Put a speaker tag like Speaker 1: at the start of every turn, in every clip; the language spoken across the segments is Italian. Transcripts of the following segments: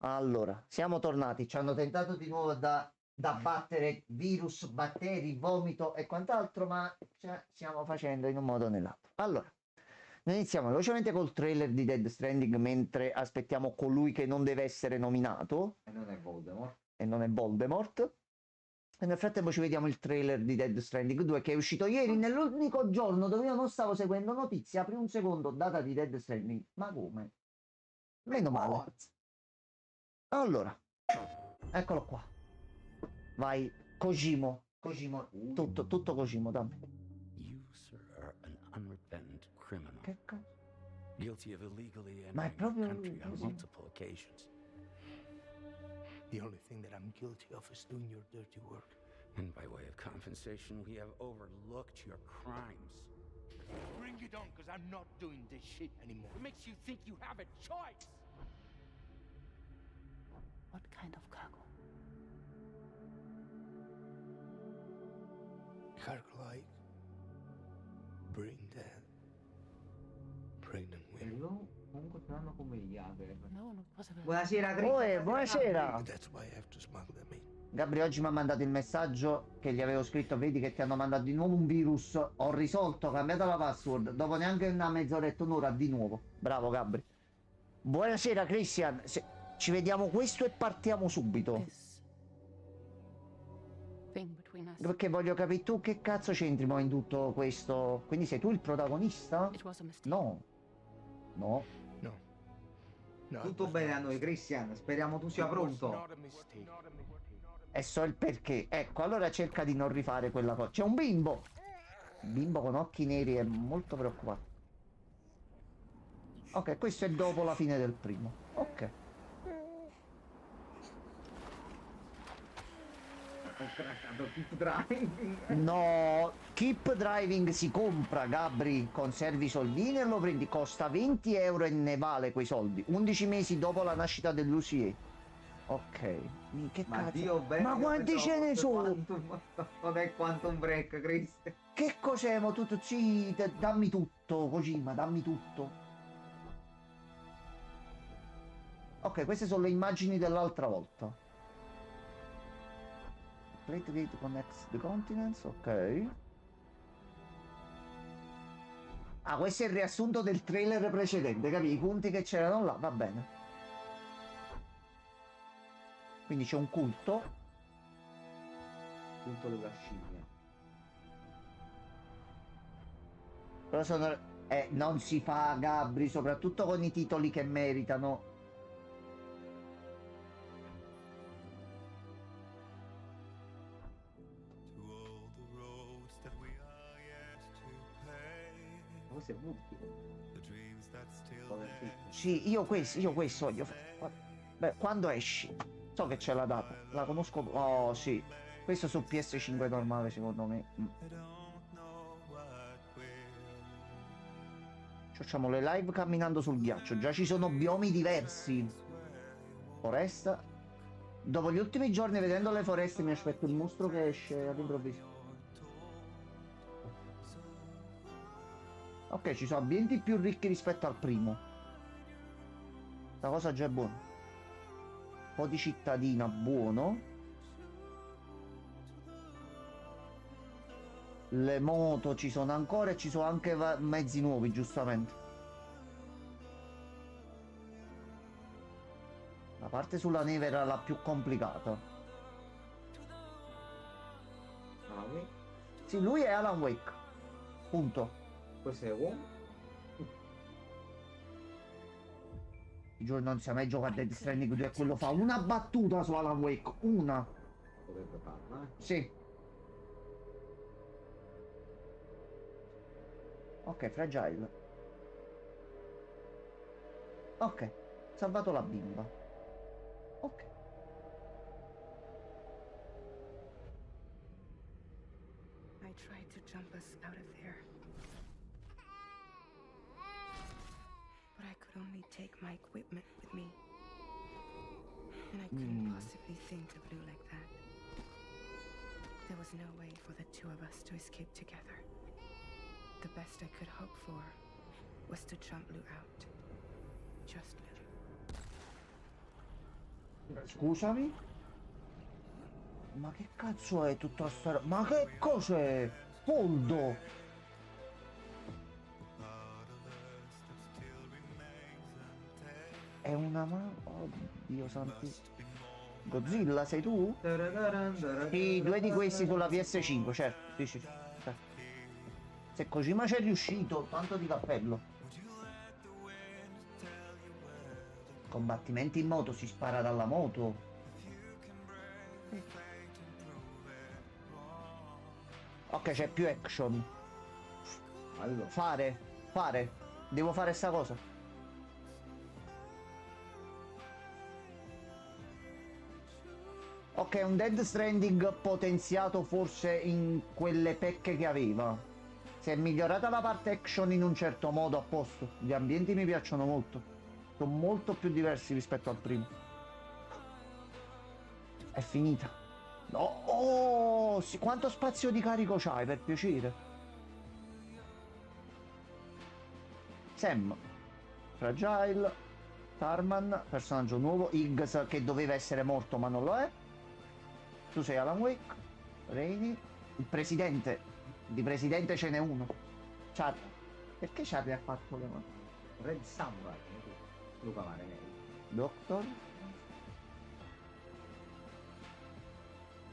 Speaker 1: Allora, siamo tornati. Ci hanno tentato di nuovo da battere virus, batteri, vomito e quant'altro, ma ce stiamo facendo in un modo o nell'altro. Allora, noi iniziamo velocemente col trailer di Dead Stranding mentre aspettiamo colui che non deve essere nominato. E non è Voldemort. E non è Voldemort. E nel frattempo ci vediamo il trailer di Dead Stranding 2 che è uscito ieri, nell'unico giorno dove io non stavo seguendo notizie. Apri un secondo, data di Dead Stranding. Ma come? Meno male. Allora, eccolo qua. Vai, Kojimo. Kojimo, tutto Kojimo, dammi.
Speaker 2: You, sir, are an unrepentant criminal,
Speaker 1: Che cazzo?
Speaker 2: guilty of illegally
Speaker 1: Ma è
Speaker 2: entering our
Speaker 1: proprio
Speaker 2: country on
Speaker 1: così.
Speaker 2: multiple occasions.
Speaker 3: The only thing that I'm guilty of is doing your dirty work.
Speaker 2: And by way of compensation, we have overlooked your crimes.
Speaker 3: Bring it on, because I'm not doing this shit anymore.
Speaker 2: What makes you think you have a choice?
Speaker 4: What kind of cargo?
Speaker 3: Cargo like brain dead, pregnant women.
Speaker 5: Comunque saranno come gli altri.
Speaker 4: No, not possible.
Speaker 5: Buonasera,
Speaker 1: Buonasera.
Speaker 3: That's why I have to smuggle them in.
Speaker 1: Gabri oggi mi ha mandato il messaggio che gli avevo scritto, vedi che ti hanno mandato di nuovo un virus, ho risolto, ho cambiato la password, dopo neanche una mezz'oretta, un'ora di nuovo. Bravo Gabri. Buonasera Christian, ci vediamo questo e partiamo subito.
Speaker 4: This thing between us.
Speaker 1: Perché voglio capire tu che cazzo c'entri mo in tutto questo. Quindi sei tu il protagonista?
Speaker 4: It was a mistake.
Speaker 1: No. No.
Speaker 3: No. No,
Speaker 5: Tutto bene a noi, Christian. Speriamo tu sia pronto.
Speaker 3: Not a mistake.
Speaker 1: E so il perché. Ecco, allora cerca di non rifare quella cosa. C'è un bimbo. Bimbo con occhi neri è molto preoccupato. Ok, questo è dopo la fine del primo. Ok.
Speaker 5: Ho crashato Keep Driving.
Speaker 1: No, Keep Driving si compra, Gabri. Conservi i soldini e lo prendi. Costa 20 euro e ne vale quei soldi. 11 mesi dopo la nascita dell'UCA. Ok. Che
Speaker 5: Ma
Speaker 1: cazzo?
Speaker 5: Dio bello.
Speaker 1: Ma quanti ce ne sono?
Speaker 5: Non è Quantum Break, Christian.
Speaker 1: Che cos'è? Mo tutto? Sì, dammi tutto, Kojima, dammi tutto. Ok, queste sono le immagini dell'altra volta. Plate Gate connects the continents, ok. Ah, questo è il riassunto del trailer precedente, capi? I punti che c'erano là, va bene. Quindi c'è un culto.
Speaker 5: Punto della scimmia.
Speaker 1: Però sono... non si fa, Gabri, soprattutto con i titoli che meritano.
Speaker 5: Questo è Woody.
Speaker 1: Sì, io questo voglio fare. Beh, quando esci? So che c'è la data, la conosco. Oh, sì. Questo su PS5 normale, secondo me. Facciamo le live camminando sul ghiaccio. Già ci sono biomi diversi. Foresta. Dopo gli ultimi giorni vedendo le foreste mi aspetto il mostro che esce all'improvviso. Ok, ci sono ambienti più ricchi rispetto al primo. La cosa già è buona. Un po' di cittadina, buono. Le moto ci sono ancora e ci sono anche mezzi nuovi, giustamente. La parte sulla neve era la più complicata.
Speaker 5: Ah,
Speaker 1: Sì, lui è Alan Wake. Punto.
Speaker 5: questo è uomo.
Speaker 1: Il giorno non si è mai giocato a Dead Stranding 2 e quello fa una battuta su Alan Wake. Una.
Speaker 5: Dovrebbe farla,
Speaker 1: Sì. Ok, fragile. Ok, salvato la bimba. Ok.
Speaker 6: I tried to jump us out of there. But I could only take my equipment with me. And I couldn't possibly think of Lou like that. There was no way for the two of us to escape together. The best I could hope for was to jump Lou out. Just Lou.
Speaker 1: Scusami? Ma che cazzo è tutta sta ma che cos'è? Poldo! È una oddio santi. Godzilla sei tu? Sì, due di questi sulla PS5, certo. Sì, sì, sì. Se Kojima c'è riuscito, tanto di cappello. Combattimenti in moto, si spara dalla moto. Ok, c'è più action.
Speaker 5: Allora,
Speaker 1: Fare. Devo fare sta cosa. Ok, un Dead Stranding potenziato forse in quelle pecche che aveva. Si è migliorata la parte action in un certo modo, a posto. Gli ambienti mi piacciono molto. Sono molto più diversi rispetto al primo. È finita. No, oh, sì, quanto spazio di carico c'hai, per piacere? Sam, Fragile, Tarman, personaggio nuovo, Higgs che doveva essere morto ma non lo è. Tu sei Alan Wake, Rainy, il presidente, di presidente ce n'è uno. Charlie, perché Charlie ha fatto le mani?
Speaker 5: Red Samurai, Luca Marinelli.
Speaker 1: Doctor?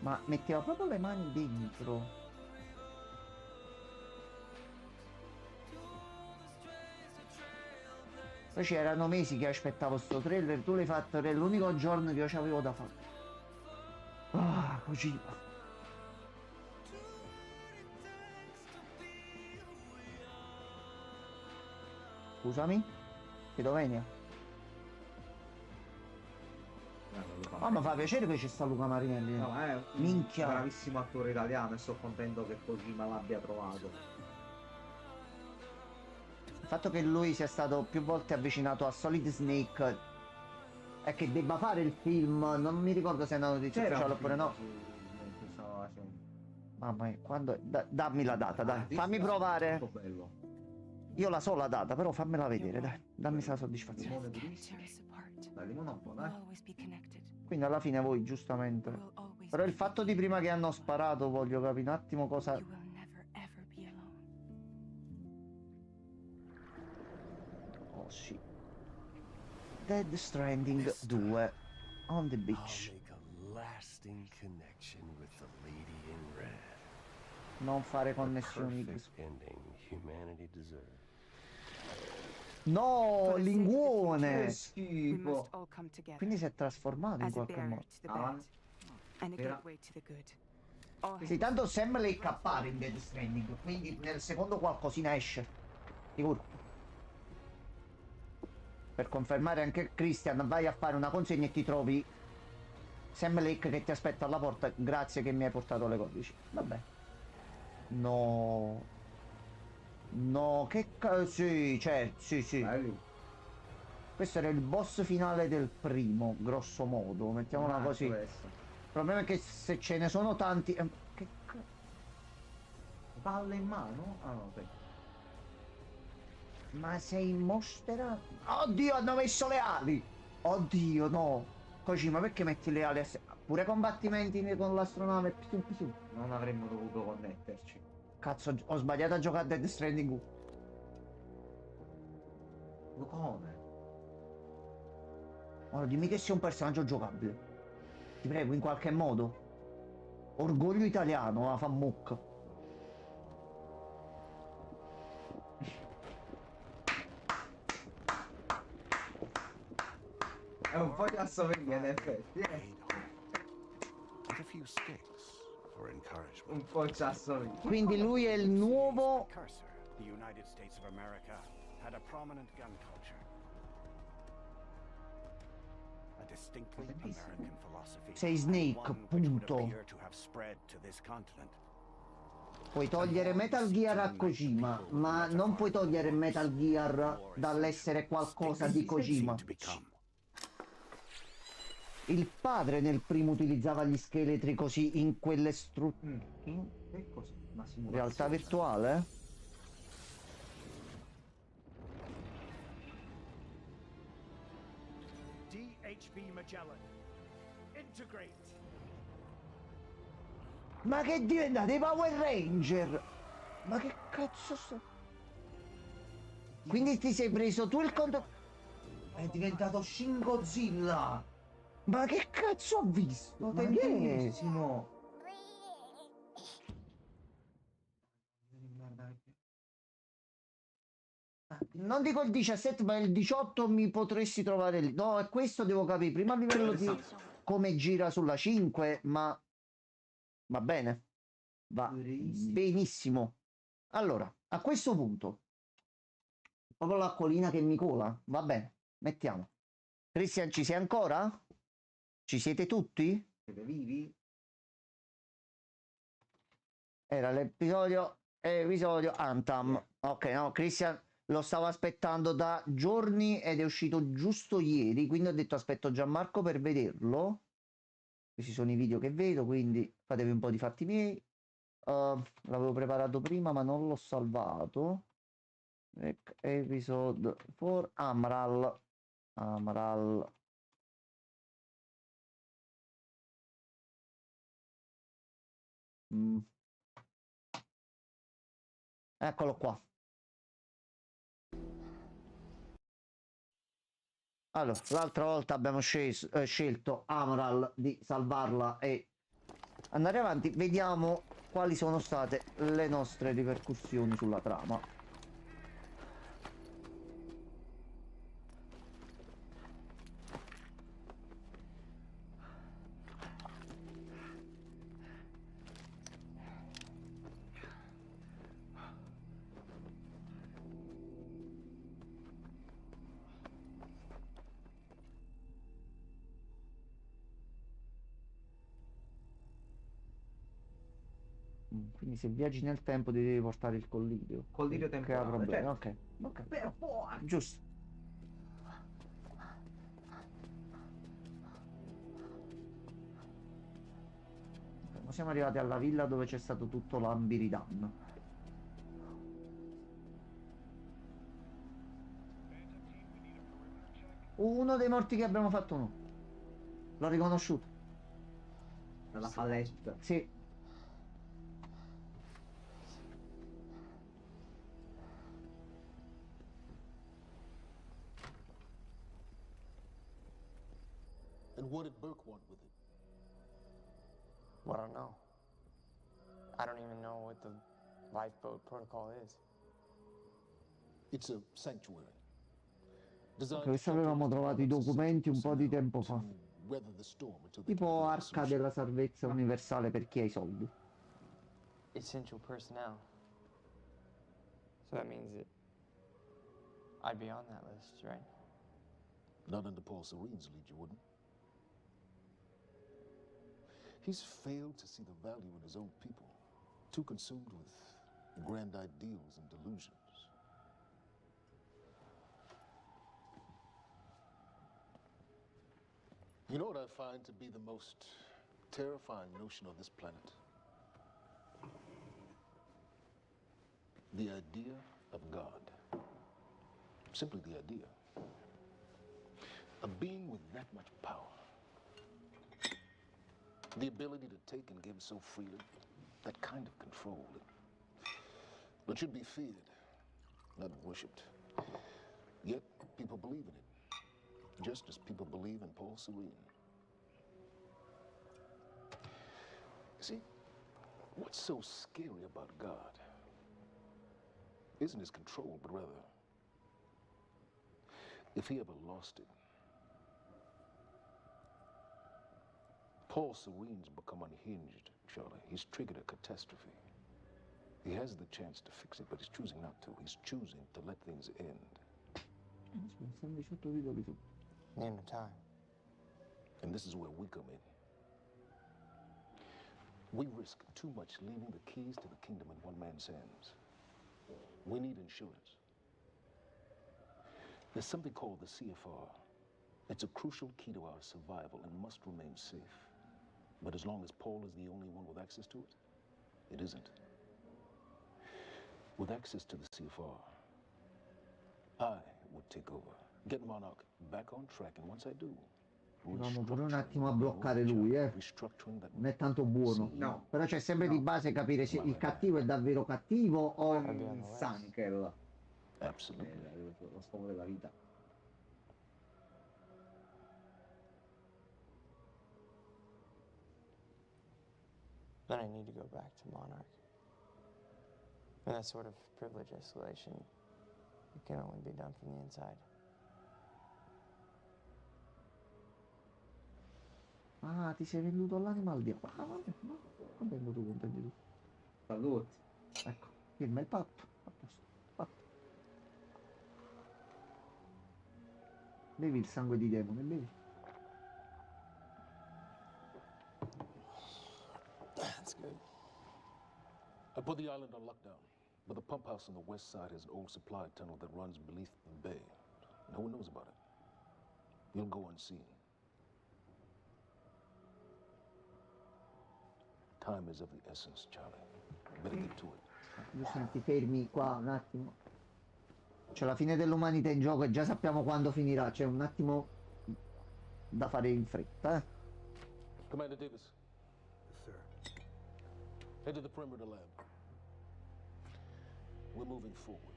Speaker 1: Ma metteva proprio le mani dentro. Poi c'erano mesi che aspettavo sto trailer, tu l'hai fatto, era l'unico giorno che io c'avevo da fare. Ah, così. Scusami? Chiedo.
Speaker 5: Luca
Speaker 1: Ah, mi fa piacere che ci sta Luca Marinelli.
Speaker 5: No, è un
Speaker 1: Minchia.
Speaker 5: bravissimo attore italiano e sono contento che Kojima l'abbia trovato.
Speaker 1: Il fatto che lui sia stato più volte avvicinato a Solid Snake e che debba fare il film, non mi ricordo se è una notizia ufficiale oppure no. Mamma mia, quando dammi la data, dai. Fammi provare.
Speaker 5: Molto bello.
Speaker 1: Io la so la data, però fammela vedere, dai. Dammi la soddisfazione.
Speaker 5: Limone
Speaker 6: Can't
Speaker 5: durissimo.
Speaker 6: tear us apart.
Speaker 5: Dai, limone un po',
Speaker 6: We'll
Speaker 5: dai.
Speaker 6: always be connected.
Speaker 1: Quindi alla fine voi, giustamente.
Speaker 6: We'll always
Speaker 1: Però il
Speaker 6: be
Speaker 1: fatto di prima che hanno sparato, voglio capire un attimo cosa...
Speaker 6: You will never ever be alone.
Speaker 1: Oh sì. Dead Stranding 2 on the
Speaker 7: I'll
Speaker 1: beach.
Speaker 7: make a lasting connection with the lady in red.
Speaker 1: Non fare
Speaker 7: The
Speaker 1: connessioni.
Speaker 7: perfect ending humanity deserves.
Speaker 1: No,
Speaker 6: For the sake of the
Speaker 1: linguone!
Speaker 5: Che
Speaker 6: We
Speaker 5: schifo.
Speaker 6: must all come together
Speaker 1: Quindi si è trasformato in
Speaker 6: as a
Speaker 1: qualche
Speaker 6: barrier
Speaker 1: modo.
Speaker 6: to the
Speaker 5: Ah.
Speaker 6: bad and a
Speaker 5: Era-
Speaker 6: gateway to the good. All
Speaker 1: Sì, tanto Sam Lake appare in Dead Stranding, quindi nel secondo qualcosina esce. Sicuro. Per confermare anche Christian, vai a fare una consegna e ti trovi Sam Lake che ti aspetta alla porta. Grazie che mi hai portato le codici. Vabbè. No. No, che sì, certo, sì.
Speaker 5: Belli.
Speaker 1: Questo era il boss finale del primo, grosso modo, mettiamola
Speaker 5: Mazzo
Speaker 1: così. Il
Speaker 5: adesso.
Speaker 1: problema è che se ce ne sono tanti... che
Speaker 5: Palle in mano? Ah no, aspetta.
Speaker 1: Ma sei in mostera? Oddio, hanno messo le ali! Oddio, no! Kojima, perché metti le ali a pure combattimenti con l'astronave? Più.
Speaker 5: Non avremmo dovuto connetterci.
Speaker 1: Cazzo, ho sbagliato a giocare a Dead Stranding 1.
Speaker 5: Come?
Speaker 1: Ora dimmi che sia un personaggio giocabile. Ti prego, in qualche modo. Orgoglio italiano, fa mucca.
Speaker 5: È un po' di assomiglia in effetti.
Speaker 7: With a few sticks for encouragement.
Speaker 5: Un po' ci assomiglia.
Speaker 1: Quindi lui è il nuovo...
Speaker 2: Cursor, the United States of America, had a prominent gun culture. A distinctly American philosophy.
Speaker 1: Sei
Speaker 2: and
Speaker 1: Snake,
Speaker 2: one which would
Speaker 1: punto.
Speaker 2: appear to have spread to this continent.
Speaker 1: Puoi togliere Metal Gear a Kojima, ma non puoi togliere Metal Gear dall'essere qualcosa di Kojima.
Speaker 2: To become.
Speaker 1: Il padre nel primo utilizzava gli scheletri così in quelle strutture.
Speaker 5: Che cos'è? Una simulazione.
Speaker 1: Realtà virtuale?
Speaker 8: DHB Magellan,
Speaker 1: Ma che diventate i Power Ranger? Ma che cazzo sta? Quindi ti sei preso tu il conto?
Speaker 5: È diventato Shin Godzilla.
Speaker 1: Ma che cazzo ho visto? Ma che è?
Speaker 5: Potentissimo.
Speaker 1: Non dico il 17, ma il 18 mi potresti trovare lì. No, è questo devo capire. Prima a livello di come gira sulla 5, ma va bene. Va benissimo. Allora, a questo punto, proprio l'acquolina che mi cola, va bene, mettiamo. Christian, ci sei ancora? Ci siete tutti?
Speaker 5: Siete vivi?
Speaker 1: Era episodio Anthem. Ok, no, Christian lo stavo aspettando da giorni ed è uscito giusto ieri, quindi ho detto aspetto Gianmarco per vederlo. Questi sono i video che vedo, quindi fatevi un po' di fatti miei. L'avevo preparato prima ma non l'ho salvato. Episode 4 Amral. Mm. Eccolo qua. Allora, l'altra volta abbiamo scelto Amaral di salvarla e andare avanti. Vediamo quali sono state le nostre ripercussioni sulla trama. Quindi se viaggi nel tempo ti devi portare il collirio.
Speaker 5: Collirio
Speaker 1: Crea
Speaker 5: temporale,
Speaker 1: problemi.
Speaker 5: certo.
Speaker 1: Ok.
Speaker 5: Per forza.
Speaker 1: Giusto. Ok, siamo arrivati alla villa dove c'è stato tutto l'Ambiridan. Uno dei morti che abbiamo fatto noi. L'ho riconosciuto.
Speaker 5: Dalla palestra.
Speaker 1: Sì.
Speaker 8: And what did Burke want with it?
Speaker 9: Well, I don't know. I don't even know what the lifeboat protocol is.
Speaker 8: It's a sanctuary. Designed
Speaker 1: Questo
Speaker 8: to
Speaker 1: avevamo
Speaker 8: shelter
Speaker 1: trovato i documenti un po' di tempo fa.
Speaker 8: to weather the storm until they
Speaker 1: Tipo
Speaker 8: can find a
Speaker 1: arca
Speaker 8: solution.
Speaker 1: della salvezza universale per chi ha i soldi.
Speaker 9: Essential personnel. So that means that I'd be on that list, right?
Speaker 8: Not under Paul Serene's lead, you wouldn't. He's failed to see the value in his own people, too consumed with grand ideals and delusions. You know what I find to be the most terrifying notion on this planet? The idea of God. Simply the idea. A being with that much power. The ability to take and give so freely. That kind of control. It should be feared, not worshipped. Yet people believe in it. Just as people believe in Paul Serene. See, what's so scary about God isn't his control, but rather, if he ever lost it. Paul Serene's become unhinged, Charlie. He's triggered a catastrophe. He has the chance to fix it, but he's choosing not to. He's choosing to let things end.
Speaker 9: Name the time.
Speaker 8: And this is where we come in. We risk too much leaving the keys to the kingdom in one man's hands. We need insurance. There's something called the CFR. It's a crucial key to our survival and must remain safe. But as long as Paul is the only one with access to it, it isn't. With access to the CFR, I would take over, get Monarch back on track, and once I do,
Speaker 1: Vamo pure un attimo a bloccare lui, non è tanto buono.
Speaker 5: No.
Speaker 1: Però c'è sempre di base capire se il cattivo è davvero cattivo o
Speaker 5: O
Speaker 1: è
Speaker 5: un Sankel.
Speaker 8: Absolutely.
Speaker 5: Lo scopo della vita.
Speaker 9: Then I need to go back to Monarch. And that sort of privilege escalation, it can only be done from the inside.
Speaker 1: Ah, ti sei venduto all'animal di... Ah, vabbè, no, va bene, tu contenti tu.
Speaker 5: Saluti.
Speaker 1: Ecco, firma il patto. A posto, fatto. Bevi il sangue di demone, bevi.
Speaker 8: That's good. I put the island on lockdown, but the pump house on the west side has an old supply tunnel that runs beneath the bay. No one knows about it. You'll go unseen. Time is of the essence, Charlie. Better get to it.
Speaker 1: Giusto, ti fermi qua un attimo. C'è la fine dell'umanità in gioco e già sappiamo quando finirà. C'è un attimo da fare in fretta,
Speaker 8: Commander Davis,
Speaker 3: Sir.
Speaker 8: head to the perimeter lab. We're moving forward.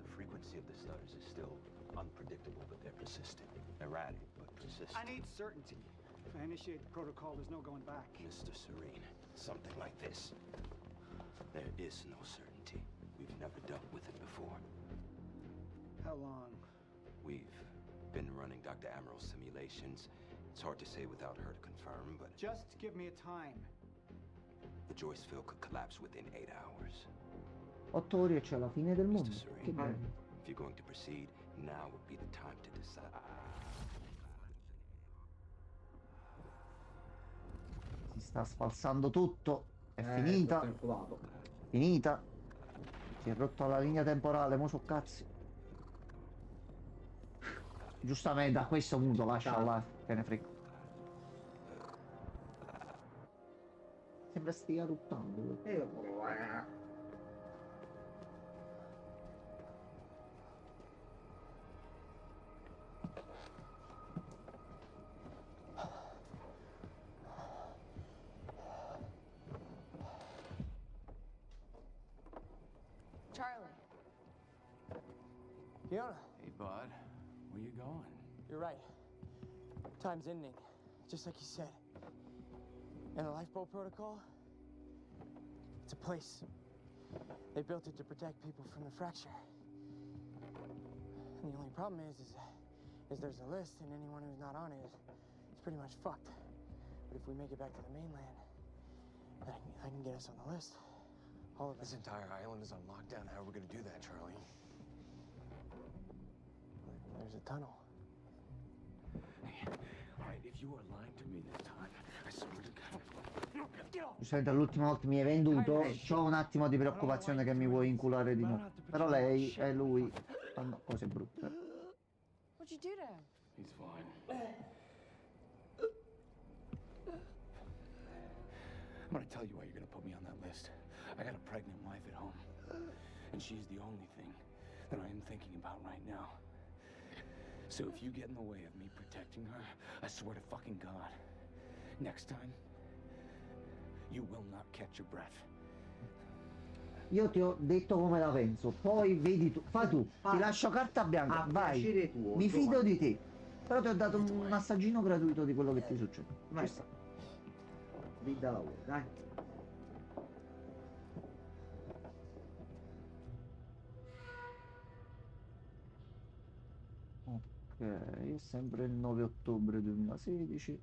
Speaker 2: The frequency of the stutters is still unpredictable, but they're persistent. Erratic, but persistent.
Speaker 10: I need certainty. If I initiate the protocol, there's no going back.
Speaker 2: Mr. Serene, something like this. There is no certainty. We've never dealt with it before.
Speaker 10: How long?
Speaker 2: We've been running Dr. Amaril's simulations. It's hard to say without her to confirm, but
Speaker 10: Just give me a time.
Speaker 2: the Joyce field could collapse within 8 hours.
Speaker 1: 8 ore e c'è la fine del mondo.
Speaker 2: Mr.
Speaker 1: Che
Speaker 2: Serene,
Speaker 1: bello.
Speaker 2: if you're going to proceed, now would be the time to decide.
Speaker 1: Si sta sfalsando tutto. È
Speaker 5: Tutto
Speaker 1: finita.
Speaker 5: inculato.
Speaker 1: Finita. Si è rotta la linea temporale, mo so cazzi. Giustamente a questo punto lascia là, che ne frega. Sembra stia ruttando.
Speaker 4: Charlie.
Speaker 9: Fiona,
Speaker 2: Hey, bud, where you going?
Speaker 9: you're right. Time's ending, just like you said. And the lifeboat protocol? It's a place. They built it to protect people from the fracture. And the only problem is there's a list, and anyone who's not on it is pretty much fucked. But if we make it back to the mainland, then I can get us on the list. All of us.
Speaker 7: This entire island is on lockdown. How are we gonna do that, Charlie?
Speaker 9: There's a tunnel.
Speaker 2: All right, if you are lying to me this time, I swear to God. Get off!
Speaker 1: Giustamente l'ultima volta mi hai venduto. C'ho un attimo di preoccupazione che mi vuoi inculare di nuovo. Però lei e lui fanno cose brutte.
Speaker 4: What'd you do to him?
Speaker 2: He's fine. I'm gonna tell you why you're gonna put me on that list. I got a pregnant wife at home, and she's the only thing that I am thinking about right now. So if you get in the way of me protecting her, I swear to fucking God, next time, you will not catch your breath.
Speaker 1: Io ti ho detto come la penso, poi vedi tu, fa tu, ti lascio carta bianca,
Speaker 5: A
Speaker 1: vai,
Speaker 5: piacere tuo,
Speaker 1: mi fido
Speaker 5: Giovanni.
Speaker 1: di te. Però ti ho dato un assaggino gratuito di quello che ti succede.
Speaker 5: Vai.
Speaker 1: Ci sta.
Speaker 5: Vita lavoro, dai.
Speaker 1: Ok, sempre il 9 ottobre 2016.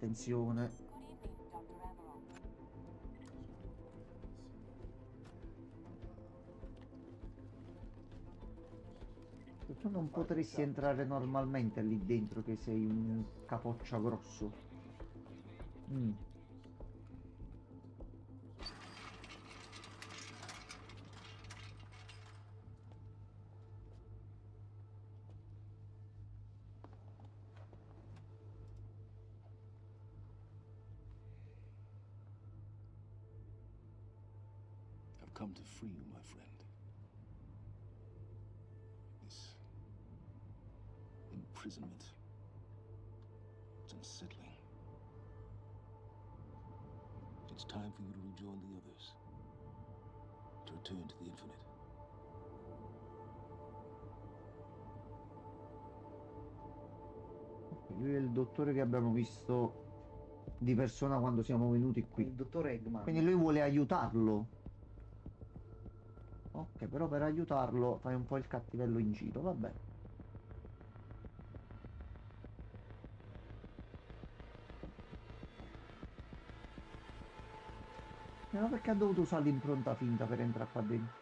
Speaker 1: Attenzione. Tu non potresti entrare normalmente lì dentro che sei un capoccia grosso.
Speaker 8: I've come to free you, my friend. This imprisonment, it's unsettling. It's time for you to rejoin the others, to return to the infinite.
Speaker 1: Lui è il dottore che abbiamo visto di persona quando siamo venuti qui.
Speaker 5: Il dottor Eggman.
Speaker 1: Quindi lui vuole aiutarlo. Ok, però per aiutarlo fai un po' il cattivello in giro, vabbè. Ma perché ha dovuto usare l'impronta finta per entrare qua dentro?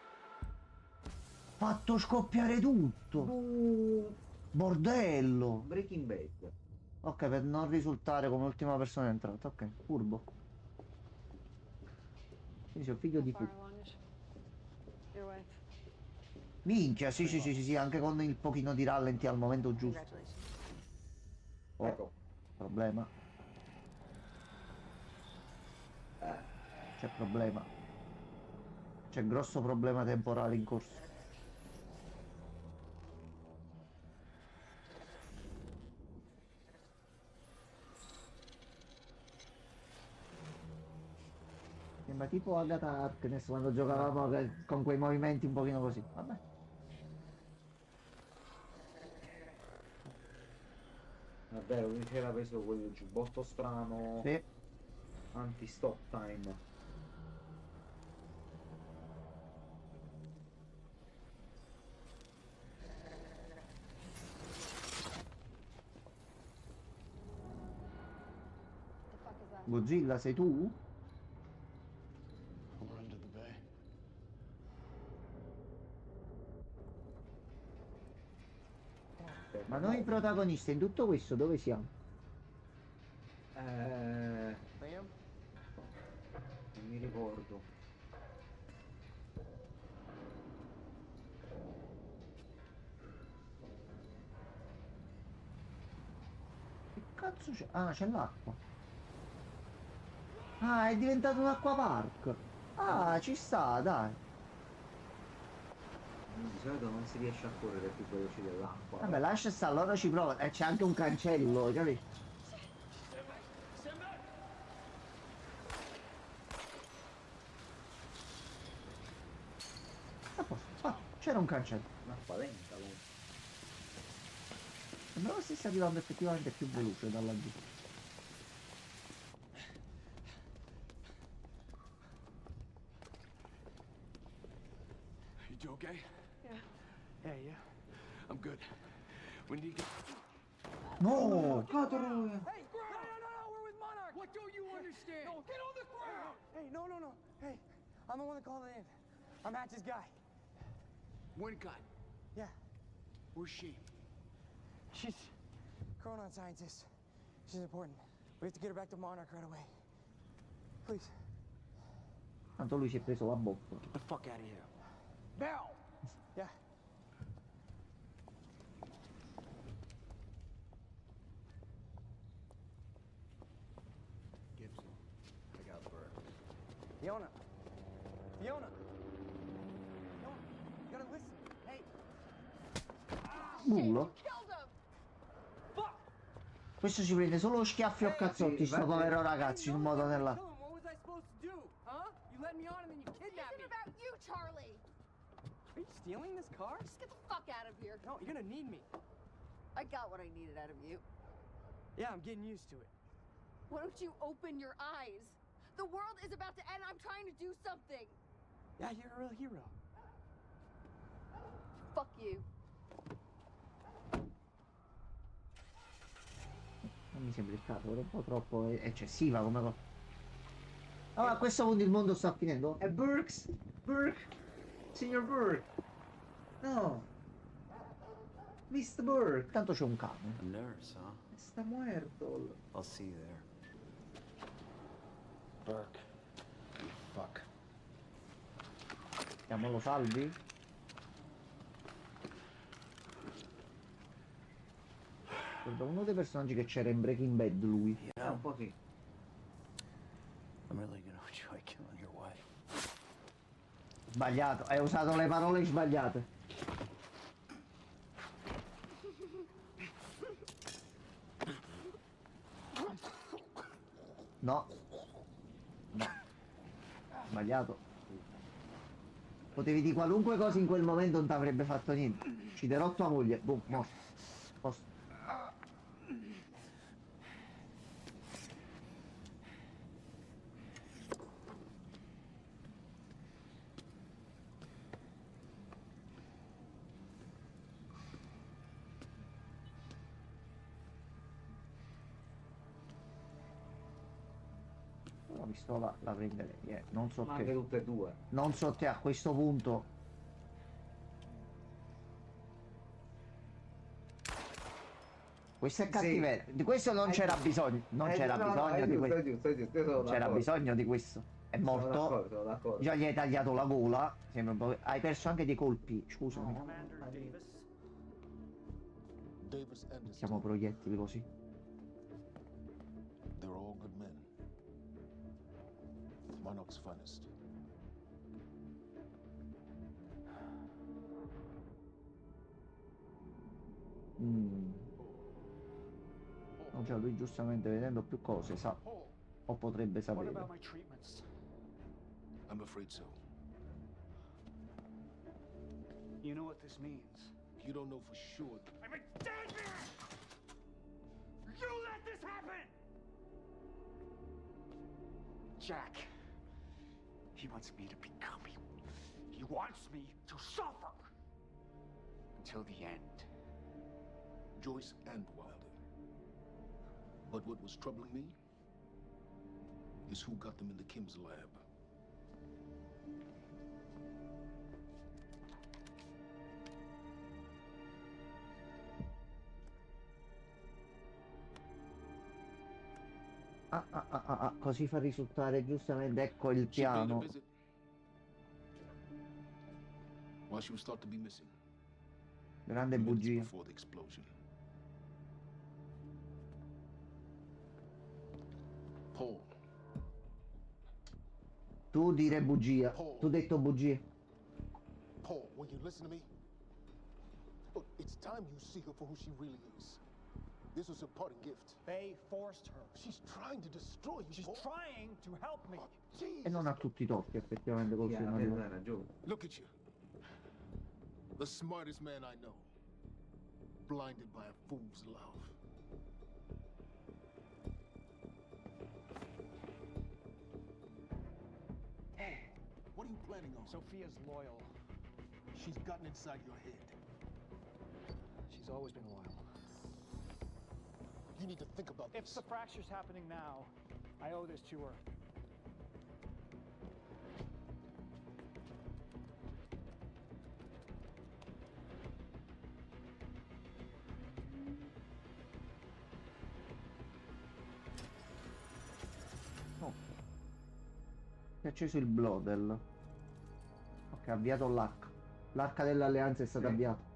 Speaker 1: Fatto scoppiare tutto! Bordello!
Speaker 5: Breaking Bad.
Speaker 1: Ok, per non risultare come ultima persona entrata. Ok, furbo. Quindi sei un figlio di
Speaker 4: Far
Speaker 1: fu.
Speaker 4: along it. Your wife.
Speaker 1: Minchia, sì, anche con il pochino di rallenti al momento giusto.
Speaker 4: Congratulations.
Speaker 1: Oh,
Speaker 5: Ecco.
Speaker 1: problema. C'è problema. C'è grosso problema temporale in corso. Sembra tipo Agatha Harkness quando giocavamo con quei movimenti un pochino così. Vabbè.
Speaker 5: È vero, lui c'era preso quel giubbotto strano.
Speaker 1: Sì.
Speaker 5: Anti-stop time.
Speaker 4: The fuck is that?
Speaker 1: Godzilla, sei tu?
Speaker 2: We're under the bay.
Speaker 1: Ma noi protagonisti in tutto questo dove siamo?
Speaker 9: Liam?
Speaker 5: Non mi ricordo.
Speaker 1: Che cazzo c'è? Ah, c'è l'acqua. Ah, è diventato un acquapark. Ah, ci sta, dai.
Speaker 5: Di solito non si riesce a correre più veloci dell'acqua.
Speaker 1: Vabbè, lascia stare, allora ci prova. E c'è anche un cancello, capito? A posto. Ah, c'era un cancello.
Speaker 5: Un'acqua lenta, lenta.
Speaker 1: Sembrava stesse arrivando effettivamente più veloce da laggiù.
Speaker 2: You okay?
Speaker 9: Yeah.
Speaker 2: I'm good. We need to...
Speaker 1: No!
Speaker 9: Hey, ground! No, we're with Monarch! What don't you understand? No, get on the ground! Hey, no. Hey, I'm the one that called it in. I'm Hatch's guy.
Speaker 2: One cut.
Speaker 9: Yeah,
Speaker 2: Where's she?
Speaker 9: she's Chronon scientist. She's important. We have to get her back to Monarch right away. Please.
Speaker 1: Tanto lui si è preso la bocca.
Speaker 2: Get the fuck out of here.
Speaker 9: Now! Yeah.
Speaker 7: Gibson, I got Burke.
Speaker 9: Fiona! Fiona, you gotta listen. Hey!
Speaker 1: Bullo.
Speaker 4: Killed him!
Speaker 1: Questo ci prende solo schiaffi o cazzotti, sto povero ragazzo, in un modo o nell'altro.
Speaker 9: What was I supposed to do? Huh? You let me on and then you kidnapped
Speaker 4: This
Speaker 9: me.
Speaker 4: isn't about you, Charlie!
Speaker 9: Are you stealing this car?
Speaker 4: Just get the fuck out of here.
Speaker 9: No, you're gonna need me.
Speaker 4: I got what I needed out of you.
Speaker 9: Yeah, I'm getting used to it.
Speaker 4: Why don't you open your eyes? The world is about to end. I'm trying to do something.
Speaker 9: Yeah, you're a real hero.
Speaker 4: Fuck you.
Speaker 1: Non mi sembra il caso, era un po' troppo eccessiva come cosa. Allora, a questo punto il mondo sta finendo.
Speaker 5: È Burks! Burke! Signor Burke! No! Mr. Burke!
Speaker 1: Tanto c'è un cane.
Speaker 11: A nurse, huh?
Speaker 5: Sta muerto!
Speaker 11: I'll see you there.
Speaker 2: Burke. You fuck.
Speaker 1: Siamo salvi? Guarda, uno dei personaggi che c'era in Breaking Bad, lui.
Speaker 5: Un po' sì.
Speaker 11: I'm really gonna enjoy killing your wife.
Speaker 1: Sbagliato, hai usato le parole sbagliate. No. No. Sbagliato. Potevi dire qualunque cosa in quel momento, non ti avrebbe fatto niente. Ucciderò tua moglie. Boom, morto. Posto. La pistola la prenderei, non so
Speaker 5: Ma
Speaker 1: te.
Speaker 5: anche tutte e due.
Speaker 1: Non so te a questo punto. Questo è cattiveria. Di questo non c'era bisogno. Non c'era bisogno di questo. C'era bisogno di questo. È morto.
Speaker 5: Sono d'accordo.
Speaker 1: Già gli hai tagliato la gola. Sembra un po'. Hai perso anche dei colpi. Scusami.
Speaker 10: Commander Davis.
Speaker 8: Davis and his
Speaker 1: Siamo
Speaker 8: team,
Speaker 1: proiettili così.
Speaker 8: they're all good men. Monarch's finest.
Speaker 1: No, cioè lui giustamente vedendo più cose sa. O potrebbe
Speaker 10: What
Speaker 1: sapere.
Speaker 10: about my treatments?
Speaker 8: I'm afraid so.
Speaker 10: You know what this means.
Speaker 8: You don't know for sure.
Speaker 10: I'm in danger! You let this happen! Jack. He wants me to become you. He wants me to suffer. Until the end.
Speaker 8: Joyce and Wilder. But what was troubling me is who got them in the Kim's lab.
Speaker 1: Così fa risultare giustamente, ecco il
Speaker 8: She paid a
Speaker 1: piano.
Speaker 8: visit while she was thought to be missing.
Speaker 1: Grande
Speaker 8: Minutes
Speaker 1: bugia.
Speaker 8: before the explosion. Paul.
Speaker 1: Tu dire bugia. Tu detto bugia.
Speaker 8: Paul, will you listen to me? Look, it's time you see her for who she really is. This was her parting gift.
Speaker 10: They forced her.
Speaker 8: She's trying to destroy you.
Speaker 10: She's
Speaker 8: Paul.
Speaker 10: trying to help me.
Speaker 1: E non ha tutti i torti effettivamente col
Speaker 5: Sì,
Speaker 1: signore.
Speaker 5: hai ragione.
Speaker 8: Look at you. The smartest man I know. Blinded by a fool's love. What are you planning on?
Speaker 10: Sophia's loyal.
Speaker 8: She's gotten inside your head.
Speaker 10: She's always been loyal.
Speaker 8: You need to think about
Speaker 10: If
Speaker 8: this.
Speaker 10: the fracture's happening now, I owe this to her.
Speaker 1: No. Si è acceso il Blodel. Ok, ha avviato l'arca. L'arca dell'alleanza è stata avviata.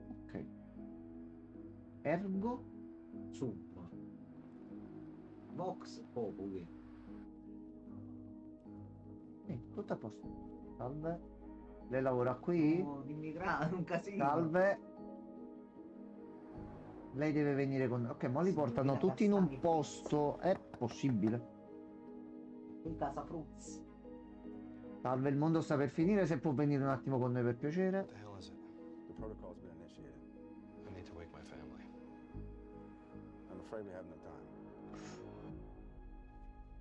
Speaker 1: Ok. Ergo.
Speaker 5: Sum. Vox Populi.
Speaker 1: Tutto a posto. Salve. Lei lavora qui?
Speaker 5: Oh, immigrati, un casino.
Speaker 1: Salve. Lei deve venire con... Ok, ma li portano tutti in un posto. È possibile.
Speaker 5: In casa Fruzzi.
Speaker 1: Salve, il mondo sta per finire, se può venire un attimo con noi per piacere.
Speaker 7: What the hell is it?
Speaker 2: The protocol's been initiated.
Speaker 7: I need to wake my family.
Speaker 2: I'm afraid we have no time.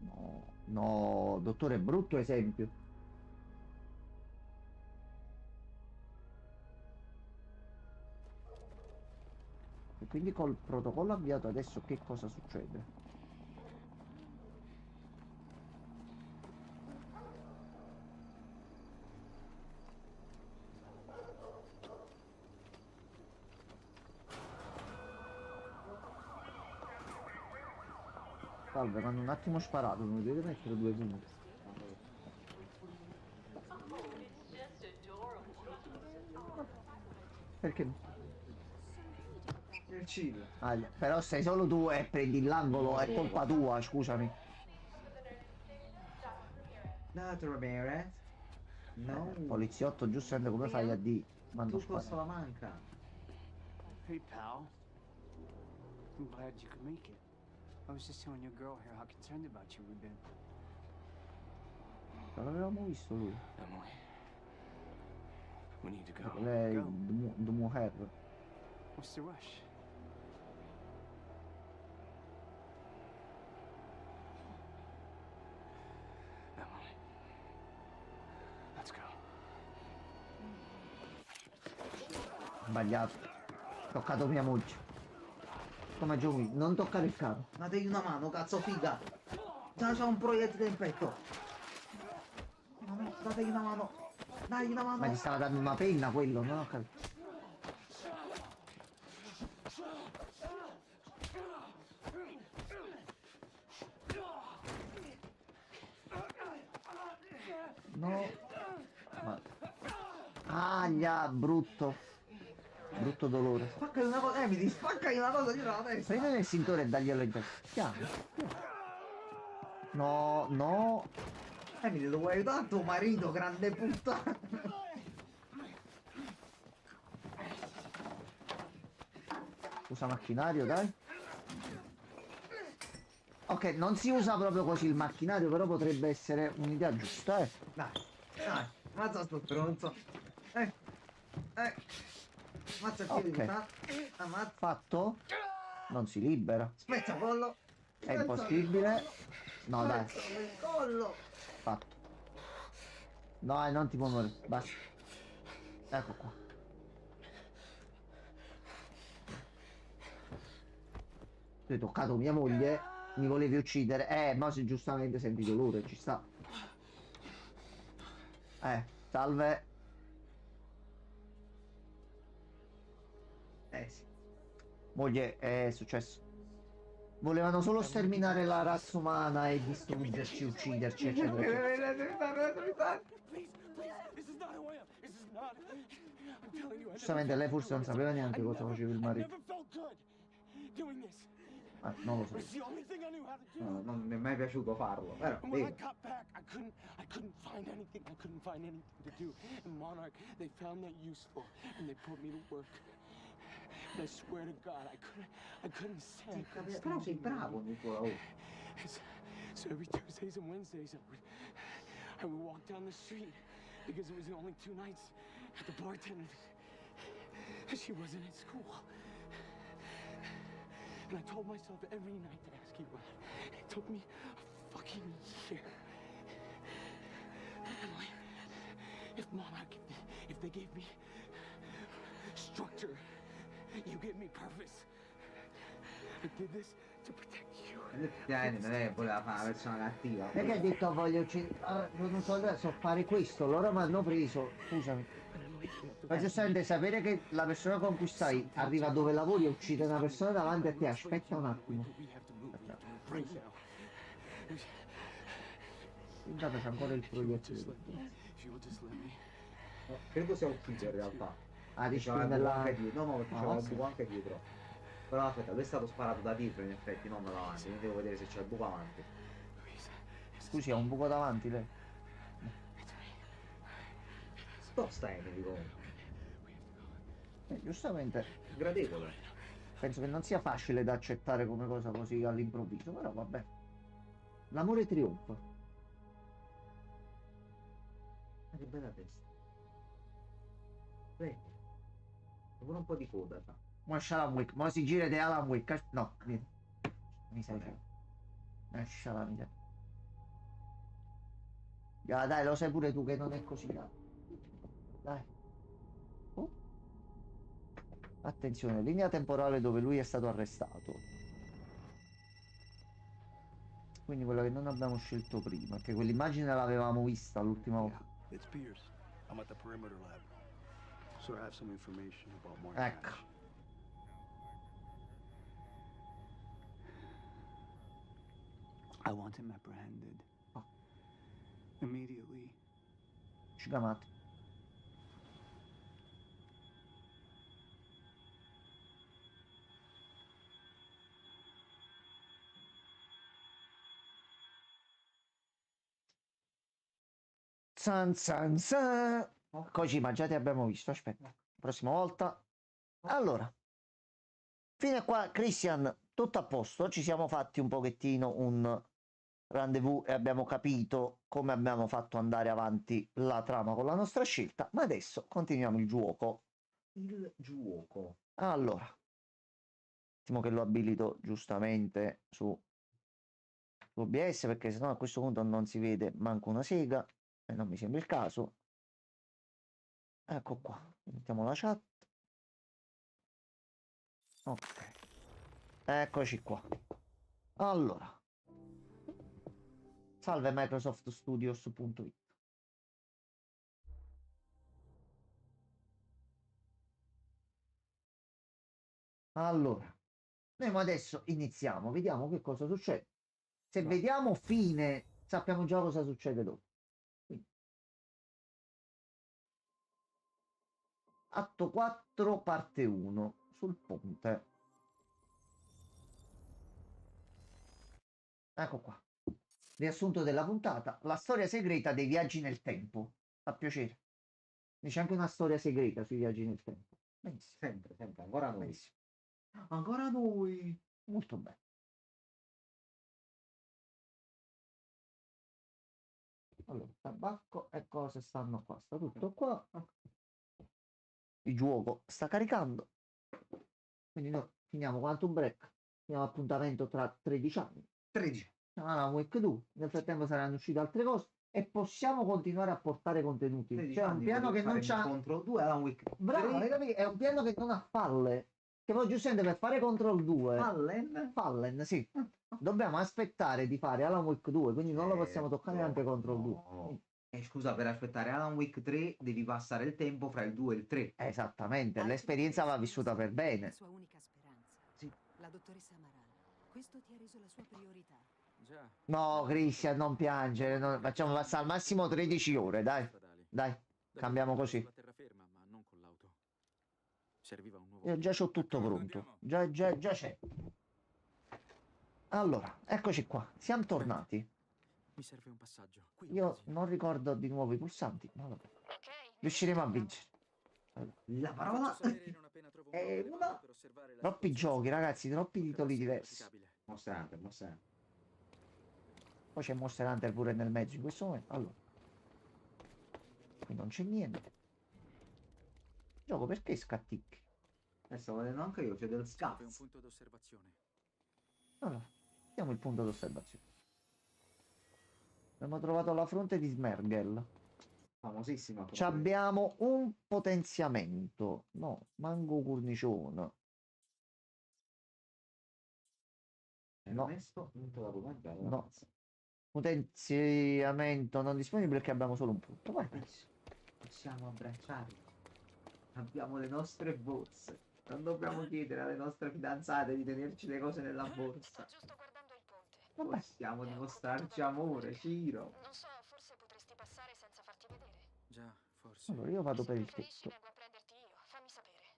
Speaker 1: No, no, dottore, brutto esempio. E quindi col protocollo avviato adesso che cosa succede? Salve, mi hanno un attimo sparato, non mi dovete mettere 2 punti. Perché?
Speaker 5: Nel cibo.
Speaker 1: Però sei solo tu e prendi l'angolo, è colpa tua, scusami.
Speaker 5: Dottor Ramirez? No.
Speaker 1: Poliziotto, giustamente come fai a di mando
Speaker 5: Tu
Speaker 1: sparato?
Speaker 5: la manca.
Speaker 11: Hey, pal. I'm glad you could make it. I was just telling your girl here how concerned about you we've been.
Speaker 1: Non l'avevamo visto lui.
Speaker 2: Emily, we need to go.
Speaker 1: Lei,
Speaker 11: Go.
Speaker 1: the mujer.
Speaker 11: What's the rush?
Speaker 2: Emily, let's go.
Speaker 1: Sbagliato. Toccato mia moglie. Come Joey, non toccare il carro.
Speaker 5: Ma dai una mano, cazzo figa. Già c'ha un proiettile in petto. No, dategli una mano. Dai una mano.
Speaker 1: Ma gli stava dando una penna quello, no? No. Ma... Aglia, brutto. Brutto dolore.
Speaker 5: Spaccagli una cosa, Emily, spaccagli una cosa dietro la testa.
Speaker 1: Prendere il cinture e daglielo in testa. Piano, piano. No, no.
Speaker 5: Emily, lo vuoi aiutare tuo marito, grande puttana.
Speaker 1: Usa macchinario, dai. Ok, non si usa proprio così il macchinario, però potrebbe essere un'idea giusta,
Speaker 5: Dai, dai, ammazza sto stronzo. Ammazza il piede di
Speaker 1: Ok.
Speaker 5: puttana. Ammazza.
Speaker 1: Fatto? Non si libera.
Speaker 5: Spezza collo.
Speaker 1: È impossibile. No, dai.
Speaker 5: Spezza il collo.
Speaker 1: Fatto. No, non ti può muovere. Basta. Ecco qua. Tu hai toccato mia moglie, mi volevi uccidere. Ma se giustamente senti dolore, ci sta. Salve.
Speaker 5: Sì.
Speaker 1: Moglie, è successo. Volevano solo sterminare la razza umana e distruggerci, ucciderci, eccetera, eccetera. Giustamente lei forse non sapeva neanche cosa faceva il marito. Non lo so.
Speaker 5: No, non mi è mai piaciuto farlo. Però,
Speaker 9: And when I
Speaker 5: dico.
Speaker 9: got back, I couldn't find anything. I couldn't find anything to do. And Monarch, they found that useful, and they put me to work. And I swear to God, I couldn't stand.
Speaker 5: Però sei bravo nel tuo lavoro.
Speaker 9: So every Tuesdays and Wednesdays, I would walk down the street because it was the only 2 nights at the bartender. She wasn't at school. And I told myself every night to ask you out. It took me a fucking year. Emily, if Monarch, if they gave me structure, you gave me purpose. I did this to protect you.
Speaker 5: Effettivamente non è che voleva fare una persona cattiva.
Speaker 1: Perché hai detto voglio uccidere? Non so adesso fare questo, loro mi hanno preso, scusami. Ma giustamente sapere che la persona con cui stai arriva dove lavori e uccide una persona davanti a te, aspetta un attimo. Intanto c'è ancora il proiettile.
Speaker 5: Credo sia ucciso in realtà.
Speaker 1: Dici
Speaker 5: C'era un buco
Speaker 1: nella...
Speaker 5: anche dietro. No, perché c'era un
Speaker 1: sì.
Speaker 5: buco anche dietro. Però aspetta, lui è stato sparato da dietro in effetti, non da davanti. Quindi devo vedere se c'è il buco avanti.
Speaker 1: Scusi, ha un buco davanti lei?
Speaker 5: Tosta Emily comunque.
Speaker 1: Giustamente.
Speaker 5: Gradevole.
Speaker 1: Penso che non sia facile da accettare come cosa così all'improvviso, però vabbè. L'amore trionfa.
Speaker 5: che bella testa. Prendi. Pure un po' di coda, sa.
Speaker 1: Ma Alan Wake, ma si gira di Alan Wake. No, vieni. Mi sai che. Lascia la vita. Ya, dai, lo sai pure tu che non è così grave. Dai. Oh. Attenzione, linea temporale dove lui è stato arrestato. Quindi quello che non abbiamo scelto prima, che quell'immagine l'avevamo vista l'ultima volta.
Speaker 7: It's Pierce. I'm at the perimeter lab. So I have some information about Mark
Speaker 1: Ecco.
Speaker 7: Hatch.
Speaker 11: I want him apprehended.
Speaker 1: Oh.
Speaker 11: Immediately.
Speaker 1: Sgamati. San san san. Kojima, già ti abbiamo visto. Aspetta, prossima volta. Allora, fino a qua, Christian, tutto a posto. Ci siamo fatti un pochettino un rendezvous e abbiamo capito come abbiamo fatto andare avanti la trama con la nostra scelta. Ma adesso continuiamo il gioco.
Speaker 5: Il gioco.
Speaker 1: Allora, attimo che lo abilito giustamente su OBS, perché sennò a questo punto non si vede manco una sega e non mi sembra il caso. Ecco qua, mettiamo la chat. Ok, eccoci qua. Allora, salve Microsoft Studios.it. Allora, noi adesso iniziamo, vediamo che cosa succede. Se vediamo fine, sappiamo già cosa succede dopo. Quindi, atto 4, parte 1, sul ponte. Ecco qua. Riassunto della puntata, la storia segreta dei viaggi nel tempo. Fa piacere. C'è anche una storia segreta sui viaggi nel tempo. Benissimo.
Speaker 5: Sempre, sempre, ancora noi.
Speaker 1: Benissimo.
Speaker 5: Ancora noi.
Speaker 1: Molto bene. Allora, tabacco e cose stanno qua. Sta tutto qua. Il gioco sta caricando. Quindi noi finiamo Quantum Break. Finiamo appuntamento tra 13 anni.
Speaker 5: 13.
Speaker 1: Alan Wake 2. Nel frattempo saranno uscite altre cose. E possiamo continuare a portare contenuti.
Speaker 5: 13
Speaker 1: Cioè, un
Speaker 5: anni
Speaker 1: piano che non
Speaker 5: fare
Speaker 1: c'ha.
Speaker 5: Control 2 Alan Wake.
Speaker 1: Bravo, hai capito? È un piano che non ha falle. Che poi giustamente per fare Control 2. Fallen, sì. Dobbiamo aspettare di fare Alan Wake 2, quindi non lo possiamo toccare neanche Control 2.
Speaker 5: Scusa, per aspettare Alan Wake 3 devi passare il tempo fra il 2 e il 3.
Speaker 1: Esattamente, l'esperienza va vissuta per bene.
Speaker 12: La sua unica speranza.
Speaker 5: Sì.
Speaker 12: La dottoressa Amaral. Questo ti ha reso la sua priorità.
Speaker 11: Già.
Speaker 1: No, Christian, non piangere. Facciamo passare al massimo 13 ore, dai. Dai, cambiamo così.
Speaker 11: La terraferma, ma non con l'auto. Serviva un nuovo.
Speaker 1: Io già c'ho tutto pronto. Già c'è. Allora, eccoci qua. Siamo tornati.
Speaker 11: Mi serve un passaggio.
Speaker 1: Io non ricordo di nuovo i pulsanti, ma vabbè. Riusciremo a vincere.
Speaker 5: La parola è una.
Speaker 1: Troppi giochi, ragazzi, troppi titoli diversi.
Speaker 5: Monster Hunter, Monster Hunter.
Speaker 1: Poi c'è Monster Hunter pure nel mezzo in questo momento. Allora, qui non c'è niente. Gioco perché scatticchi?
Speaker 5: Stavo vedendo anche io, c'è del
Speaker 11: Serve un
Speaker 5: scazzo.
Speaker 11: punto d'osservazione.
Speaker 1: Allora, vediamo il punto d'osservazione. Abbiamo trovato la fronte di Smergel.
Speaker 5: Famosissima.
Speaker 1: Ci abbiamo un potenziamento. No, mango cornicione. No. No. Potenziamento non disponibile perché abbiamo solo un punto. Vai.
Speaker 5: Possiamo abbracciarli. Abbiamo le nostre borse. Non dobbiamo chiedere alle nostre fidanzate di tenerci le cose nella borsa.
Speaker 12: Giusto guardando il ponte.
Speaker 5: Possiamo dimostrarci amore, Ciro.
Speaker 12: Non so, forse potresti passare senza farti vedere.
Speaker 11: Già, forse.
Speaker 1: Allora io vado per il
Speaker 12: Preferisci
Speaker 1: tetto.
Speaker 12: vengo a prenderti io, fammi sapere.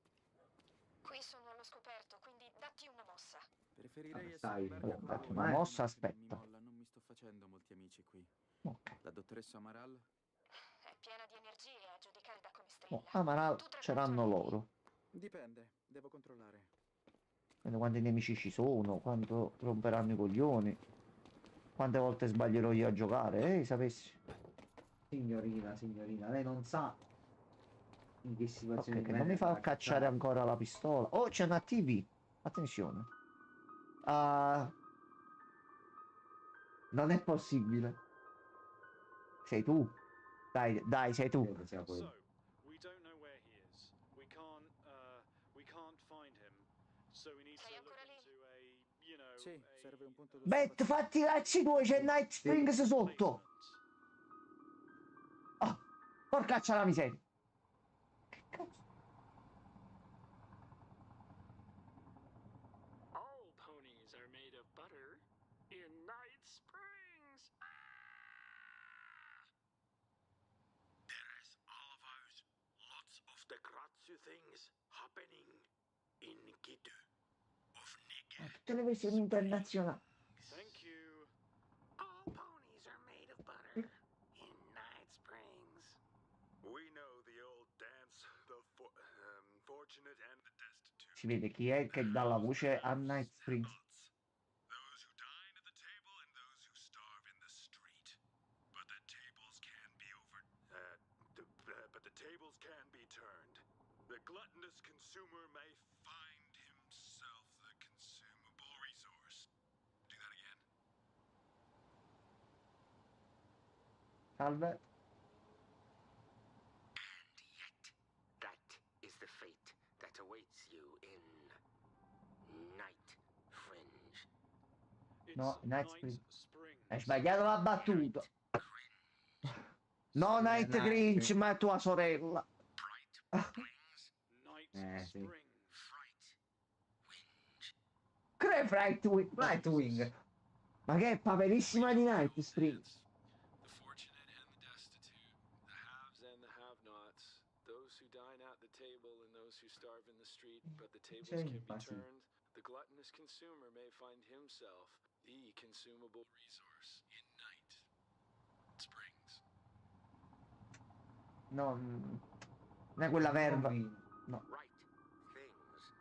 Speaker 12: Qui sono allo scoperto, quindi datti una mossa.
Speaker 11: Preferirei
Speaker 5: Stai,
Speaker 11: essere
Speaker 1: allora,
Speaker 11: con
Speaker 1: datti
Speaker 11: loro.
Speaker 1: una mossa,
Speaker 11: Mi
Speaker 1: aspetta.
Speaker 11: molla, non mi sto facendo molti amici qui.
Speaker 1: Ok.
Speaker 11: La dottoressa Amaral?
Speaker 12: È piena di energie a giudicare da come strilla.
Speaker 1: Oh, Amaral ce l'hanno loro.
Speaker 11: Dipende, devo controllare.
Speaker 1: Quindi quanti nemici ci sono, quanto romperanno i coglioni, quante volte sbaglierò io a giocare, sapessi.
Speaker 5: Signorina, lei non sa in che situazione
Speaker 1: Ok, che non mi fa cacciare ancora la pistola. Oh, c'è una TV. Attenzione. Non è possibile. Sei tu. Dai, sei tu.
Speaker 5: Credo sia quello.
Speaker 13: We don't know where he is. We can't find him. So we need to look into a, you know,
Speaker 9: Sì, serve un punto
Speaker 1: Bet, fatti i lacci tuoi, c'è Night Springs sotto. Oh, porcaccia la miseria. Che cazzo?
Speaker 14: All ponies are made of butter in Night Springs. There is always lots of the crazy things happening in Gitu of Nick.
Speaker 1: Tutte le versioni internazionali.
Speaker 13: Thank you.
Speaker 14: All ponies are made of butter in Night Springs.
Speaker 13: We know the old dance, the fortunate and the destitute.
Speaker 1: Si vede chi è che dà la voce a Night Springs.
Speaker 13: Those who dine at the table and those who starve in the street. But the tables can be but the tables can be turned. The gluttonous consumer may find himself the consumable resource. Do that again.
Speaker 1: Salve.
Speaker 14: And yet, that is the fate that awaits you in Night Fringe.
Speaker 1: No, Night Springs. Hai sbagliato la battuta. No, Night Grinch, ma è tua sorella.
Speaker 5: Sì.
Speaker 1: Nightwing. Ma che è paperissima di Night Springs.
Speaker 13: The fortunate and the destitute, the haves and the have-nots, those who dine at the table and those who starve in the street, but the tables can be turned. The gluttonous consumer may find himself the consumable resource in Night Springs.
Speaker 1: No, non è quella verba. No.
Speaker 14: Right things.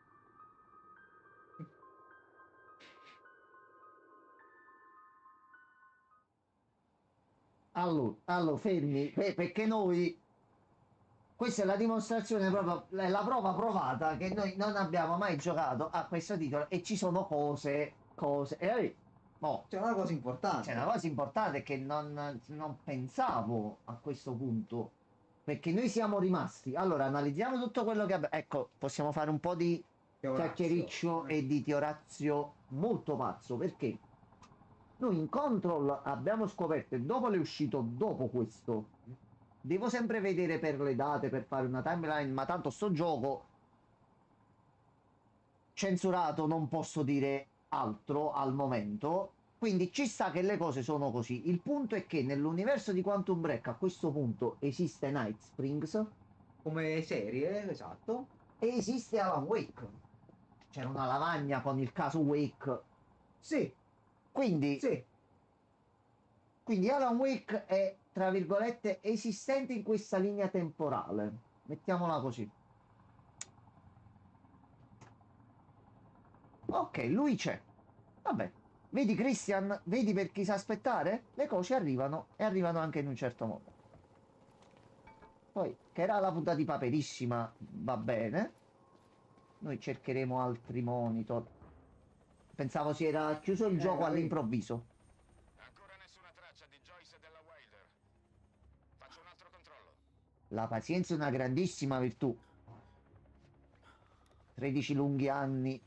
Speaker 1: Allora, fermi, perché noi... Questa è la dimostrazione proprio, è la prova provata che noi non abbiamo mai giocato a questo titolo e ci sono cose...
Speaker 5: C'è una cosa importante.
Speaker 1: C'è una cosa importante che non pensavo a questo punto. Perché noi siamo rimasti. Allora, analizziamo tutto quello che abbiamo. Ecco, possiamo fare un po' di chiacchiericcio e di Tiorazio molto pazzo. Perché noi in Control abbiamo scoperto, e dopo è uscito dopo questo. Devo sempre vedere per le date, per fare una timeline, ma tanto sto gioco censurato, non posso dire altro al momento. Quindi ci sta che le cose sono così. Il punto è che nell'universo di Quantum Break a questo punto esiste Night Springs
Speaker 5: come serie, esatto,
Speaker 1: e esiste Alan Wake. C'era una lavagna con il caso Wake.
Speaker 5: Sì.
Speaker 1: Quindi Alan Wake è, tra virgolette, esistente in questa linea temporale. Mettiamola così. Ok, lui c'è. Vabbè. Vedi Christian, vedi per chi sa aspettare? Le cose arrivano e arrivano anche in un certo modo. Poi, che era la puntata di paperissima, va bene. Noi cercheremo altri monitor. Pensavo si era chiuso il gioco all'improvviso.
Speaker 8: Ancora nessuna traccia di Joyce e della Wilder. Faccio un altro controllo.
Speaker 1: La pazienza è una grandissima virtù. 13 lunghi anni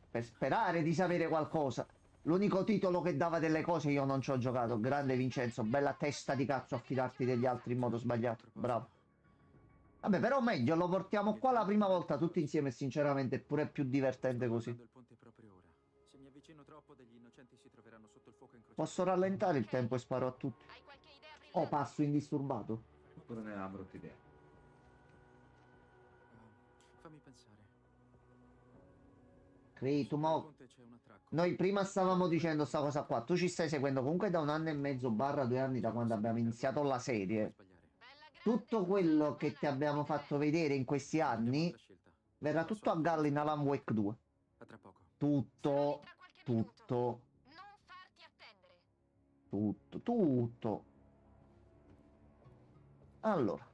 Speaker 1: per sperare di sapere qualcosa. L'unico titolo che dava delle cose io non ci ho giocato. Grande Vincenzo, bella testa di cazzo a fidarti degli altri in modo sbagliato. Bravo. Vabbè, però meglio, lo portiamo qua la prima volta tutti insieme e sinceramente è pure più divertente così.
Speaker 9: Il ponte proprio ora. Se mi avvicino troppo, degli innocenti si troveranno sotto il fuoco incrociato.
Speaker 1: Posso rallentare il tempo e sparo a tutti. O passo indisturbato.
Speaker 5: Oppure non è una brutta idea.
Speaker 9: Fammi pensare.
Speaker 1: Noi prima stavamo dicendo sta cosa qua. Tu ci stai seguendo comunque da 1 anno e mezzo barra 2 anni da quando abbiamo iniziato la serie. Tutto quello che ti abbiamo fatto vedere in questi anni verrà tutto a galla in Alan Wake 2. Tutto. Allora.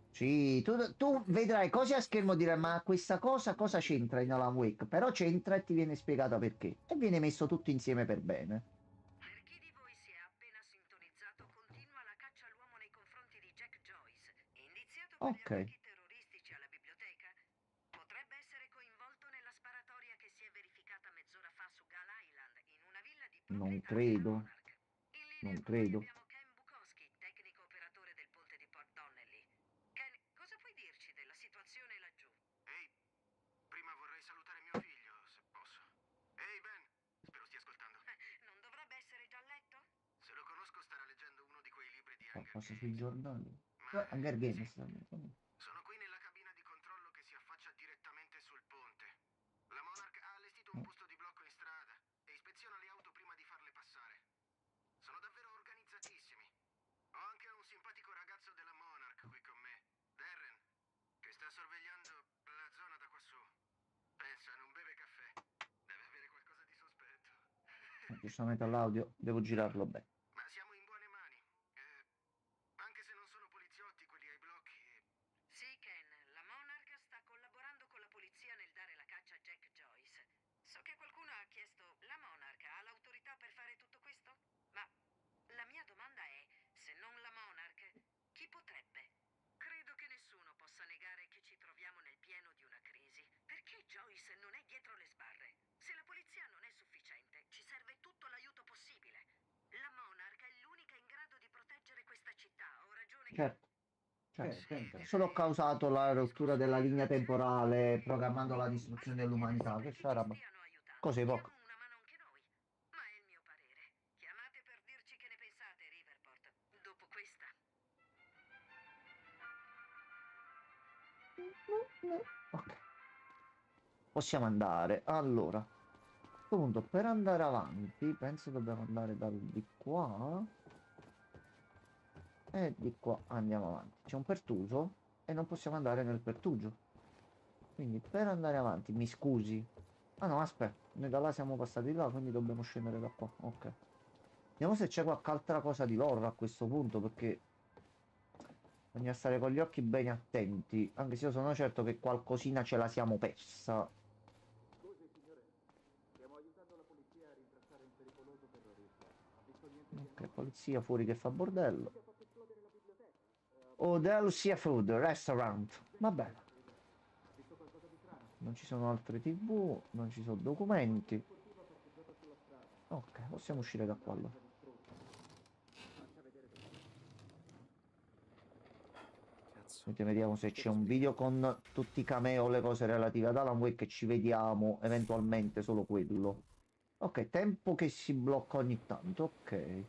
Speaker 1: Sì, tu vedrai cose a schermo dire ma questa cosa c'entra in Alan Wake? Però c'entra e ti viene spiegata perché. E viene messo tutto insieme per bene.
Speaker 15: Per chi di voi si è appena sintonizzato, continua la caccia all'uomo nei confronti di Jack Joyce, indiziato per gli
Speaker 1: Ok.
Speaker 15: attacchi terroristici alla biblioteca. Potrebbe essere coinvolto nella sparatoria che si è verificata mezz'ora fa su Gull Island, in una villa di
Speaker 1: Non
Speaker 15: proprietà della
Speaker 1: credo.
Speaker 15: Monarch. In
Speaker 1: Non
Speaker 15: linea con noi
Speaker 1: credo.
Speaker 15: abbiamo Ken Bukowski, tecnico operatore del ponte di Port Donnelly. Ken, cosa puoi dirci della situazione laggiù?
Speaker 16: Ehi, prima vorrei salutare mio figlio, se posso. Ehi Ben, spero stia ascoltando.
Speaker 15: Non dovrebbe essere già a letto?
Speaker 16: Se lo conosco starà leggendo uno di quei libri di Hunger
Speaker 1: Qualcosa
Speaker 16: Games.
Speaker 1: sui giornali. Hunger Games.
Speaker 16: Sono qui nella cabina di controllo che si affaccia direttamente sul ponte. La Monarch ha allestito un posto di blocco in strada e ispeziona le auto prima di farle passare. Sono davvero organizzatissimi. Ho anche un simpatico ragazzo della Monarch qui con me, Darren, che sta sorvegliando la zona da quassù. Pensa, non beve caffè. Deve avere qualcosa di sospetto.
Speaker 1: Giustamente all'audio devo girarlo bene.
Speaker 16: Ma siamo in buone mani. Anche se non sono poliziotti quelli ai blocchi.
Speaker 15: Sì, Ken, la Monarch sta collaborando con la polizia nel dare la caccia a Jack Joyce. So che qualcuno ha chiesto, la Monarch ha l'autorità per fare tutto questo? Ma la mia domanda è, se non la Monarch, chi potrebbe? Credo che nessuno possa negare che ci troviamo nel pieno di una crisi. Perché Joyce non è dietro le sbarre? Se la polizia non è sufficiente, ci serve tutto l'aiuto possibile. La Monarch è l'unica in grado di proteggere questa città. Ho ragione?
Speaker 1: Certo. Certo. Solo ho causato la rottura della linea temporale programmando la distruzione dell'umanità. Che sarà cose poco.
Speaker 15: Ma è il mio parere. Chiamate per dirci che ne pensate, Riverport. Dopo questa.
Speaker 1: Ok. Possiamo andare. Allora. A questo punto per andare avanti penso dobbiamo andare di qua. E di qua andiamo avanti. C'è un pertugio e non possiamo andare nel pertugio. Quindi per andare avanti, mi scusi. Ah no, aspetta, noi da là siamo passati là, quindi dobbiamo scendere da qua. Ok. Vediamo se c'è qualche altra cosa di lore a questo punto, perché bisogna stare con gli occhi bene attenti. Anche se io sono certo che qualcosina ce la siamo persa.
Speaker 17: Scusi, signore. Stiamo aiutando la polizia a rintracciare un pericoloso terrorista. Ha visto niente di
Speaker 1: Ok, polizia fuori che fa bordello. Hotel Seafood Restaurant. Va bene. Non ci sono altre TV, non ci sono documenti. Ok, possiamo uscire da qua allora. Vediamo se c'è un video con tutti i cameo, le cose relative ad Alan Wake, che ci vediamo eventualmente solo quello. Ok, tempo che si blocca ogni tanto, ok.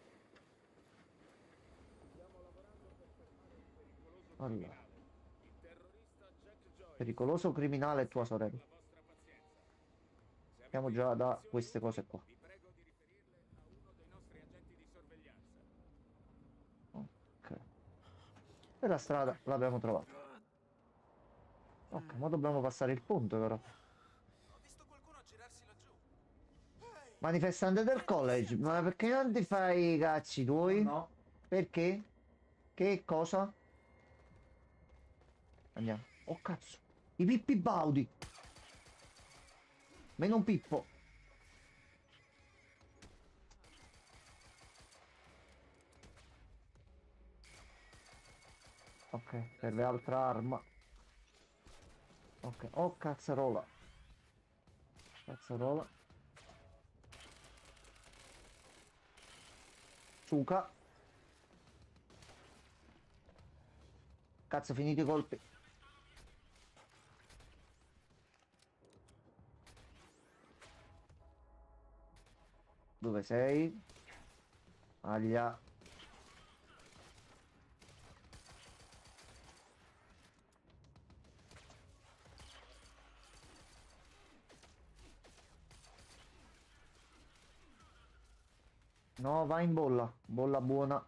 Speaker 1: Allora. Pericoloso criminale è tua sorella. Siamo già da queste cose qua. Ok. E la strada l'abbiamo trovata. Ok, ma dobbiamo passare il ponte però. Manifestante del college, ma perché non ti fai i cazzi tuoi?
Speaker 5: No.
Speaker 1: Perché? Che cosa? Andiamo. Oh cazzo. I Pippi Baudi. Meno un Pippo. Ok, serve altra arma. Ok, oh cazzarola. Cazzarola. Suca. Cazzo, finito i colpi. Dove sei? Aglia. No, va in bolla. Bolla buona.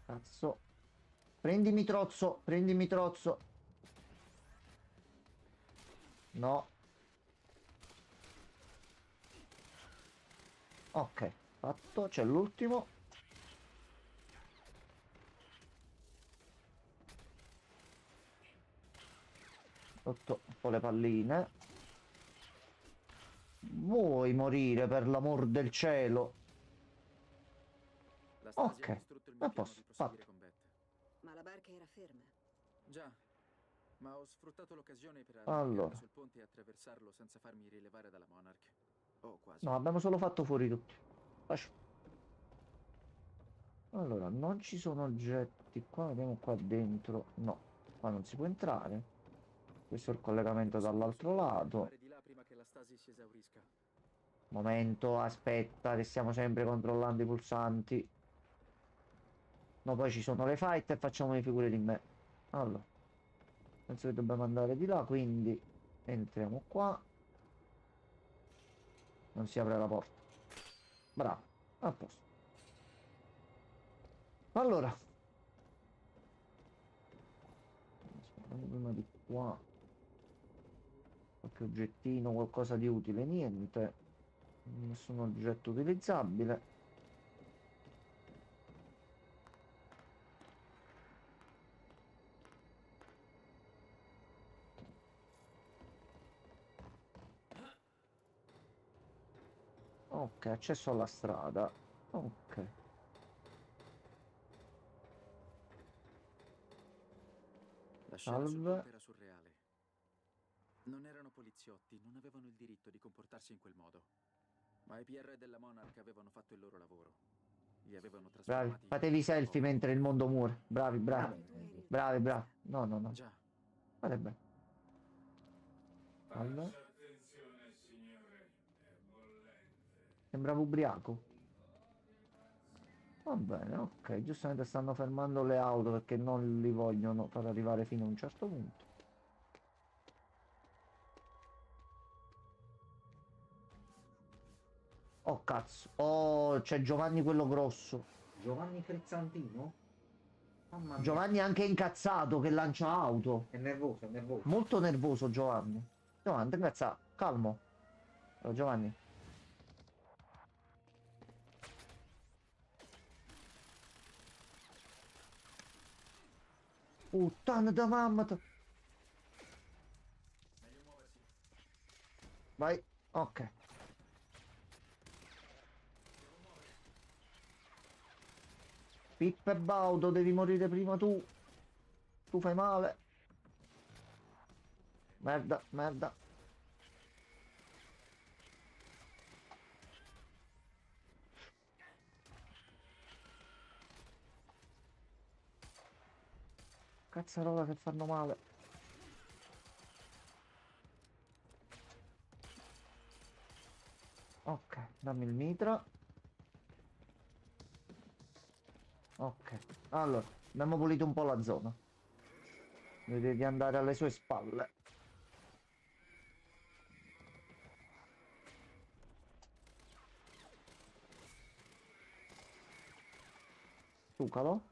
Speaker 1: Cazzo. Prendimi trozzo, prendimi trozzo. No. Ok, fatto, c'è l'ultimo. Sotto un po' le palline. Vuoi morire per l'amor del cielo?
Speaker 17: La Stasi ha
Speaker 1: Ok,
Speaker 17: distrutto il mio
Speaker 1: a
Speaker 17: piano
Speaker 1: posto,
Speaker 17: di proseguire
Speaker 1: fatto.
Speaker 17: con Beth.
Speaker 15: Ma la barca era ferma.
Speaker 17: Già, ma ho sfruttato l'occasione per
Speaker 1: Allora.
Speaker 17: arrampicarmi sul ponte e attraversarlo senza farmi rilevare dalla Monarch. O quasi.
Speaker 1: No, abbiamo solo fatto fuori tutti. Lascia. Allora, non ci sono oggetti qua, vediamo qua dentro. No, qua non si può entrare. Questo è il collegamento dall'altro lato.
Speaker 17: Arrivare di là prima che la Stasi si esaurisca.
Speaker 1: Momento, aspetta, che stiamo sempre controllando i pulsanti. No, poi ci sono le fight e facciamo le figure di me. Allora, penso che dobbiamo andare di là, quindi entriamo qua. Non si apre la porta. Bravo, a posto. Allora, aspettiamo prima di qua. Qualche oggettino, qualcosa di utile, niente. Nessun oggetto utilizzabile. Ok, accesso alla strada. Ok.
Speaker 17: La scena sul
Speaker 1: Salve.
Speaker 17: ponte era surreale. Non erano poliziotti, non avevano il diritto di comportarsi in quel modo. Ma i PR della Monarch avevano fatto il loro lavoro. Li avevano
Speaker 1: Bravi,
Speaker 17: trasformati in
Speaker 1: fatevi selfie mentre il mondo muore. Bravi, bravi. Bravi, bravi. No, no, no.
Speaker 17: Già.
Speaker 1: Fate bene. Allora.
Speaker 13: Attenzione, signore, è bollente.
Speaker 1: Sembrava ubriaco. Va bene, ok. Giustamente stanno fermando le auto perché non li vogliono far arrivare fino a un certo punto. Oh cazzo. Oh, c'è Giovanni quello grosso.
Speaker 5: Giovanni Frizzantino? Mamma mia.
Speaker 1: Giovanni è anche incazzato che lancia auto.
Speaker 5: È nervoso, è nervoso.
Speaker 1: Molto nervoso Giovanni. Giovanni, incazzato. Calmo. Allora, Giovanni. Puttana da mamma. Vai. Ok. Pippo e Baudo, devi morire prima tu. Tu fai male. Merda, merda. Cazzarola che fanno male. Ok, dammi il mitra. Ok, allora, abbiamo pulito un po' la zona. Vedete di andare alle sue spalle. Stucalo.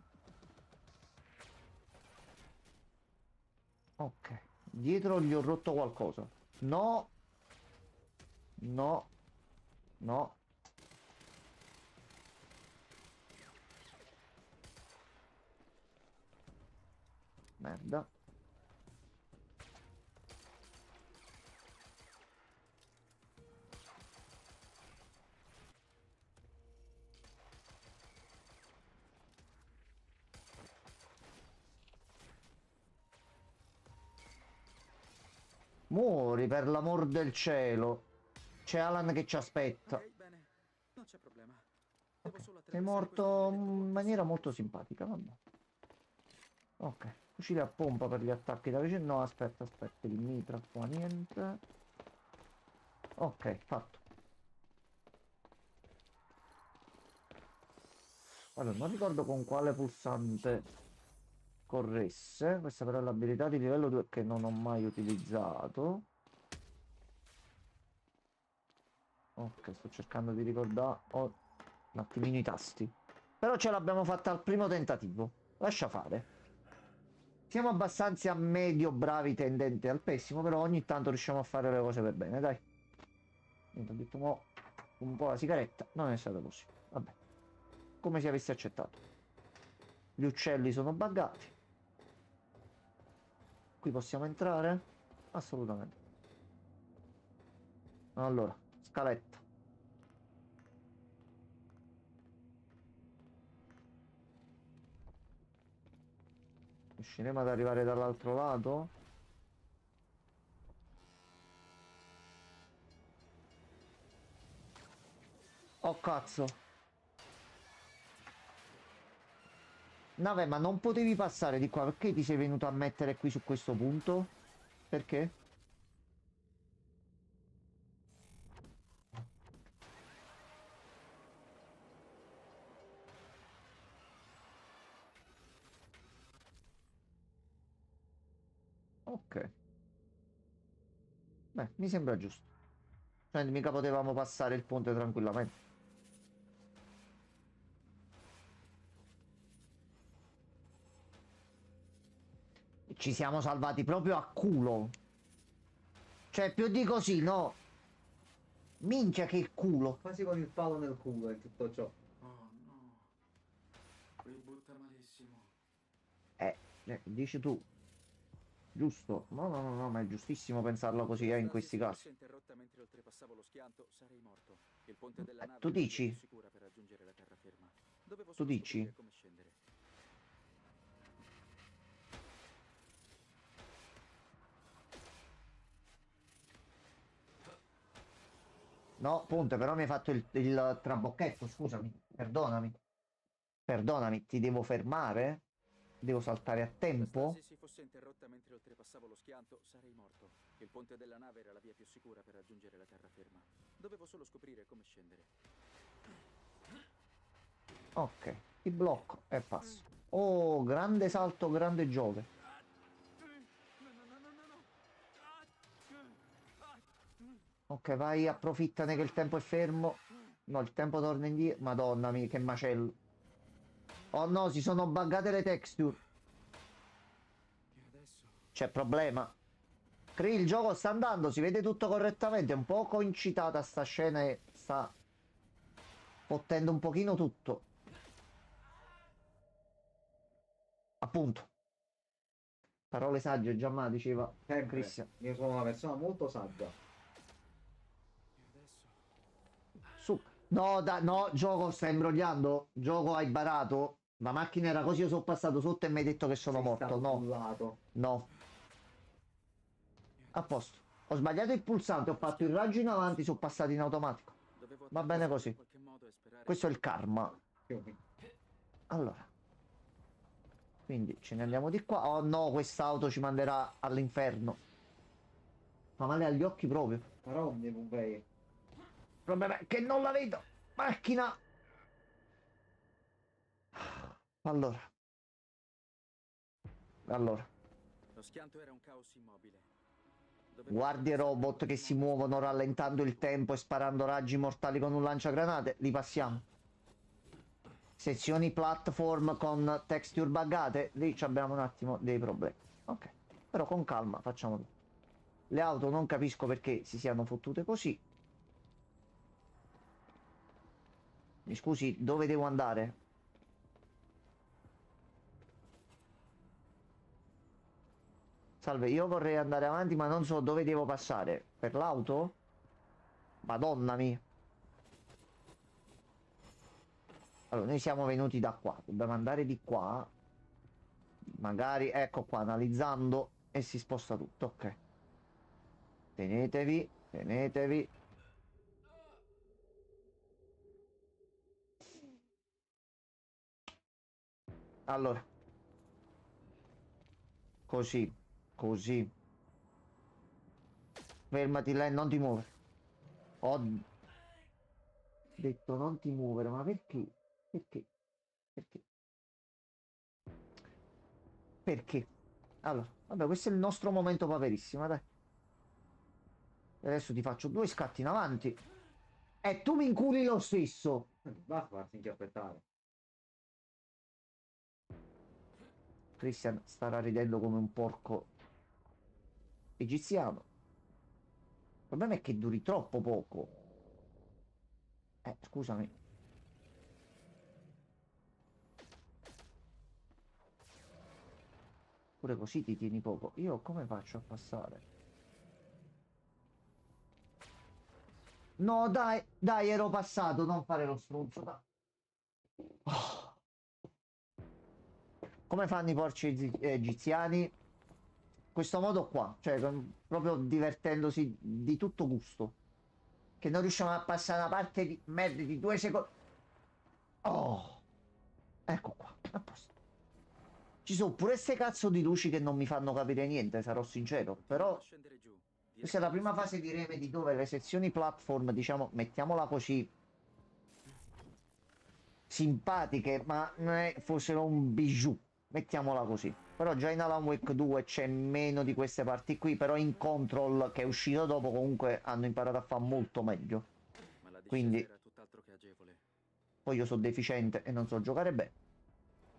Speaker 1: Ok, dietro gli ho rotto qualcosa. No. No. No. Merda. Muori per l'amor del cielo. C'è Alan che ci aspetta.
Speaker 17: Ok, bene. Non c'è problema. Devo solo
Speaker 1: Sei
Speaker 17: attraversare
Speaker 1: morto in maniera molto simpatica, vabbè. Ok, fucile a pompa per gli attacchi da vicino. No, aspetta, aspetta, il mitra qua, niente. Ok, fatto. Allora, non ricordo con quale pulsante corresse. Questa però è l'abilità di livello 2 che non ho mai utilizzato. Ok, sto cercando di ricordare. Ho un attimino i tasti. Però ce l'abbiamo fatta al primo tentativo. Lascia fare. Siamo abbastanza medio bravi tendenti al pessimo, però ogni tanto riusciamo a fare le cose per bene, dai. Niente, ho detto mo un po' la sigaretta, non è stato così. Vabbè, come se avessi accettato. Gli uccelli sono buggati. Qui possiamo entrare? Assolutamente. Allora, scaletta. Riusciremo ad arrivare dall'altro lato? Oh cazzo. Vabbè, ma non potevi passare di qua, perché ti sei venuto a mettere qui su questo punto? Perché? Ok. Beh, mi sembra giusto. Cioè, mica potevamo passare il ponte tranquillamente. Ci siamo salvati proprio a culo. Cioè, più di così, no? Minchia che culo.
Speaker 5: Quasi con il palo nel culo in tutto ciò.
Speaker 17: Oh no. Ributta malissimo.
Speaker 1: Dici tu. Giusto. No, no, no, no, ma è giustissimo pensarlo così, in questi
Speaker 17: Se
Speaker 1: casi.
Speaker 17: fossi interrotta mentre oltrepassavo lo schianto, sarei morto. Il ponte della nave
Speaker 1: Tu
Speaker 17: era la via
Speaker 1: dici?
Speaker 17: più sicura per raggiungere la terraferma. Dovevo
Speaker 1: Tu
Speaker 17: solo
Speaker 1: dici?
Speaker 17: scoprire come scendere.
Speaker 1: No, punto, però mi hai fatto il trabocchetto, scusami. Perdonami. Perdonami, ti devo fermare? Devo saltare a tempo?
Speaker 17: Se si fosse interrotta mentre oltrepassavo lo schianto, sarei morto. Il ponte della nave era la via più sicura per raggiungere la terraferma. Dovevo solo scoprire come scendere.
Speaker 1: Ok, ti blocco e passo. Oh, grande salto, grande Giove. Ok, vai, approfittane che il tempo è fermo. No, il tempo torna indietro. Madonna mia, che macello. Oh no, si sono buggate le texture. C'è problema. Cree, il gioco sta andando, si vede tutto correttamente. È un po' coincitata sta scena e sta fottendo un pochino tutto. Appunto. Parole sagge, Giamma diceva Cristian.
Speaker 5: Io sono una persona molto saggia.
Speaker 1: Su. No, no, gioco, stai imbrogliando. Gioco, hai barato. La macchina era così, io sono passato sotto e mi hai detto che sono morto. No. No. A posto. Ho sbagliato il pulsante, ho fatto il raggio in avanti, sono passato in automatico. Va bene così. Questo è il karma. Allora. Quindi ce ne andiamo di qua. Oh no, quest'auto ci manderà all'inferno. Fa male agli occhi proprio.
Speaker 5: Però un Pompei.
Speaker 1: Il problema è che non la vedo. Macchina. Allora.
Speaker 17: Lo schianto era un caos immobile.
Speaker 1: Guardie robot che si muovono rallentando il tempo e sparando raggi mortali con un lanciagranate. Li passiamo. Sezioni platform con texture buggate. Lì abbiamo un attimo dei problemi. Ok. Però con calma facciamo tutto. Le auto non capisco perché si siano fottute così. Mi scusi, dove devo andare? Salve, io vorrei andare avanti ma non so dove devo passare. Per l'auto? Madonna mia. Allora, noi siamo venuti da qua. Dobbiamo andare di qua. Magari, ecco qua, analizzando. E si sposta tutto, ok. Tenetevi, tenetevi. Allora. Così, così. Fermati lei, non ti muovere. Ho detto non ti muovere, ma perché? Perché? Perché? Perché? Allora, vabbè, questo è il nostro momento paperissimo, dai. Adesso ti faccio 2 scatti in avanti. E tu mi inculi lo stesso.
Speaker 5: Va a farsi inchiappettare.
Speaker 1: Christian starà ridendo come un porco egiziano. Il problema è che duri troppo poco. Scusami. Pure così ti tieni poco. Io come faccio a passare? No, dai, dai, ero passato, non fare lo stronzo. Dai. Oh. Come fanno i porci egiziani? Questo modo qua, cioè proprio divertendosi di tutto gusto. Che non riusciamo a passare una parte di merda di 2 secondi. Oh, ecco qua, a posto. Ci sono pure queste cazzo di luci che non mi fanno capire niente, sarò sincero. Però questa è la prima fase di Remedy dove le sezioni platform, diciamo, mettiamola così, simpatiche, ma non è fossero un bijou, mettiamola così. Però già in Alan Wake 2 c'è meno di queste parti qui, però in Control, che è uscito dopo, comunque hanno imparato a fare molto meglio. Quindi poi io sono deficiente e non so giocare bene.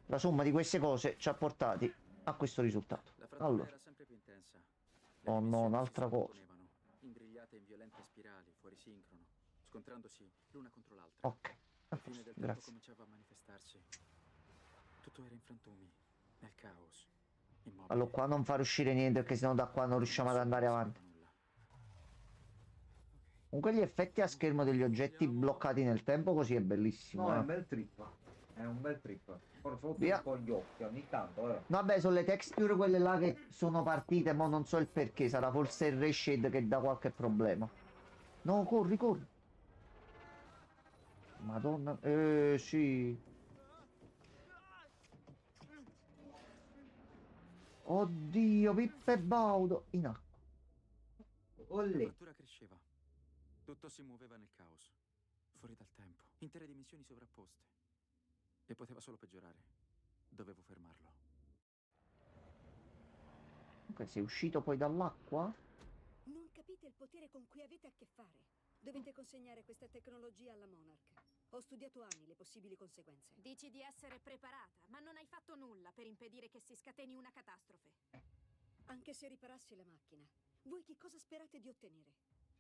Speaker 1: La somma di queste cose ci ha portati a questo risultato. Allora. Oh no, un'altra cosa.
Speaker 17: Imbrigliate in violente spirali, fuori sincrono, scontrandosi l'una contro l'altra.
Speaker 1: Ok.
Speaker 17: La fine del tempo
Speaker 1: Grazie.
Speaker 17: cominciava a manifestarsi. Tutto era in frantumi, nel caos, immobile.
Speaker 1: Allora qua non far uscire niente perché sennò da qua non riusciamo ad andare avanti. Comunque gli effetti a schermo degli oggetti bloccati nel tempo così è bellissimo.
Speaker 5: No, è un bel trip. È un bel trip. Forse un po' gli occhi ogni tanto, eh.
Speaker 1: Vabbè, sono le texture quelle là che sono partite, ma non so il perché. Sarà forse il ray shade che dà qualche problema. No, corri, corri. Madonna, sì. Oddio, Pippo e Baudo in acqua.
Speaker 17: La frattura cresceva. Tutto si muoveva nel caos, fuori dal tempo, intere dimensioni sovrapposte. E poteva solo peggiorare. Dovevo fermarlo.
Speaker 1: Ok, sei uscito poi dall'acqua?
Speaker 18: Non capite il potere con cui avete a che fare. Dovete consegnare questa tecnologia alla Monarch. Ho studiato anni le possibili conseguenze.
Speaker 12: Dici di essere preparata, ma non hai fatto nulla per impedire che si scateni una catastrofe.
Speaker 18: Anche se riparassi la macchina, voi che cosa sperate di ottenere?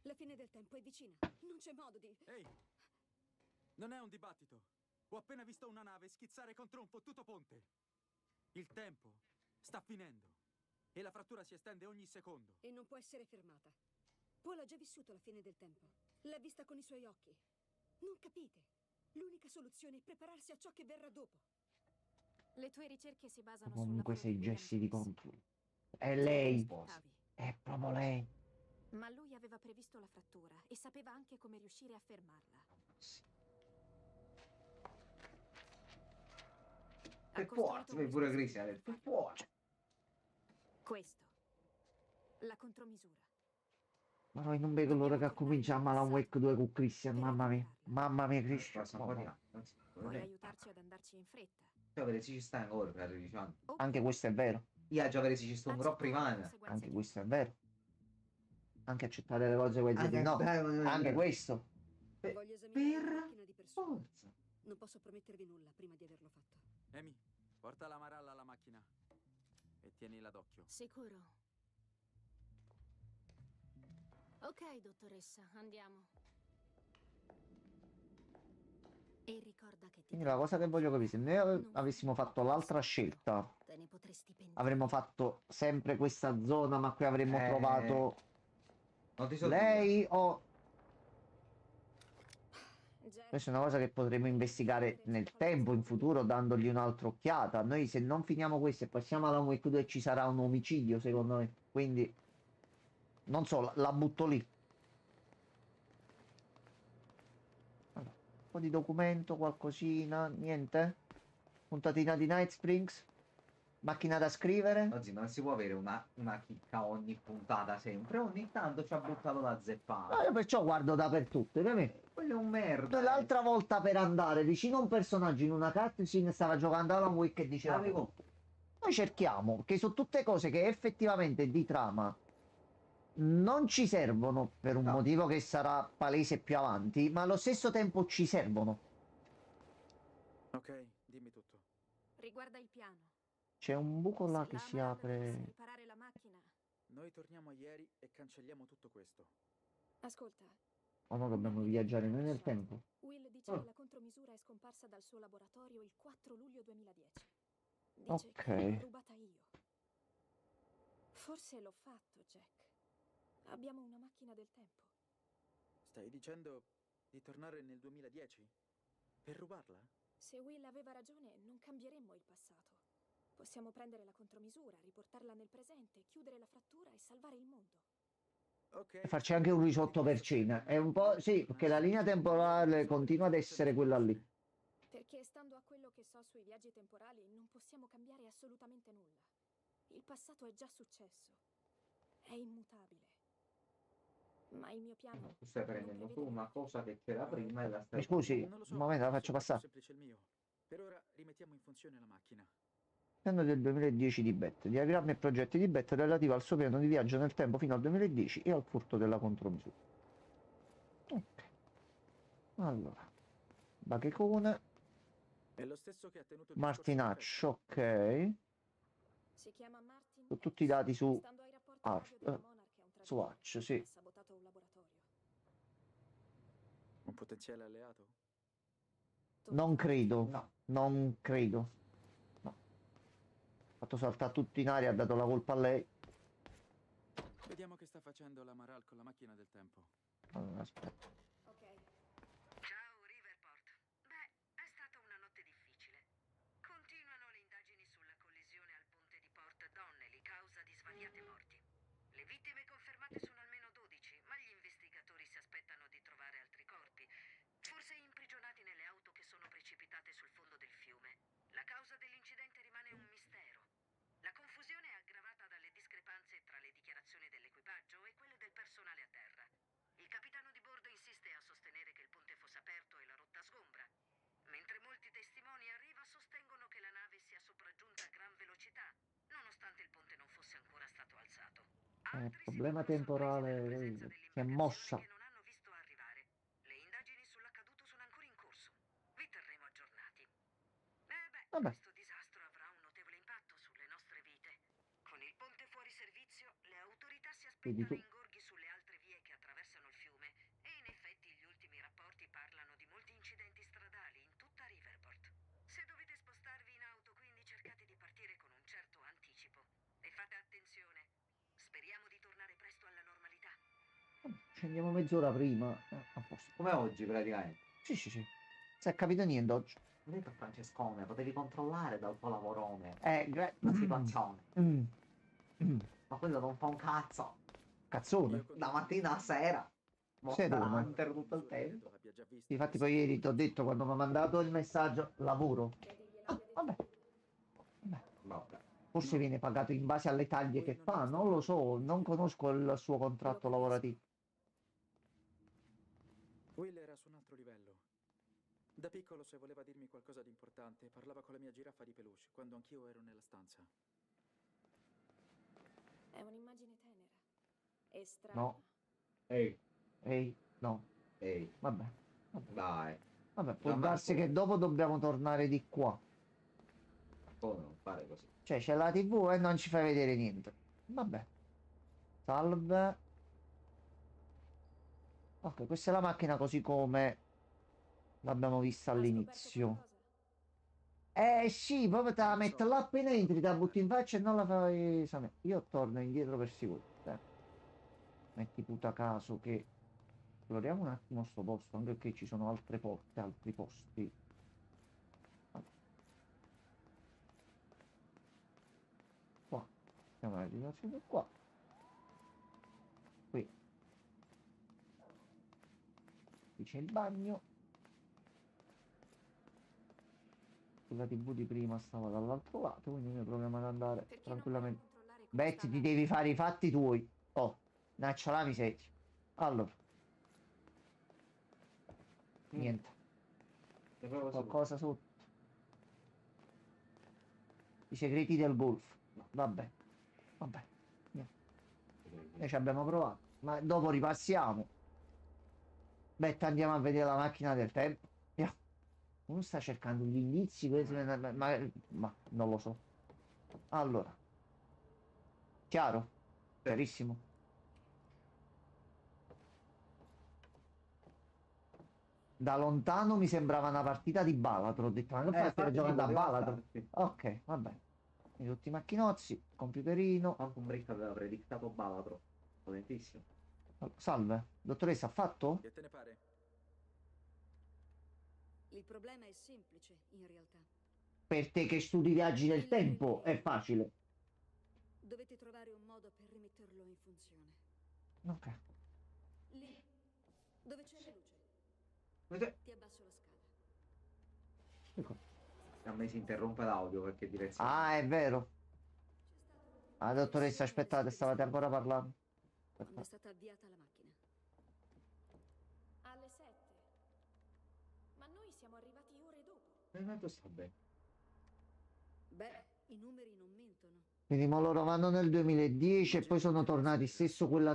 Speaker 18: La fine del tempo è vicina. Non c'è modo di...
Speaker 17: Ehi! Non è un dibattito. Ho appena visto una nave schizzare contro un fottuto ponte. Il tempo sta finendo. E la frattura si estende ogni secondo.
Speaker 18: E non può essere fermata. Paul ha già vissuto la fine del tempo. L'ha vista con i suoi occhi. Non capite? L'unica soluzione è prepararsi a ciò che verrà dopo.
Speaker 12: Le tue ricerche si basano
Speaker 1: Comunque
Speaker 12: sulla
Speaker 1: sei gesti di controllo. È lei. È proprio lei.
Speaker 12: Ma lui aveva previsto la frattura e sapeva anche come riuscire a fermarla.
Speaker 5: Che forza, pure Crisi ha detto forza.
Speaker 12: Questo. La contromisura.
Speaker 1: Ma noi non vedo l'ora che cominciamo Alan Wake 2 con Christian, mamma mia. Mamma mia, Christian.
Speaker 12: Puoi aiutarci ad andarci in fretta.
Speaker 5: Giocare ci sta ancora per 10 anni.
Speaker 1: Anche questo è vero.
Speaker 5: Io a giocare ci sto un groppo prima.
Speaker 1: Anche questo è vero. Anche accettare le conseguenze di no. Anche questo.
Speaker 18: Voglio esaminare la macchina di persona. Non posso promettervi nulla prima di averlo fatto.
Speaker 17: Amy, porta la maralla alla macchina. E tienila d'occhio.
Speaker 12: Sicuro. Ok, dottoressa, andiamo. E ricorda che ti...
Speaker 1: Quindi la cosa che voglio capire, se noi avessimo fatto l'altra scelta,
Speaker 12: te ne potresti pentire.
Speaker 1: avremmo fatto sempre questa zona, ma qui avremmo trovato
Speaker 5: Non ti so
Speaker 1: lei o... Questa è una cosa che potremmo investigare nel tempo, in futuro, dandogli un'altra occhiata. Noi se non finiamo questo e passiamo alla Wake 2 ci sarà un omicidio, secondo me. Quindi, non so, la butto lì. Allora, un po' di documento, qualcosina, niente? Puntatina di Night Springs? Macchina da scrivere?
Speaker 5: Oggi non si può avere una chicca ogni puntata sempre. Ogni tanto ci ha buttato la zeppata.
Speaker 1: Io perciò guardo dappertutto, capito?
Speaker 5: Quello è un merda.
Speaker 1: L'altra volta per andare vicino a un personaggio in una cutscene stava giocando Alan Wake e diceva
Speaker 5: Amico.
Speaker 1: noi cerchiamo, che sono tutte cose che effettivamente di trama non ci servono per un motivo che sarà palese più avanti, ma allo stesso tempo ci servono.
Speaker 17: Ok, dimmi tutto.
Speaker 12: Riguarda il piano.
Speaker 1: C'è un buco là che
Speaker 12: Se
Speaker 1: si
Speaker 12: l'Amaran dovesse
Speaker 1: apre.
Speaker 12: riparare la macchina.
Speaker 17: Noi torniamo a ieri e cancelliamo tutto questo.
Speaker 18: Ascolta,
Speaker 1: O no, dobbiamo viaggiare noi nel tempo?
Speaker 18: Will che la contromisura è scomparsa dal suo laboratorio il 4 luglio 2010. Dice
Speaker 1: Ok.
Speaker 18: che l'ho rubata io. Forse l'ho fatto, Jack. Abbiamo una macchina del tempo.
Speaker 17: Stai dicendo di tornare nel 2010? Per rubarla?
Speaker 18: Se Will aveva ragione, non cambieremmo il passato. Possiamo prendere la contromisura, riportarla nel presente, chiudere la frattura e salvare il mondo.
Speaker 17: Ok.
Speaker 1: E farci anche un risotto per cena. È un po'... Sì, perché la linea temporale continua ad essere quella lì.
Speaker 18: Perché stando a quello che so sui viaggi temporali, non possiamo cambiare assolutamente nulla. Il passato è già successo. È immutabile. Ma il mio piano...
Speaker 5: Tu stai prendendo tu una cosa che c'era prima e la stai...
Speaker 1: Mi scusi,
Speaker 17: Non lo so,
Speaker 1: un momento, la faccio
Speaker 17: forse è
Speaker 1: passare.
Speaker 17: semplice il mio. Per ora rimettiamo in funzione la macchina.
Speaker 1: Piano del 2010 di Beth, diagrammi e progetti di Beth relativi al suo piano di viaggio nel tempo fino al 2010 e al furto della contromisura. Ok. Allora, Baghecone,
Speaker 17: È lo stesso che ha tenuto il
Speaker 1: Martinaccio, ok.
Speaker 18: Si chiama Martin
Speaker 1: Sono tutti i dati su
Speaker 18: Stando ai rapporti radio della Monarch è un
Speaker 1: su
Speaker 18: traditore.
Speaker 1: Hatch, sì.
Speaker 18: Ha sabotato un laboratorio.
Speaker 17: Un potenziale alleato?
Speaker 1: Non credo, no, non credo. No. Ha fatto saltare tutto in aria, ha dato la colpa a lei.
Speaker 17: Vediamo che sta facendo l'Amaral con la macchina del tempo.
Speaker 1: Allora, aspetta.
Speaker 15: Ciao Riverport. Beh, è stata una notte difficile. Continuano le indagini sulla collisione al ponte di Port Donnelly, causa di svariate morti. Le vittime confermate sono almeno 12, ma gli investigatori si aspettano di trovare altri corpi, forse imprigionati nelle auto che sono precipitate sul fondo del fiume. La causa dell'incidente rimane un mistero. La confusione è aggravata dalle discrepanze tra le dichiarazioni dell'equipaggio e quelle del personale a terra. Il capitano di bordo insiste a sostenere che il ponte fosse aperto e la rotta sgombra, mentre molti testimoni a riva sostengono che la nave sia sopraggiunta a gran velocità, nonostante il ponte non fosse ancora stato alzato.
Speaker 1: Problema temporale, si è mossa.
Speaker 15: Che non hanno visto arrivare. Le indagini sull'accaduto sono ancora in corso. Vi terremo aggiornati.
Speaker 1: Vabbè.
Speaker 15: Questo disastro avrà un notevole impatto sulle nostre vite. Con il ponte fuori servizio, le autorità si
Speaker 1: Vedi
Speaker 15: aspettano
Speaker 1: tu.
Speaker 15: ingorghi sulle altre vie che attraversano il fiume e in effetti gli ultimi rapporti parlano di molti incidenti stradali in tutta Riverport. Se dovete spostarvi in auto, quindi cercate di partire con un certo anticipo. E fate attenzione. Speriamo di tornare presto alla normalità.
Speaker 1: Scendiamo mezz'ora prima. A posto.
Speaker 5: Come oggi praticamente.
Speaker 1: Sì, sì, sì. Si è capito niente oggi.
Speaker 5: Ho detto a Francescone, potevi controllare dal tuo lavorone
Speaker 1: La
Speaker 5: la situazione.
Speaker 1: Mm.
Speaker 5: Ma quello non fa un cazzo.
Speaker 1: Cazzone.
Speaker 5: Da mattina a sera.
Speaker 1: Sei
Speaker 5: Monster
Speaker 1: Roma.
Speaker 5: Hunter tutto il tempo.
Speaker 1: Infatti poi ieri ti ho detto quando mi ha mandato il messaggio lavoro. Vabbè.
Speaker 5: Vabbè.
Speaker 1: Forse viene pagato in base alle taglie che fa, non lo so, non conosco il suo contratto lavorativo.
Speaker 17: Will era su un altro livello. Da piccolo, se voleva dirmi qualcosa di importante, parlava con la mia giraffa di peluche, quando anch'io ero nella stanza.
Speaker 18: È un'immagine tenera. E strana.
Speaker 1: No. No. Vabbè.
Speaker 5: Dai.
Speaker 1: Vabbè, può
Speaker 5: No, ma
Speaker 1: darsi
Speaker 5: scusa.
Speaker 1: che dopo dobbiamo tornare di qua.
Speaker 5: Come non fare così?
Speaker 1: Cioè c'è la TV e non ci fai vedere niente. Vabbè. Salve. Ok, questa è la macchina così come l'abbiamo vista all'inizio. Sì, proprio te la metto là appena entri, te la butti in faccia e non la fai esaminare. Io torno indietro per sicurezza. Metti puta caso che esploriamo un attimo sto posto, anche perché ci sono altre porte, altri posti. Qua. Siamo alla situazione qua. Qui. Qui c'è il bagno. La TV di prima stava dall'altro lato, quindi noi proviamo ad andare tranquillamente. Betty, ti devi fare i fatti tuoi. Oh, naccia la miseria. Allora. Niente. Qualcosa sotto. I segreti del golf. Vabbè. Vabbè. Niente. Noi ci abbiamo provato. Ma dopo ripassiamo. Betty, andiamo a vedere la macchina del tempo. Andiamo. Uno sta cercando gli indizi, ma non lo so. Allora. Chiaro? Chiarissimo. Da lontano mi sembrava una partita di Balatro. Ho detto, ma che fai? Stai
Speaker 5: infatti
Speaker 1: giocando a
Speaker 5: poteva
Speaker 1: Balatro?
Speaker 5: starci.
Speaker 1: Ok, vabbè. Quindi tutti i macchinozzi, computerino.
Speaker 5: Quantum Break aveva predicato Balatro. Potentissimo.
Speaker 1: Salve, dottoressa, ha fatto?
Speaker 17: Che te ne pare?
Speaker 19: Il problema è semplice, in realtà.
Speaker 1: Per te che studi i viaggi del tempo è facile.
Speaker 19: Dovete trovare un modo per rimetterlo in funzione.
Speaker 1: Ok.
Speaker 19: Lì, dove c'è la luce.
Speaker 5: Vedete?
Speaker 19: Ti abbasso la scala.
Speaker 5: A me si interrompe l'audio perché direzione.
Speaker 1: Ah, è vero. Ah, dottoressa, aspettate, stavate ancora parlando.
Speaker 19: Quando è stata avviata la macchina.
Speaker 18: Alle 7. Ma noi siamo arrivati ore dopo.
Speaker 5: Tanto sta bene.
Speaker 19: Beh, i numeri non mentono.
Speaker 1: Quindi mo loro vanno nel 2010 e poi sono tornati stesso quella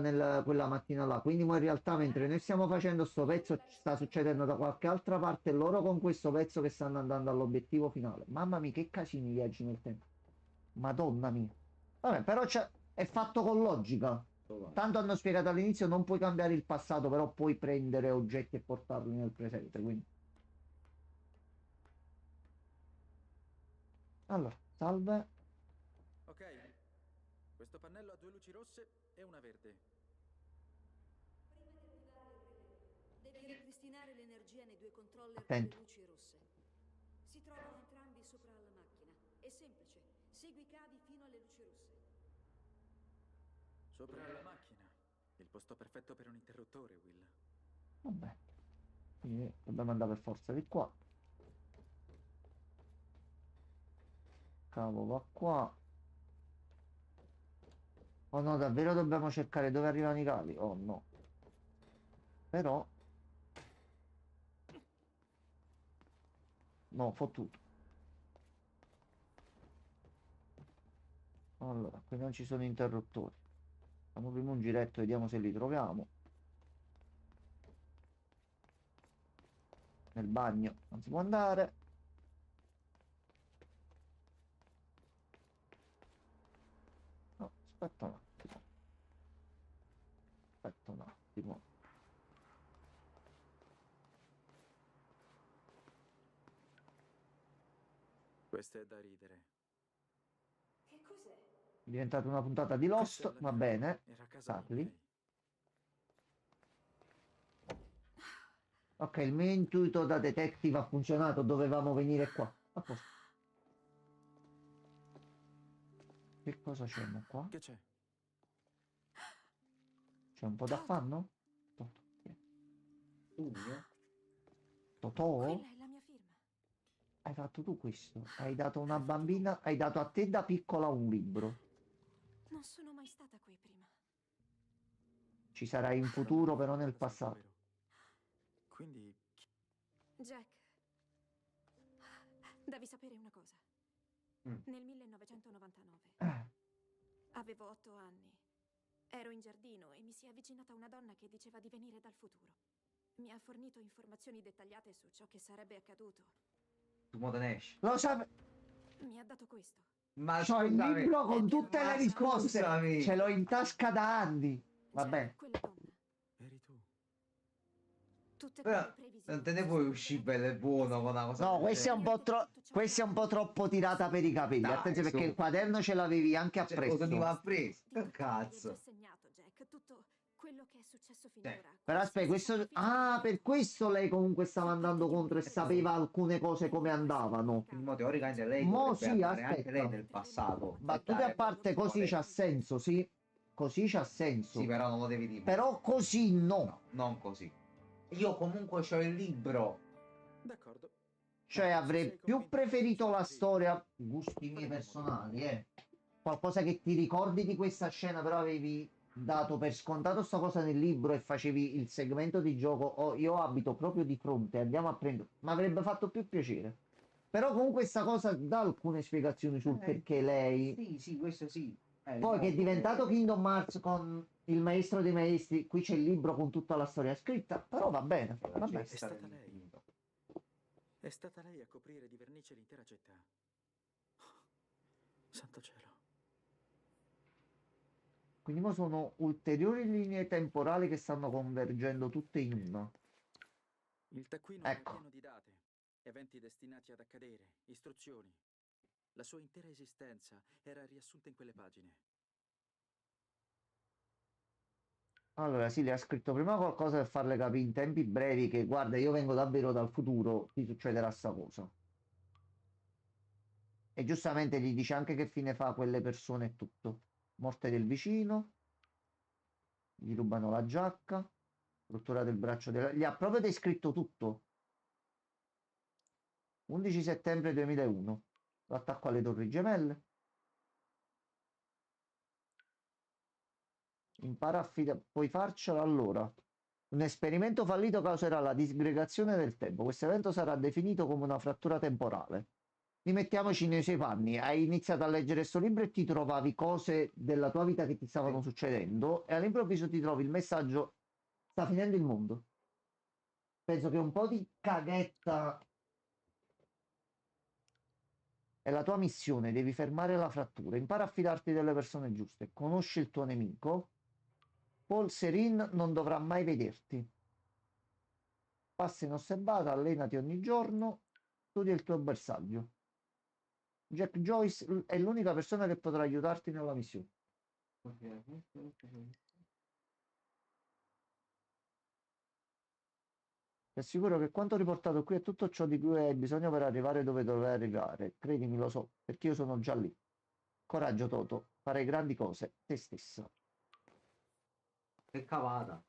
Speaker 1: mattina là. Quindi mo in realtà mentre noi stiamo facendo sto pezzo sta succedendo da qualche altra parte loro con questo pezzo che stanno andando all'obiettivo finale. Mamma mia, che casini i viaggi nel tempo. Madonna mia. Vabbè, però è fatto con logica. Tanto hanno spiegato all'inizio non puoi cambiare il passato, però puoi prendere oggetti e portarli nel presente. Quindi. Allora, salve.
Speaker 17: Ok, questo pannello ha 2 luci rosse e una verde.
Speaker 19: Devi ripristinare l'energia nei 2 controller con
Speaker 1: Attento.
Speaker 19: le luci rosse. Si trovano entrambi sopra la macchina. È semplice. Segui i cavi fino alle luci rosse.
Speaker 17: Sopra la macchina. Il posto perfetto per un interruttore, Will.
Speaker 1: Vabbè. Quindi dobbiamo andare per forza di qua. Cavo va qua. Oh no, davvero dobbiamo cercare dove arrivano i cavi? Oh no. Però. No, fottuto. Allora, qui non ci sono interruttori. Facciamo prima un giretto, vediamo se li troviamo. Nel bagno non si può andare. No, aspetta un attimo. Aspetta un attimo.
Speaker 17: Questo è da ridere.
Speaker 19: Che cos'è?
Speaker 1: È diventata una puntata di Lost, va bene.
Speaker 17: Era a casa mia,
Speaker 1: Charlie. Ok, il mio intuito da detective ha funzionato, dovevamo venire qua. A posto. Che cosa c'è qua?
Speaker 17: Che c'è?
Speaker 1: C'è un po' d'affanno?
Speaker 5: Pugno?
Speaker 1: Totò?
Speaker 18: Quella è la mia firma.
Speaker 1: Hai fatto tu questo? Hai dato a una bambina, hai dato a te da piccola un libro.
Speaker 18: Non sono mai stata qui prima.
Speaker 1: Ci sarai in futuro, però nel passato.
Speaker 17: Quindi
Speaker 18: Jack, devi sapere una cosa. Nel 1999 avevo 8 anni. Ero in giardino e mi si è avvicinata una donna che diceva di venire dal futuro. Mi ha fornito informazioni dettagliate su ciò che sarebbe accaduto.
Speaker 5: Tu mo te ne esci.
Speaker 1: Lo sape...
Speaker 18: Mi ha dato questo.
Speaker 5: Ma
Speaker 1: C'ho il
Speaker 5: scusami.
Speaker 1: libro con tutte le
Speaker 5: Ma
Speaker 1: risposte.
Speaker 5: scusami.
Speaker 1: Ce l'ho in tasca da anni. Vabbè.
Speaker 18: Quella donna.
Speaker 17: eri tu.
Speaker 18: Tutte
Speaker 5: Però
Speaker 18: quelle previsioni.
Speaker 5: non te ne puoi uscire bello e buono con una cosa.
Speaker 1: No,
Speaker 5: del
Speaker 1: questa è un
Speaker 5: genere.
Speaker 1: questa è un po' troppo tirata per i capelli.
Speaker 5: Dai,
Speaker 1: Attenzione perché
Speaker 5: su.
Speaker 1: il quaderno ce l'avevi anche
Speaker 5: Cioè,
Speaker 1: appresso.
Speaker 5: cosa ti va preso? Che
Speaker 18: Ho già
Speaker 5: cazzo.
Speaker 18: segnato, Jack, tutto quello che è successo
Speaker 5: Cioè,
Speaker 18: finora.
Speaker 1: Però aspetta, questo... Ah, per questo lei comunque stava andando contro e sapeva alcune cose come andavano.
Speaker 5: Quindi mo teoricamente lei
Speaker 1: Mo
Speaker 5: dovrebbe
Speaker 1: sì,
Speaker 5: andare anche lei
Speaker 1: aspetta.
Speaker 5: nel passato.
Speaker 1: Battute a parte, così c'ha senso, sì. Così c'ha senso.
Speaker 5: Sì, però non lo devi dire.
Speaker 1: Però così no.
Speaker 5: Non così. Io comunque c'ho il libro.
Speaker 17: D'accordo.
Speaker 1: Cioè avrei più preferito la storia, gusti miei personali, qualcosa che ti ricordi di questa scena, però avevi dato per scontato sta cosa nel libro e facevi il segmento di gioco, oh, io abito proprio di fronte, andiamo a prendere, mi avrebbe fatto più piacere. Però comunque sta cosa dà alcune spiegazioni sul perché lei...
Speaker 5: Sì, sì, questo sì.
Speaker 1: Poi che è diventato Kingdom Hearts con il maestro dei maestri, qui c'è il libro con tutta la storia scritta, però va bene, vabbè.
Speaker 17: È stata lei. È stata lei a coprire di vernice l'intera città. Santo cielo.
Speaker 1: Quindi mo sono ulteriori linee temporali che stanno convergendo tutte in una.
Speaker 17: Il taccuino
Speaker 1: Ecco.
Speaker 17: era pieno di date, eventi destinati ad accadere, istruzioni. La sua intera esistenza era riassunta in quelle pagine.
Speaker 1: Allora, sì, le ha scritto prima qualcosa per farle capire in tempi brevi che, guarda, io vengo davvero dal futuro, ti succederà sta cosa. E giustamente gli dice anche che fine fa quelle persone e tutto. Morte del vicino, gli rubano la giacca, rottura del braccio della... Gli ha proprio descritto tutto. 11 settembre 2001, l'attacco alle Torri Gemelle. Impara a puoi farcela allora. Un esperimento fallito causerà la disgregazione del tempo. Questo evento sarà definito come una frattura temporale. Rimettiamoci nei suoi panni. Hai iniziato a leggere questo libro e ti trovavi cose della tua vita che ti stavano succedendo e all'improvviso ti trovi il messaggio: sta finendo il mondo. Penso che un po' di caghetta è la tua missione. Devi fermare la frattura. Impara a fidarti delle persone giuste. Conosci il tuo nemico. Paul Serene non dovrà mai vederti. Passa inosservata, allenati ogni giorno, studia il tuo bersaglio. Jack Joyce è l'unica persona che potrà aiutarti nella missione. Ti assicuro che quanto riportato qui è tutto ciò di cui hai bisogno per arrivare dove dovrai arrivare. Credimi, lo so, perché io sono già lì. Coraggio, Toto, farai grandi cose, te stessa.
Speaker 5: Che cavata.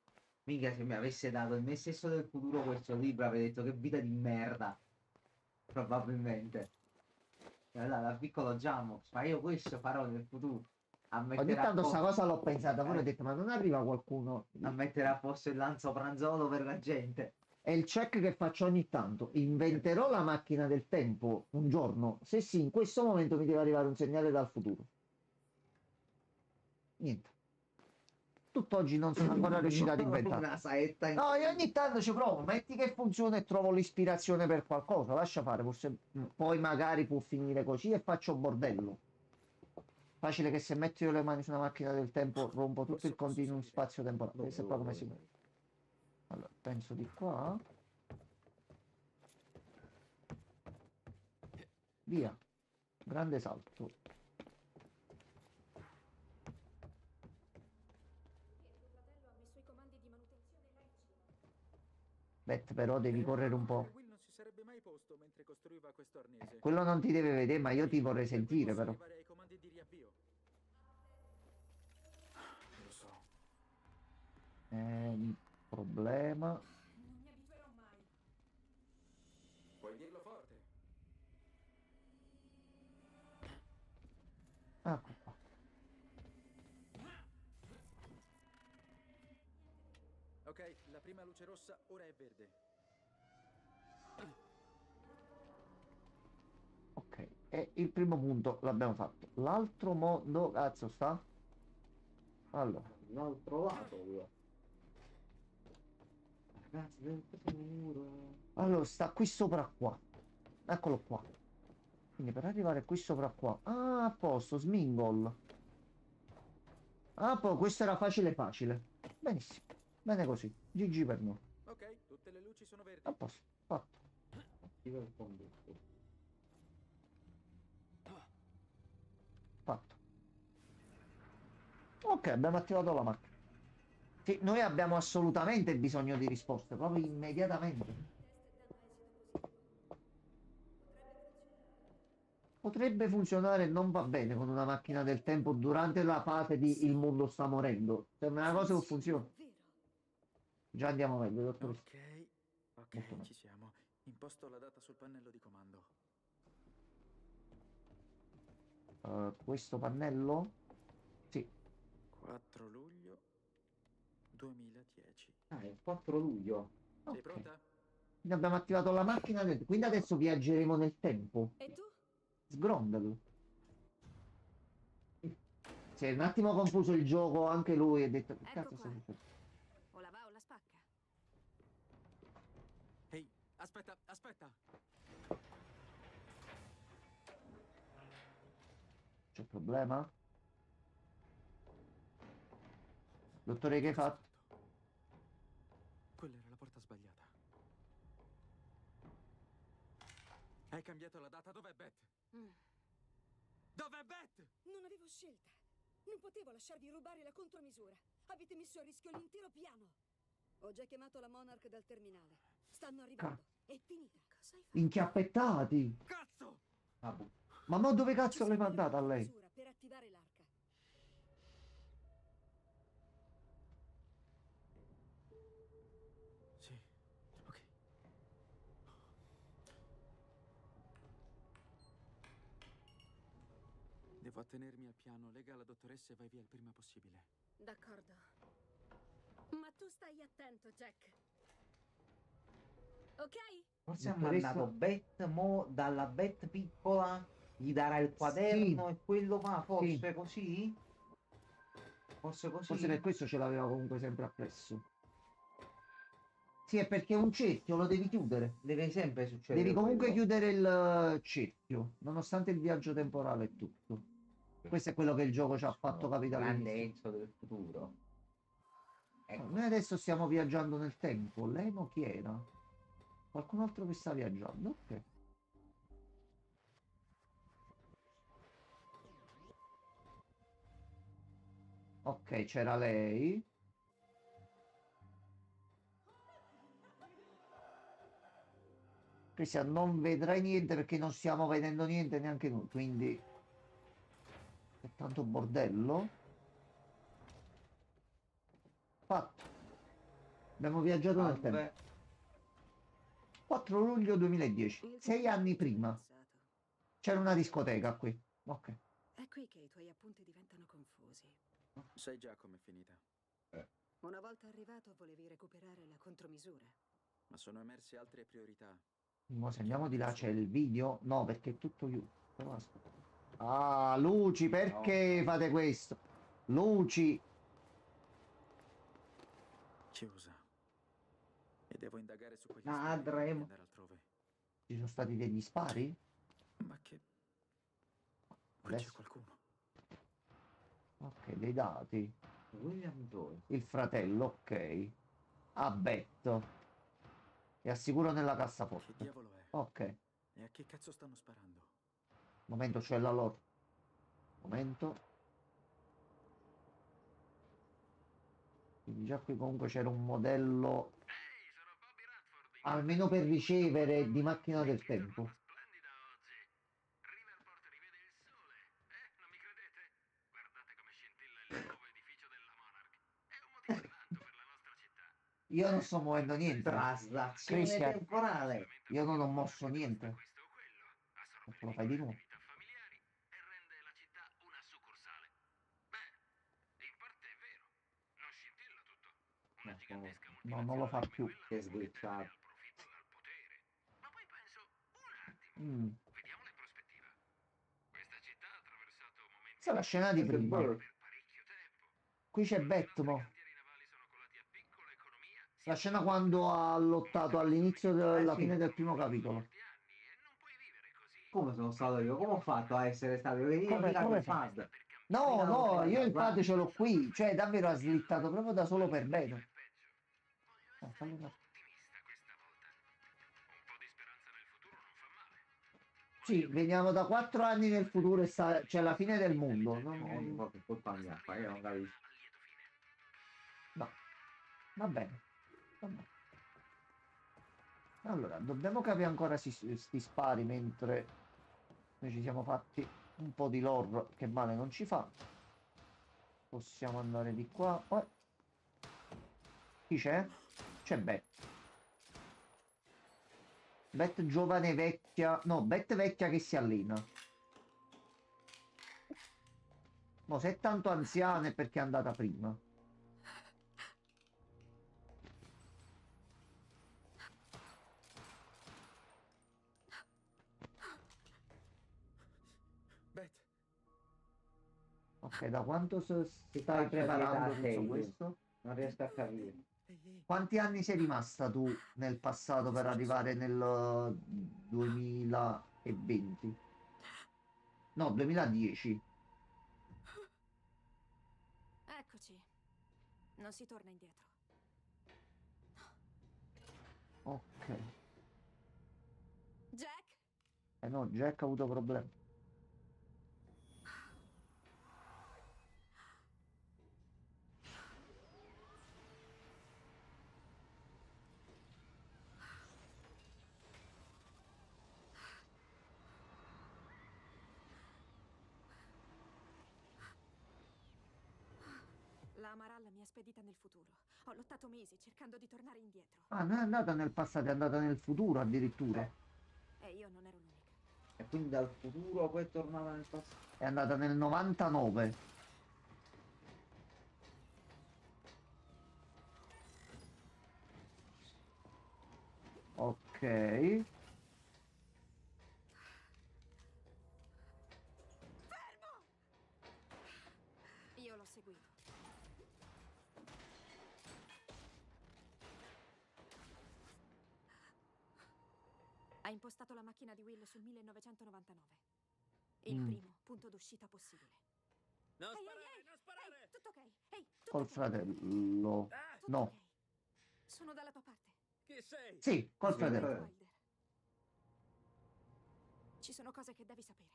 Speaker 5: Mica se mi avesse dato il me stesso del futuro questo libro avrei detto che vita di merda. Probabilmente. E allora, da piccolo Giamo, ma io questo farò nel futuro. A
Speaker 1: Ogni
Speaker 5: mettere a
Speaker 1: tanto sta
Speaker 5: posto,
Speaker 1: cosa l'ho pensata, pure ho detto, ma non arriva qualcuno?
Speaker 5: a mettere a posto il lanzopranzolo per la gente.
Speaker 1: È il check che faccio ogni tanto. Inventerò la macchina del tempo un giorno? Se sì, in questo momento mi deve arrivare un segnale dal futuro. Niente. Tutt'oggi non sono ancora riuscito ad inventare.
Speaker 5: Una saetta in...
Speaker 1: No, io ogni tanto ci provo, metti che funziona e trovo l'ispirazione per qualcosa, lascia fare, forse poi magari può finire così e faccio bordello. Facile che se metto io le mani su una macchina del tempo rompo tutto il continuum spazio-temporale. Questo è proprio come si muove. Allora, penso di qua. Via. Grande salto. Bet, però devi correre un po'.
Speaker 17: Will non si sarebbe mai posto mentre costruiva questo arnese.
Speaker 1: Quello non ti deve vedere, ma io ti vorrei sentire, però.
Speaker 17: Arrivare ai comandi di riavvio. Lo so.
Speaker 1: Problema.
Speaker 17: Puoi dirlo forte.
Speaker 1: Ecco qua.
Speaker 17: Ok, la prima luce rossa ora è verde.
Speaker 1: Ok, e il primo punto l'abbiamo fatto. L'altro modo, cazzo sta? Allora,
Speaker 5: l'altro lato. Ragazzi del futuro.
Speaker 1: allora sta qui sopra qua. Eccolo qua. Quindi per arrivare qui sopra qua. Ah, a posto, Smingol. Ah, poi questo era facile facile. Benissimo. Bene così. GG per noi.
Speaker 17: Ok, tutte le luci sono verdi.
Speaker 1: A posto. Fatto. Fatto. Ok, abbiamo attivato la macchina. Sì, noi abbiamo assolutamente bisogno di risposte, proprio immediatamente. Potrebbe funzionare, non va bene con una macchina del tempo durante la fase di il mondo sta morendo. Sembra una cosa che funziona. Già andiamo meglio, dottor.
Speaker 17: Ok, ci siamo. Imposto la data sul pannello di comando.
Speaker 1: Questo pannello? Sì.
Speaker 17: 4 luglio 2010.
Speaker 5: Ah, è il 4 luglio.
Speaker 17: Sei pronta?
Speaker 1: Quindi abbiamo attivato la macchina del... Quindi adesso viaggeremo nel tempo.
Speaker 18: E tu?
Speaker 1: Sgrondalo. Si è un attimo confuso il gioco, anche lui ha detto... Che cazzo sta succedendo?
Speaker 18: O la va o la spacca.
Speaker 17: Ehi, aspetta, aspetta.
Speaker 1: C'è problema? Dottore, che hai fatto?
Speaker 17: Quella era la porta sbagliata. Hai cambiato la data, dov'è Beth? Dov'è Beth?
Speaker 19: Non avevo scelta. Non potevo lasciarvi rubare la contromisura. Avete messo a rischio l'intero piano. Ho già chiamato la Monarch dal terminale. Stanno arrivando. È finita. Cosa hai fatto?
Speaker 1: Inchiappettati.
Speaker 17: Cazzo!
Speaker 1: Ma mo dove cazzo l'hai mandata a lei?
Speaker 19: Misura per attivare l'arca.
Speaker 17: Sì, ok. Devo attenermi al piano. Lega la dottoressa e vai via il prima possibile.
Speaker 18: D'accordo. Ma tu stai attento, Jack. Ok?
Speaker 5: Forse ha mandato Beth, mo dalla Beth piccola gli darà il quaderno e quello va, forse così? Forse così?
Speaker 1: Forse per questo ce l'aveva comunque sempre appresso. Sì, è perché è un cerchio, lo devi chiudere.
Speaker 5: Deve sempre succedere.
Speaker 1: Devi comunque
Speaker 5: quello.
Speaker 1: chiudere il cerchio, nonostante il viaggio temporale e tutto. Questo è quello che il gioco ci ha fatto capire
Speaker 5: Grande
Speaker 1: all'inizio.
Speaker 5: Enzo del futuro. Ecco.
Speaker 1: Noi adesso stiamo viaggiando nel tempo. Lemo chi era? Qualcun altro che sta viaggiando? Ok. Ok, c'era lei. Cristian, non vedrai niente perché non stiamo vedendo niente neanche noi, quindi è tanto bordello. Fatto. Abbiamo viaggiato nel tempo. 4 luglio 2010, 6 anni prima. C'era una discoteca qui. Ok.
Speaker 15: È qui che i tuoi appunti diventano confusi.
Speaker 17: Sai già com'è finita.
Speaker 15: Una volta arrivato volevi recuperare la contromisura.
Speaker 17: Ma sono emerse altre priorità.
Speaker 1: Mo se andiamo di là c'è il video. No, perché è tutto io. Però aspetta. Ah, Luci, perché fate questo? Luci.
Speaker 17: Chiusa. E devo indagare su quegli
Speaker 5: Ah,
Speaker 17: spari prima di
Speaker 5: Dremo.
Speaker 17: andare altrove.
Speaker 1: Ci sono stati degli spari?
Speaker 17: Ma che... Qui c'è qualcuno.
Speaker 1: Ok, dei dati.
Speaker 5: William Joy.
Speaker 1: Il fratello, ok. Abbetto. E assicuro nella
Speaker 17: Che
Speaker 1: cassaforte.
Speaker 17: diavolo è?
Speaker 1: Ok.
Speaker 17: E a che cazzo stanno sparando?
Speaker 1: Momento, c'è la lore. Momento. Quindi già qui comunque c'era un modello. Almeno per ricevere di macchina del tempo. Io non sto muovendo niente.
Speaker 5: Traslazione
Speaker 1: Cristian,
Speaker 5: temporale.
Speaker 1: io non ho mosso niente. Lo fai di nuovo. No, non lo fa più.
Speaker 5: Che sglitchato.
Speaker 1: Questa è la scena di prima. Qui c'è Batman. La scena quando ha lottato all'inizio della fine del primo capitolo.
Speaker 5: Come sono stato io? Come ho fatto a essere stato? Io
Speaker 1: Come
Speaker 5: il
Speaker 1: fa?
Speaker 5: pad.
Speaker 1: No, no, io il pad ce l'ho qui. Cioè, davvero ha slittato proprio da solo per bene. Sì, veniamo da 4 anni nel futuro e c'è la fine del mondo.
Speaker 5: Ogni volta è colpa mia, ma io non capisco.
Speaker 1: No, va bene. Va bene. Allora, dobbiamo capire ancora sti spari mentre noi ci siamo fatti un po' di lore che male non ci fa. Possiamo andare di qua. Oh. Chi c'è? C'è Beth. Beth giovane vecchia. No, Beth vecchia che si allena. No, se è tanto anziana è perché è andata prima.
Speaker 17: Beth.
Speaker 1: Ok, da quanto stai preparando tutto questo?
Speaker 5: Non riesco a capire.
Speaker 1: Quanti anni sei rimasta tu nel passato per arrivare nel 2020? No, 2010.
Speaker 18: Eccoci. Non si torna indietro.
Speaker 1: Ok.
Speaker 18: Jack?
Speaker 1: Eh no, Jack ha avuto problemi.
Speaker 18: La Amaralla mi ha spedita nel futuro. Ho lottato mesi cercando di tornare indietro.
Speaker 1: Ah, non è andata nel passato, è andata nel futuro addirittura.
Speaker 18: E io non ero l'unica.
Speaker 5: E quindi dal futuro poi è tornata nel passato.
Speaker 1: È andata nel 99. Ok.
Speaker 18: Io l'ho seguito. Ha impostato la macchina di Will sul 1999. Il primo punto d'uscita possibile.
Speaker 20: Non
Speaker 18: Ehi,
Speaker 20: sparare,
Speaker 18: ehi,
Speaker 20: non sparare!
Speaker 18: ehi, tutto ok? Ehi, tutto
Speaker 1: Col
Speaker 18: ok?
Speaker 1: fratello. No.
Speaker 18: Ok. Sono dalla tua parte.
Speaker 20: Chi sei?
Speaker 1: Sì, col
Speaker 18: Sono Kate
Speaker 1: fratello.
Speaker 18: Wilder. Ci sono cose che devi sapere.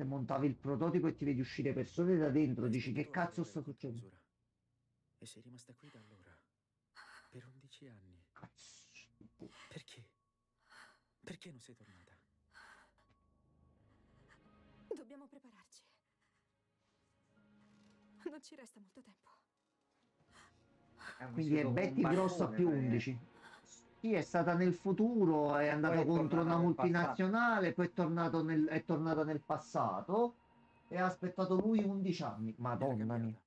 Speaker 1: Montavi il prototipo e ti vedi uscire persone da dentro, dici che cazzo sta succedendo?
Speaker 17: E sei rimasta qui da allora. Per 11 anni. Perché? Perché non sei tornata?
Speaker 18: Dobbiamo prepararci. Non ci resta molto tempo.
Speaker 1: Quindi è Betty grossa più 11. Sì, è stata nel futuro, è andata contro una multinazionale, poi è tornata nel passato e ha aspettato lui 11 anni. Madonna mia.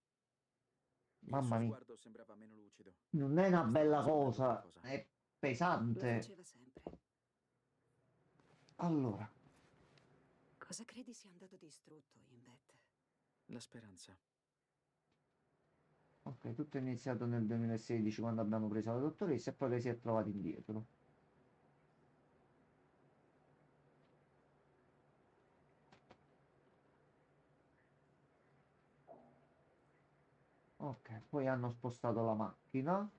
Speaker 1: Mamma
Speaker 17: Il suo
Speaker 1: mia.
Speaker 17: sguardo sembrava meno lucido.
Speaker 1: Non è una bella cosa, è pesante.
Speaker 19: Diceva sempre.
Speaker 1: Allora,
Speaker 19: Cosa credi sia andato distrutto, Yvette?
Speaker 17: La speranza.
Speaker 1: ok, tutto è iniziato nel 2016 quando abbiamo preso la dottoressa e poi lei si è trovata indietro. Ok, poi hanno spostato la macchina.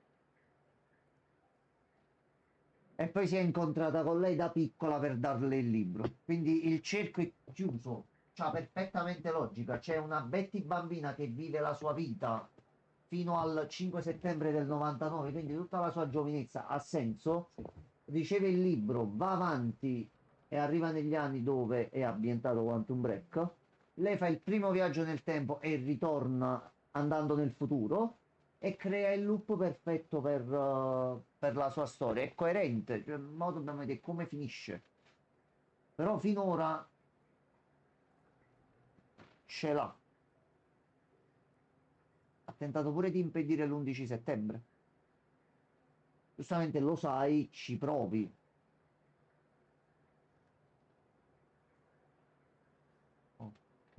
Speaker 1: E poi si è incontrata con lei da piccola per darle il libro. Quindi il cerchio è chiuso. C'ha perfettamente logica. C'è una Betty bambina che vive la sua vita fino al 5 settembre del 99, quindi tutta la sua giovinezza ha senso. Riceve il libro, va avanti e arriva negli anni dove è ambientato Quantum Break. Lei fa il primo viaggio nel tempo e ritorna andando nel futuro e crea il loop perfetto per la sua storia. È coerente, cioè, mo dobbiamo vedere come finisce. Però finora ce l'ha. Ha tentato pure di impedire l'11 settembre. Giustamente lo sai, ci provi. Ok.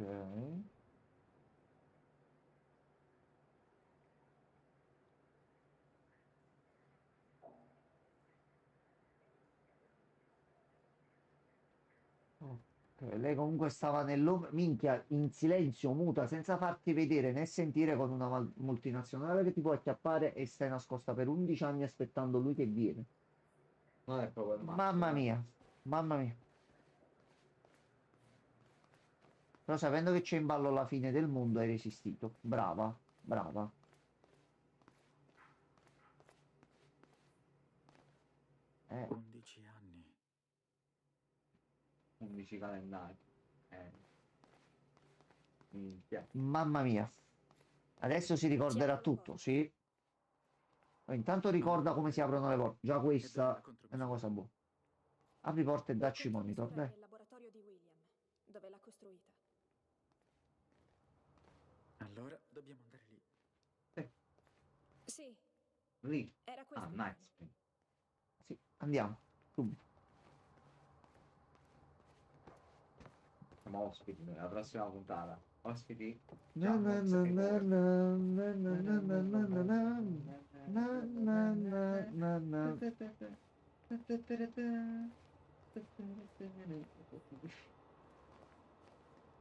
Speaker 1: Ok, lei comunque stava nell'ombra, minchia, in silenzio, muta, senza farti vedere né sentire con una multinazionale che ti può acchiappare e stai nascosta per 11 anni aspettando lui che viene.
Speaker 5: Non è proprio il massimo.
Speaker 1: Mamma mia, mamma mia. Però sapendo che c'è in ballo la fine del mondo hai resistito. Brava, brava.
Speaker 17: 11 anni.
Speaker 5: 11 calendari. Minchia.
Speaker 1: Mamma mia. Adesso si ricorderà tutto, sì. Intanto ricorda come si aprono le porte. Già questa è una cosa buona. Apri porte e dacci monitor,
Speaker 18: Misura
Speaker 1: dai.
Speaker 18: nel laboratorio di William, dove l'ha costruita.
Speaker 17: Allora dobbiamo andare lì.
Speaker 18: Sì,
Speaker 5: Lì.
Speaker 18: era questo.
Speaker 5: Ah, nice.
Speaker 1: Sì, andiamo. Subito.
Speaker 5: Siamo ospiti nella prossima puntata. Ospiti.
Speaker 1: Na na na na na na na na na na na na na na na na.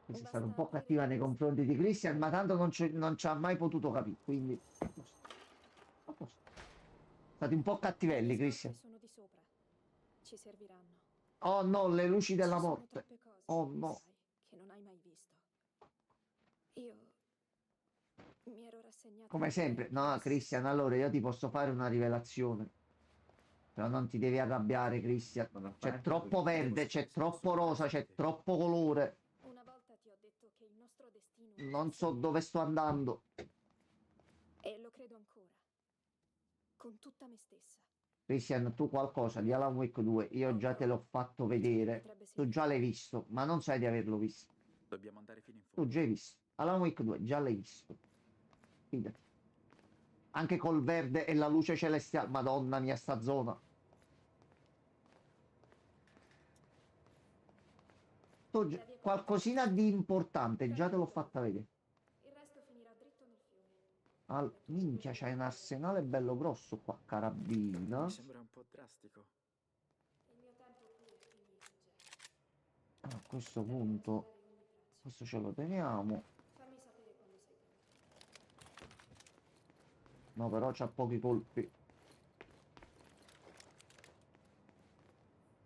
Speaker 1: Sei stata un po' cattiva nei confronti di Christian, ma tanto non ci ha mai potuto capire, quindi a posto. Stati un po' cattivelli, Christian.
Speaker 18: Sono di sopra. Ci serviranno.
Speaker 1: Oh no, le luci della
Speaker 18: Ci sono
Speaker 1: morte.
Speaker 18: troppe cose,
Speaker 1: Oh no.
Speaker 18: sai, che non hai mai visto. Io mi ero rassegnata.
Speaker 1: Come sempre. No, Christian, allora io ti posso fare una rivelazione. Però non ti devi arrabbiare, Christian. C'è troppo verde, c'è troppo rosa, c'è troppo colore.
Speaker 18: Una volta ti ho detto che il nostro destino
Speaker 1: Non so dove sto andando.
Speaker 18: e lo credo ancora. Con tutta me stessa.
Speaker 1: Christian, tu qualcosa di Alan Wake 2, io già te l'ho fatto vedere. Tu già l'hai visto, ma non sai di averlo visto.
Speaker 17: Dobbiamo andare fino in fondo.
Speaker 1: Tu già hai visto. Alan Wake 2, già l'hai visto. Fidati. Anche col verde e la luce celestiale. Madonna mia, sta zona. Qualcosina di importante, già te l'ho fatta vedere.
Speaker 18: Il resto finirà dritto nel fiume.
Speaker 1: Minchia, c'hai un arsenale bello grosso qua. Carabina.
Speaker 17: Mi sembra un po' drastico.
Speaker 18: Il mio tempo qui è finito, Jack.
Speaker 1: A questo punto, questo ce lo teniamo.
Speaker 18: Fammi sapere quando sei pronto.
Speaker 1: No, però c'ha pochi colpi.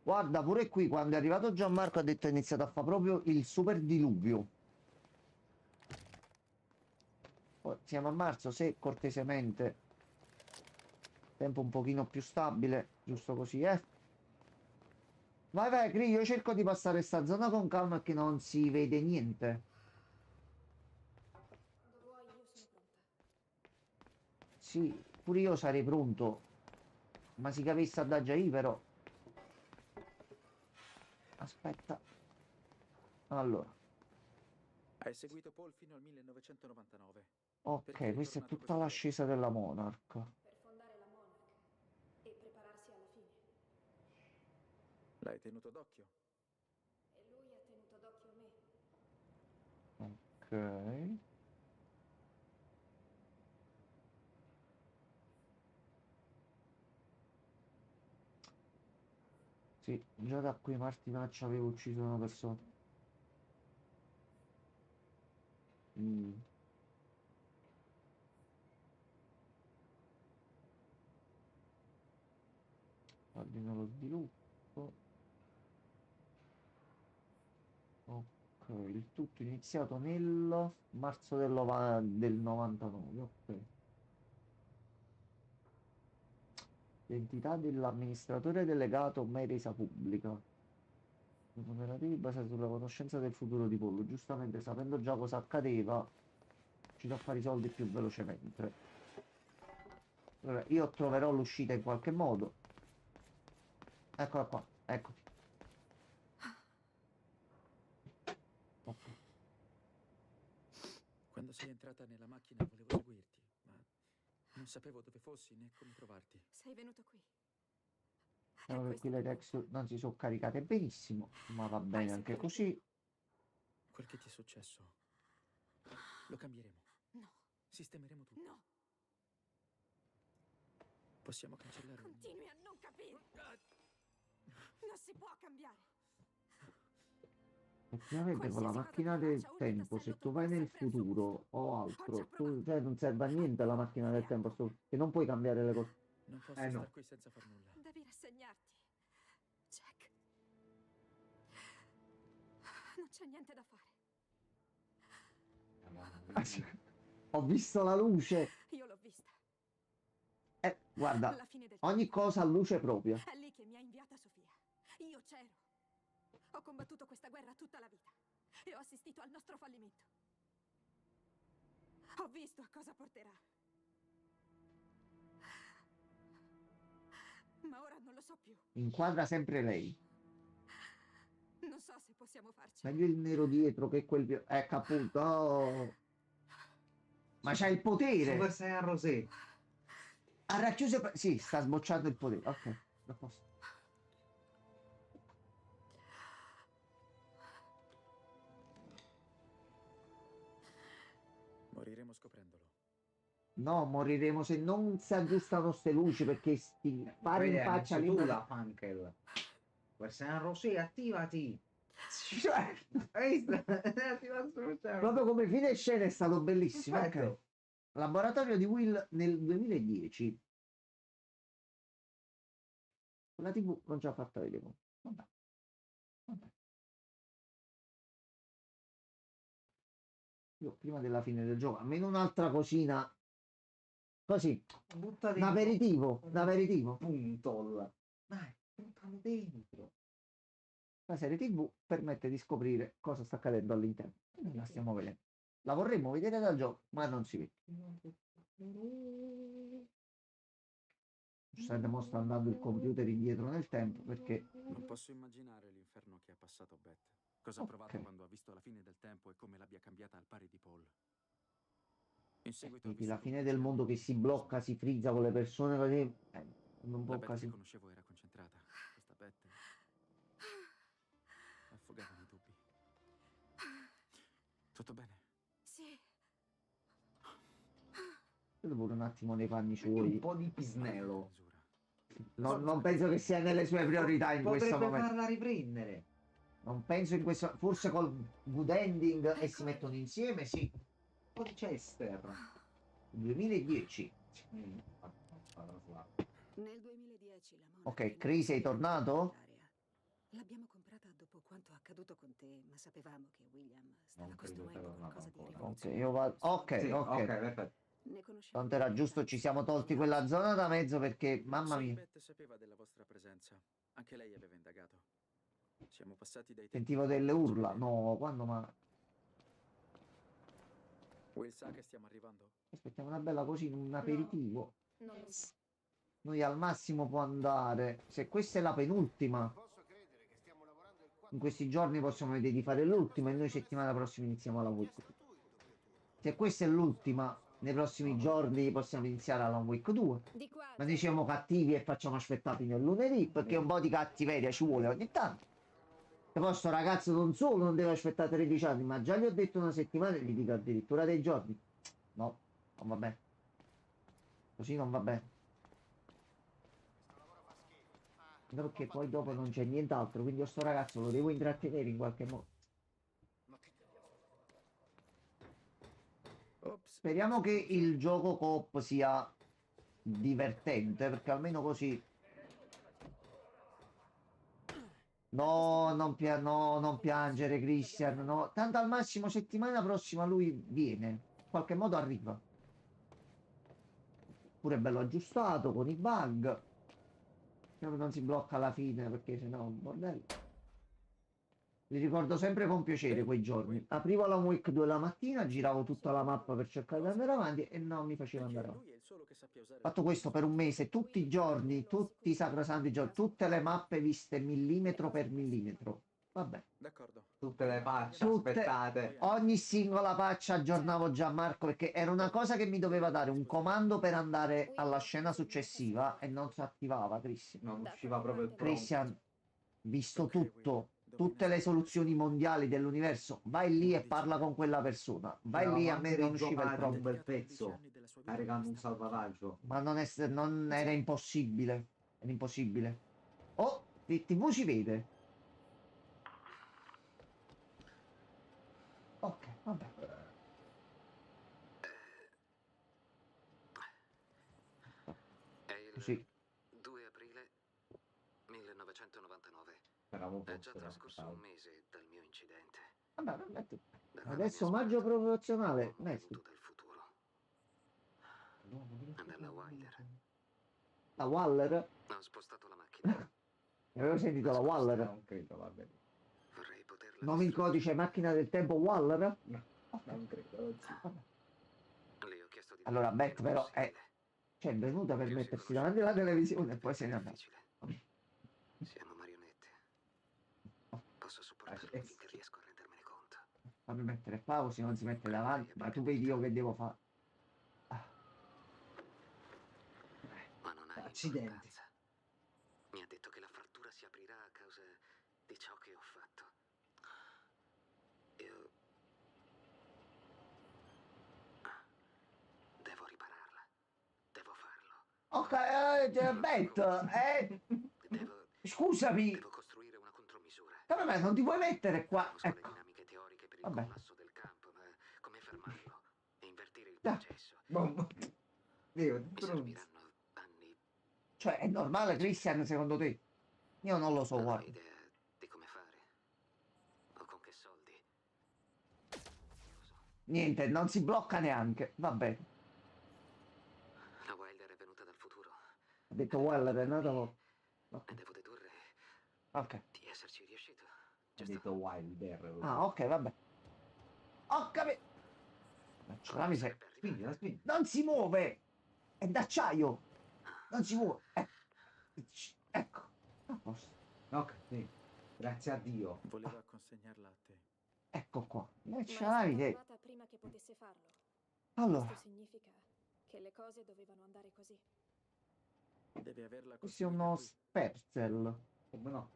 Speaker 1: Guarda, pure qui, quando è arrivato Gianmarco, ha detto: è iniziato a fare proprio il super diluvio. Poi siamo a marzo, se cortesemente tempo un pochino più stabile, giusto così, Vai, vai, Cri, io cerco di passare sta zona con calma, che non si vede niente.
Speaker 18: Quando vuoi, io sono pronta.
Speaker 1: Sì, pure io sarei pronto. Ma si capisce adagio io, però. Aspetta. Allora.
Speaker 17: Hai seguito Paul fino al 1999.
Speaker 1: Ok, questa è tutta l'ascesa della Monarch.
Speaker 18: Per fondare la Monarch e prepararsi alla fine.
Speaker 17: L'hai tenuto d'occhio?
Speaker 18: E lui ha tenuto d'occhio me.
Speaker 1: Ok. Sì, già da qui Martinaccio aveva ucciso una persona. Ordino lo sviluppo. Ok, il tutto è iniziato nel marzo del 99. Ok. L'identità dell'amministratore delegato mai resa pubblica. I operativi basati sulla conoscenza del futuro di Pollo. Giustamente, sapendo già cosa accadeva, ci da fare i soldi più velocemente. Allora, io troverò l'uscita in qualche modo. Eccola qua, eccoti. Ok.
Speaker 17: Quando sei entrata nella macchina volevo seguirti, ma non sapevo dove fossi né come trovarti.
Speaker 18: Sei venuto qui.
Speaker 1: Allora, qui le texture non si sono caricate benissimo, ma va bene anche così.
Speaker 17: Quel che ti è successo, lo cambieremo.
Speaker 18: No.
Speaker 17: Sistemeremo tutto.
Speaker 18: No.
Speaker 17: Possiamo cancellare.
Speaker 18: Continui a non capire. Non si può cambiare.
Speaker 1: Effettivamente con la macchina del tempo, se tu vai nel futuro o altro, cioè, non serve a niente la macchina del tempo, che non puoi cambiare le cose.
Speaker 17: Non posso star qui senza far nulla.
Speaker 18: Devi rassegnarti. Jack. Non c'è niente da fare.
Speaker 1: Ho visto la luce.
Speaker 18: Io l'ho vista.
Speaker 1: Guarda,
Speaker 18: La fine del
Speaker 1: ogni cosa a luce propria.
Speaker 18: È lì che mi ha inviata Sofia. Io c'ero. Ho combattuto questa guerra tutta la vita e ho assistito al nostro fallimento. Ho visto a cosa porterà. Ma ora non lo so più.
Speaker 1: Inquadra sempre lei.
Speaker 18: Non so se possiamo farci.
Speaker 1: Meglio il nero dietro che quel... Ecco appunto. Oh. Ma c'ha il potere.
Speaker 5: Super Saiyan Rosé.
Speaker 1: Ha racchiuso... Sì, sta sbocciando il potere. Ok, a posto.
Speaker 17: Moriremo scoprendolo.
Speaker 1: No, moriremo se non si aggiustano ste luci, perché sti fare in faccia lì...
Speaker 5: tu la Funkel. Super Saiyan Rosé, attivati.
Speaker 1: Cioè,
Speaker 5: Hai visto?
Speaker 1: proprio come fine scena è stato bellissimo.
Speaker 5: Perfetto.
Speaker 1: Ok. Laboratorio di Will nel 2010. La TV non ce l'ha fatta vedere. Vabbè. Vabbè. Io prima della fine del gioco, almeno un'altra cosina. Così.
Speaker 5: Butta
Speaker 1: Un
Speaker 5: dentro
Speaker 1: aperitivo. Un aperitivo.
Speaker 5: Puntol. Dai, buttalo dentro.
Speaker 1: La serie TV permette di scoprire cosa sta accadendo all'interno. E noi la stiamo vedendo. La vorremmo vedere dal gioco, ma non si vede. Giustamente mo sta andando il computer indietro nel tempo perché
Speaker 17: Non posso immaginare l'inferno che ha passato Beth. Cosa ha provato quando ha visto la fine del tempo e come l'abbia cambiata al pari di Paul. In seguito ha
Speaker 1: vedi la
Speaker 17: vissuto
Speaker 1: fine del mondo che si blocca, si frizza con le persone così. Un po'
Speaker 17: La Beth che
Speaker 1: casino.
Speaker 17: conoscevo era concentrata. Questa Beth affogava nei dubbi. Tutto bene?
Speaker 19: Sì.
Speaker 1: Vedo pure un attimo nei panni
Speaker 5: Un
Speaker 1: suoi.
Speaker 5: po' di pisnello.
Speaker 1: Non penso che sia nelle sue priorità in questo
Speaker 5: Potrebbe
Speaker 1: momento.
Speaker 5: farla riprendere.
Speaker 1: Non penso in questo. Forse col good ending e si mettono insieme, sì.
Speaker 5: Un po' di Chester.
Speaker 1: 2010.
Speaker 19: Nel 2010 la Monarch
Speaker 1: Ok, Chris, sei tornato?
Speaker 19: l'abbiamo comprata dopo quanto accaduto con te, ma sapevamo che William stava
Speaker 5: Non credo
Speaker 19: costruendo
Speaker 5: che
Speaker 19: qualcosa di
Speaker 1: Ok,
Speaker 19: rivoluzionario.
Speaker 1: io vado. Ok,
Speaker 5: Sì,
Speaker 1: ok.
Speaker 5: ok, perfetto.
Speaker 19: Ne conosciamo
Speaker 1: Tanto era giusto, ci siamo tolti quella zona da mezzo perché, mamma
Speaker 17: Sì,
Speaker 1: mia,
Speaker 17: Beth sapeva della vostra presenza. Anche lei aveva indagato. Siamo passati dai tempi
Speaker 1: sentivo
Speaker 17: in
Speaker 1: delle
Speaker 17: cui ci
Speaker 1: urla.
Speaker 17: vedeva.
Speaker 1: No, quando ma.
Speaker 17: Will sa che stiamo arrivando?
Speaker 1: Aspettiamo una bella cosina, un aperitivo.
Speaker 4: Non lo so.
Speaker 1: Noi al massimo può andare. Se questa è la penultima, in questi giorni possiamo vedere di fare l'ultima e noi settimana prossima iniziamo la week. Se questa è l'ultima, nei prossimi giorni possiamo iniziare la Long Week 2. Ma noi siamo cattivi e facciamo aspettare fino al lunedì, perché un po' di cattiveria ci vuole ogni tanto. E poi sto ragazzo non solo non deve aspettare 13 anni, ma già gli ho detto una settimana e gli dico addirittura dei giorni. No, non va bene. Così non va bene. No, perché poi dopo non c'è nient'altro, quindi io sto ragazzo lo devo intrattenere in qualche modo. Speriamo che il gioco coop sia divertente, perché almeno così. No, non piangere, Christian. No. Tanto al massimo settimana prossima lui viene. In qualche modo arriva. Pure bello aggiustato con i bug. Speriamo che non si blocca alla fine, perché sennò è un bordello. Li ricordo sempre con piacere quei giorni. Aprivo la Week 2 la mattina, giravo tutta la mappa per cercare di andare avanti e non mi faceva andare avanti. Fatto questo per un mese, tutti i giorni, tutti i sacrosanti giorni, tutte le mappe viste millimetro per millimetro. Vabbè.
Speaker 17: D'accordo.
Speaker 5: Tutte le facce aspettate.
Speaker 1: Ogni singola patch aggiornavo già Marco perché era una cosa che mi doveva dare un comando per andare alla scena successiva e non si attivava, Christian.
Speaker 5: Non usciva proprio il prompt.
Speaker 1: Christian, visto tutto, tutte le soluzioni mondiali dell'universo, vai lì e parla con quella persona. Vai lì, a me non usciva il
Speaker 5: un
Speaker 1: prompt.
Speaker 5: bel pezzo caricando un salvataggio.
Speaker 1: Ma non era impossibile. Era impossibile. Oh, il TV si vede. Ok, vabbè.
Speaker 14: È il
Speaker 1: Così.
Speaker 14: 2 aprile 1999.
Speaker 5: Speravo
Speaker 14: È già
Speaker 5: fosse
Speaker 14: trascorso
Speaker 5: la-
Speaker 14: un mese dal mio incidente.
Speaker 1: Vabbè, permetto. Adesso omaggio promozionale. Messi.
Speaker 14: Dal futuro. Nella Wilder.
Speaker 1: La Waller?
Speaker 14: Ho spostato la macchina.
Speaker 1: Avevo sentito la Waller.
Speaker 5: Non credo, va bene.
Speaker 14: Vorrei poterla
Speaker 1: Nome in codice macchina del tempo Waller?
Speaker 5: Non credo, non si.
Speaker 14: Le ho chiesto di
Speaker 1: Allora, Beth però è venuta per mettersi davanti alla televisione e poi se ne è andata.
Speaker 14: Siamo marionette. Posso sopportarlo finché riesco a rendermene conto.
Speaker 1: Fammi mettere pausa, non si mette davanti, ma tu vedi io che devo fare.
Speaker 14: Ma non ha
Speaker 5: Accidenti.
Speaker 14: importanza. Mi ha detto che la frattura si aprirà a causa di ciò che ho fatto. Io devo ripararla. Devo farlo.
Speaker 1: Ok, Beth, scusami.
Speaker 14: Devo costruire una contromisura.
Speaker 1: Come me, non ti puoi mettere qua?
Speaker 14: Conosco le
Speaker 1: Ecco.
Speaker 14: dinamiche teoriche per il
Speaker 1: Vabbè.
Speaker 14: collasso del campo, ma come fermarlo? E invertire il
Speaker 1: Dai.
Speaker 14: processo?
Speaker 5: Dio,
Speaker 14: Mi serviranno anni.
Speaker 1: Cioè, è normale, Christian, secondo te? Io non lo so,
Speaker 14: Non ho
Speaker 1: guarda.
Speaker 14: idea di come fare. O con che soldi.
Speaker 1: Niente, non si blocca neanche. Va bene.
Speaker 14: La Wilder è venuta dal futuro.
Speaker 1: Ha detto Wilder, è nato...
Speaker 14: E devo dedurre
Speaker 1: Ok.
Speaker 14: di esserci riuscito.
Speaker 5: Ha detto Wilder.
Speaker 1: Ah, ok, vabbè. Ho capito. C'è la miseria.
Speaker 5: Spingila, spingila.
Speaker 1: Non si muove! È d'acciaio! Non si muove! Ecco. A posto.
Speaker 5: Ok, sì. Grazie a Dio.
Speaker 17: Voleva consegnarla a te.
Speaker 1: Ecco qua.
Speaker 18: Ma è
Speaker 1: C'è
Speaker 18: stata
Speaker 1: la miseria.
Speaker 18: armata prima che potesse farlo.
Speaker 1: Allora.
Speaker 18: Questo significa che le cose dovevano andare così.
Speaker 17: Deve averla
Speaker 1: Questo è uno Sperzel.
Speaker 5: Come no?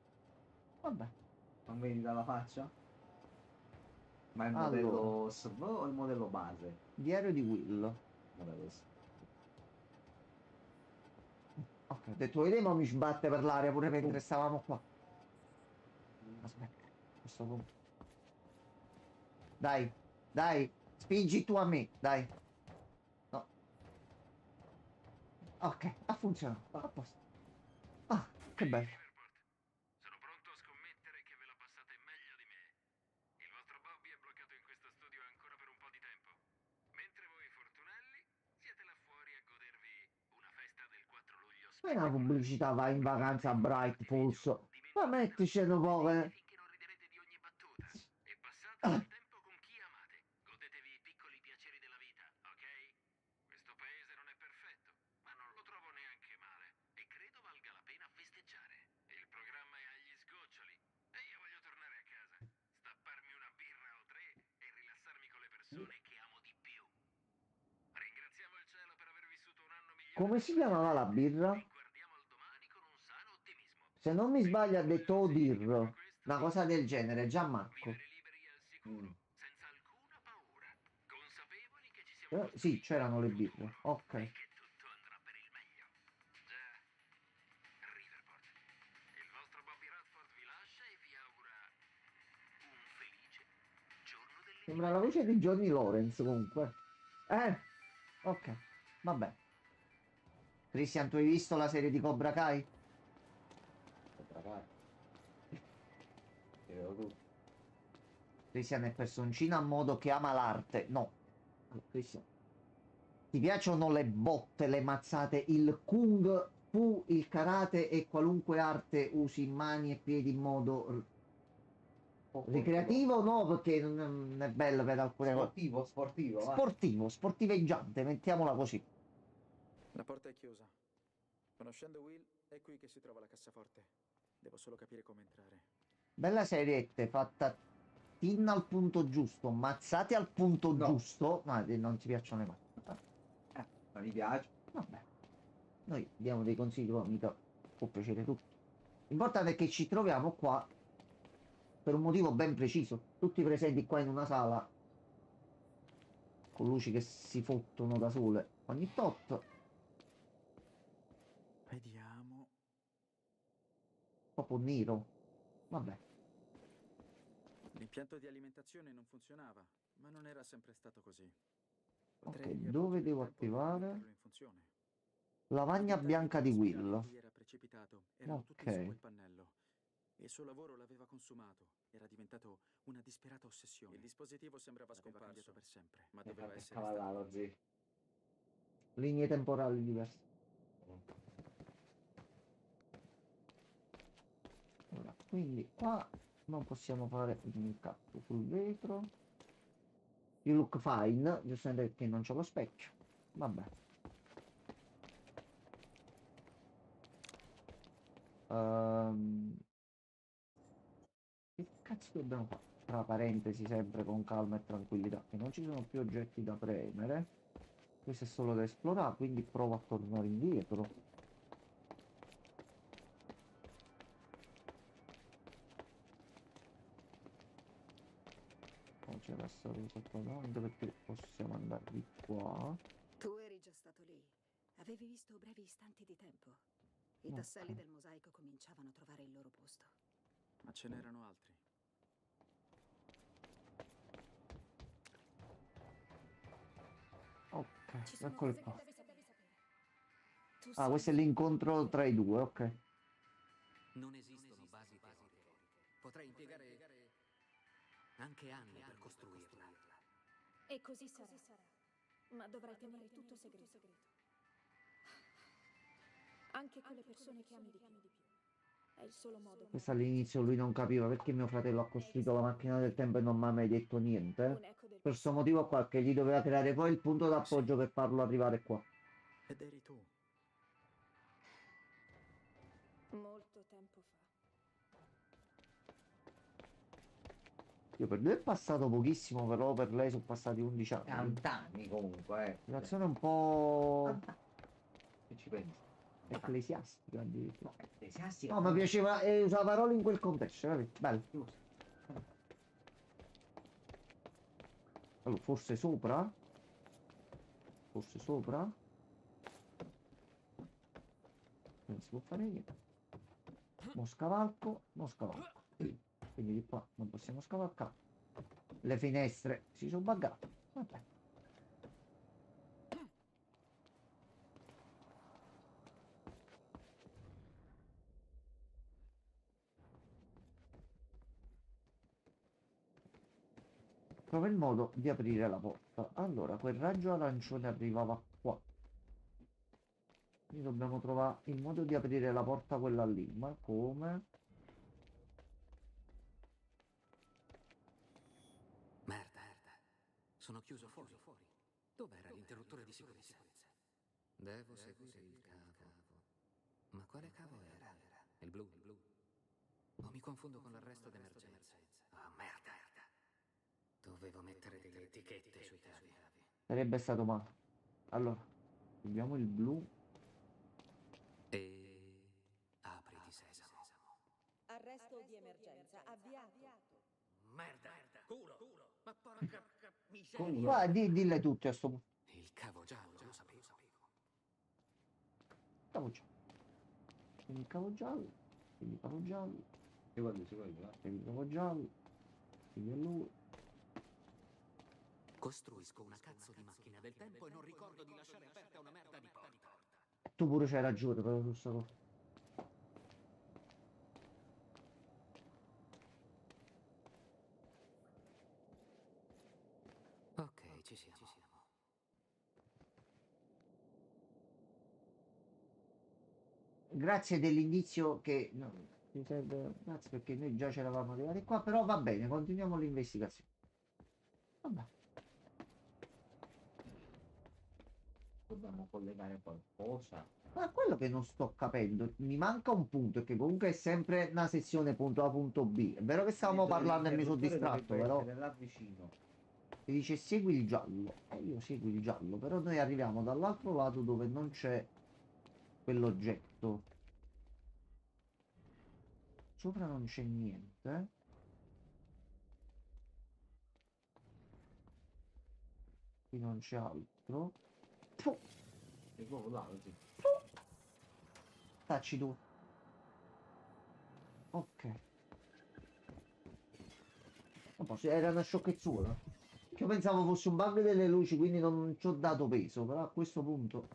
Speaker 1: Vabbè.
Speaker 5: Non vedi dalla faccia? Ma è il
Speaker 1: Allora.
Speaker 5: modello SV o il modello base?
Speaker 1: Diario di Will.
Speaker 5: Modello SV.
Speaker 1: Ok, ho detto vedremo, mi sbatte per l'aria pure mentre stavamo qua. Aspetta, a questo punto. Dai, dai, spingi tu a me, dai. No. Ok, ha funzionato, a posto. Ah, che bello.
Speaker 13: Sono pronto a scommettere che ve la passate meglio di me. Il vostro Bobby è bloccato in questo studio ancora per un po' di tempo. Mentre voi fortunelli siete là fuori a godervi una festa del 4 luglio.
Speaker 1: Fai una pubblicità, vai in vacanza a Bright Falls. Ma mettici un po' che... Ah.
Speaker 13: Godetevi i piccoli piaceri della vita, ok? Questo paese non è perfetto, ma non lo trovo neanche male. E credo valga la pena festeggiare. Il programma è agli sgoccioli e io voglio tornare a casa, stapparmi una birra o tre e rilassarmi con le persone che amo di più. Ringraziamo il cielo per aver vissuto un anno migliore.
Speaker 1: Come si chiamava la birra? Se non mi sbaglio ha detto Odir, una cosa del genere, Gianmarco. Sì, c'erano le birre, ok. Sembra la voce di Johnny Lawrence comunque. Ok, vabbè. Christian, tu hai visto la serie di Cobra Kai?
Speaker 5: Cobra Kai. Ti vedo tu.
Speaker 1: Christian è personcino a modo che ama l'arte. No. Christian. Ti piacciono le botte, le mazzate, il kung fu, il karate e qualunque arte usi mani e piedi in modo ricreativo? No, perché non è bello per alcune cose.
Speaker 5: Sportivo, va.
Speaker 1: Sportivo, sportiveggiante, mettiamola così.
Speaker 17: La porta è chiusa. Conoscendo Will, è qui che si trova la cassaforte. Devo solo capire come entrare.
Speaker 1: Bella seriette, fatta tin al punto giusto, mazzate al punto giusto. Ma non ti piacciono le mani.
Speaker 5: Ma mi piace.
Speaker 1: Vabbè. Noi diamo dei consigli, poi mica può piacere tutto. L'importante è che ci troviamo qua per un motivo ben preciso. Tutti presenti qua in una sala con luci che si fottono da sole ogni tot.
Speaker 17: Vediamo.
Speaker 1: Proprio nero. Vabbè.
Speaker 17: L'impianto di alimentazione non funzionava, ma non era sempre stato così.
Speaker 1: Ok, dove devo attivare?
Speaker 17: Metterlo in funzione.
Speaker 1: Lavagna bianca di Will.
Speaker 17: Cui era precipitato, erano tutti su
Speaker 1: Ok.
Speaker 17: quel pannello. Il suo lavoro l'aveva consumato. Era diventato una disperata ossessione. Il dispositivo sembrava scomparso per sempre, ma doveva essere
Speaker 5: Cavallato, sì.
Speaker 1: Linee temporali diverse. Allora, quindi qua non possiamo fare il incatto sul vetro. You look fine, giustamente perché non c'è lo specchio. Vabbè. Che cazzo dobbiamo fare? Tra parentesi, sempre con calma e tranquillità, che non ci sono più oggetti da premere. Questo è solo da esplorare, quindi provo a tornare indietro. Non c'è la storia sotto davanti perché possiamo andare di qua.
Speaker 19: Tu eri già stato lì. Avevi visto brevi istanti di tempo. I
Speaker 1: Ok.
Speaker 19: tasselli del mosaico cominciavano a trovare il loro posto.
Speaker 17: Ma ce n'erano altri.
Speaker 1: Ok, eccoli qua.
Speaker 18: Tu
Speaker 1: Ah, questo è l'incontro tra i due, ok.
Speaker 20: Non esistono basi teoriche. Potrei impiegare anche anni per costruirla.
Speaker 18: E così sarà. Ma dovrai tenere tutto segreto. Anche con le persone che ami di più. È il solo modo.
Speaker 1: Questo all'inizio lui non capiva perché mio fratello ha costruito la macchina del tempo e non mi ha mai detto niente. Per questo motivo qua, che gli doveva creare poi il punto d'appoggio per farlo arrivare qua.
Speaker 17: Ed eri tu.
Speaker 18: Molto tempo fa.
Speaker 1: Io per lui è passato pochissimo, però per lei sono passati 11 anni.
Speaker 5: 40 anni comunque,
Speaker 1: Relazione un po'
Speaker 5: Che ci pensi?
Speaker 1: ecclesiastica addirittura.
Speaker 5: Ecclesiastica.
Speaker 1: No, mi piaceva usare parole in quel contesto, capito? Bello. Allora, forse sopra? Forse sopra? Non si può fare niente. Mo scavalco, mo scavalco. Quindi di qua non possiamo scavalcare. Le finestre si sono buggate. Vabbè. Trova il modo di aprire la porta. Allora, quel raggio arancione arrivava qua. Quindi dobbiamo trovare il modo di aprire la porta quella lì. Ma come?
Speaker 20: Merda. Sono chiuso fuori. Dov'era l'interruttore di sicurezza? Devo seguire il cavo. Ma quale cavo era? Il blu. O mi confondo con l'arresto d'emergenza? Ah, merda. Dovevo mettere delle etichette sui cavi.
Speaker 1: Sarebbe stato male. Allora, vediamo il blu.
Speaker 20: E apriti sesamo.
Speaker 19: Arresto di emergenza avviato.
Speaker 20: Merda. Culo. Ma porca miseria.
Speaker 1: Qua, dille tutte a sto punto.
Speaker 20: Il cavo giallo, lo sapevo.
Speaker 1: Cavo giallo. Quindi cavo giallo. Quindi cavo giallo.
Speaker 5: Secondo.
Speaker 1: Quindi cavo giallo. Quindi è lui.
Speaker 20: Costruisco una cazzo di macchina del tempo e non ricordo di lasciare aperta una merda di porta.
Speaker 1: Tu pure c'hai ragione però su sta cosa.
Speaker 20: Ok, ci siamo.
Speaker 1: Grazie dell'indizio che no, mi serve. Grazie perché noi già ci eravamo arrivati qua, però va bene, continuiamo l'investigazione. Vabbè.
Speaker 5: Dobbiamo collegare qualcosa.
Speaker 1: Ma quello che non sto capendo, mi manca un punto, che comunque è sempre una sezione punto A punto B. È vero che stavamo parlando e mi sono distratto, però
Speaker 5: Là vicino.
Speaker 1: mi dice segui il giallo. E io seguo il giallo, però noi arriviamo dall'altro lato dove non c'è quell'oggetto. Sopra non c'è niente. Qui non c'è altro.
Speaker 5: È proprio là così.
Speaker 1: Tacci tu. Ok. Non posso, era una sciocchezzuola. Io pensavo fosse un bug delle luci, quindi non ci ho dato peso, però a questo punto.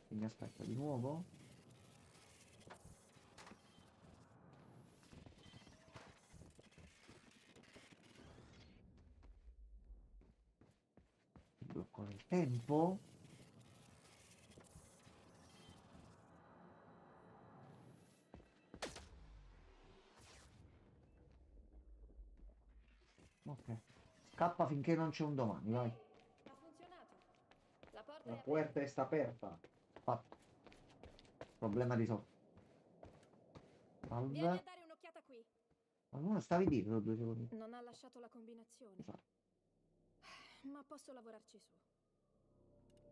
Speaker 1: Quindi aspetta di nuovo. Blocco nel tempo. Ok. Scappa finché non c'è un domani, vai.
Speaker 18: Ha funzionato. La porta
Speaker 5: La
Speaker 18: è
Speaker 5: puerta è sta aperta.
Speaker 1: Fatto. Problema risolto.
Speaker 18: Vieni a
Speaker 1: Salve.
Speaker 18: dare un'occhiata qui.
Speaker 1: Qualcuno stavi dietro 2 secondi.
Speaker 18: Non ha lasciato la combinazione.
Speaker 1: Esatto.
Speaker 18: Ma posso lavorarci su.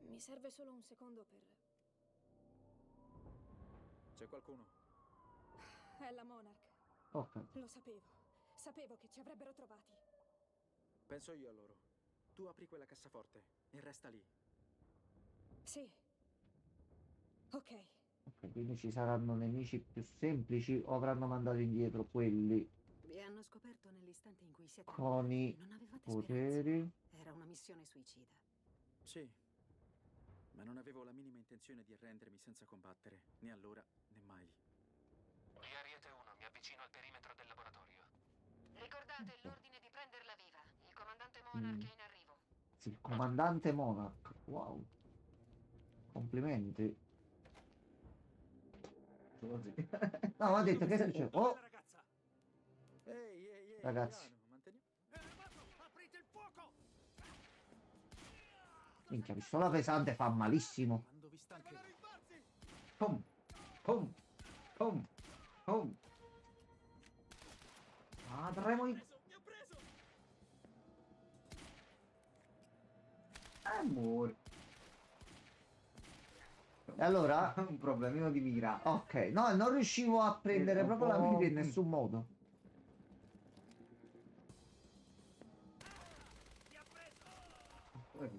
Speaker 18: Mi serve solo un secondo per...
Speaker 17: C'è qualcuno?
Speaker 18: È la Monarch.
Speaker 1: Ok.
Speaker 18: Lo sapevo. Sapevo che ci avrebbero trovati.
Speaker 17: Penso io a loro. Tu apri quella cassaforte e resta lì.
Speaker 18: Sì. Ok.
Speaker 1: Ok, quindi ci saranno nemici più semplici o avranno mandato indietro quelli
Speaker 15: Vi hanno scoperto nell'istante in cui siete
Speaker 1: con i
Speaker 15: arrivati. Non avevate
Speaker 1: poteri.
Speaker 15: speranza. Era una missione suicida.
Speaker 17: Sì. Ma non avevo la minima intenzione di arrendermi senza combattere, né allora né mai.
Speaker 14: Qui Ariete 1, mi avvicino al perimetro del laboratorio.
Speaker 15: Ricordate l'ordine di prenderla viva. Il comandante Monarch è in arrivo.
Speaker 1: Sì, il comandante Monarch. Wow. Complimenti.
Speaker 5: Così.
Speaker 1: No, ma ha detto che succede? Oh,
Speaker 17: Ehi,
Speaker 1: ragazzi.
Speaker 17: piano, manteniamo.
Speaker 1: Minchia, pistola pesante fa malissimo.
Speaker 17: Quando vi stancherete.
Speaker 5: Pum, pum, pum, pum. Ah, tremo in... Amore.
Speaker 1: E allora?
Speaker 5: Un problemino di mira.
Speaker 1: Ok, no, non riuscivo a prendere proprio la mira in nessun modo.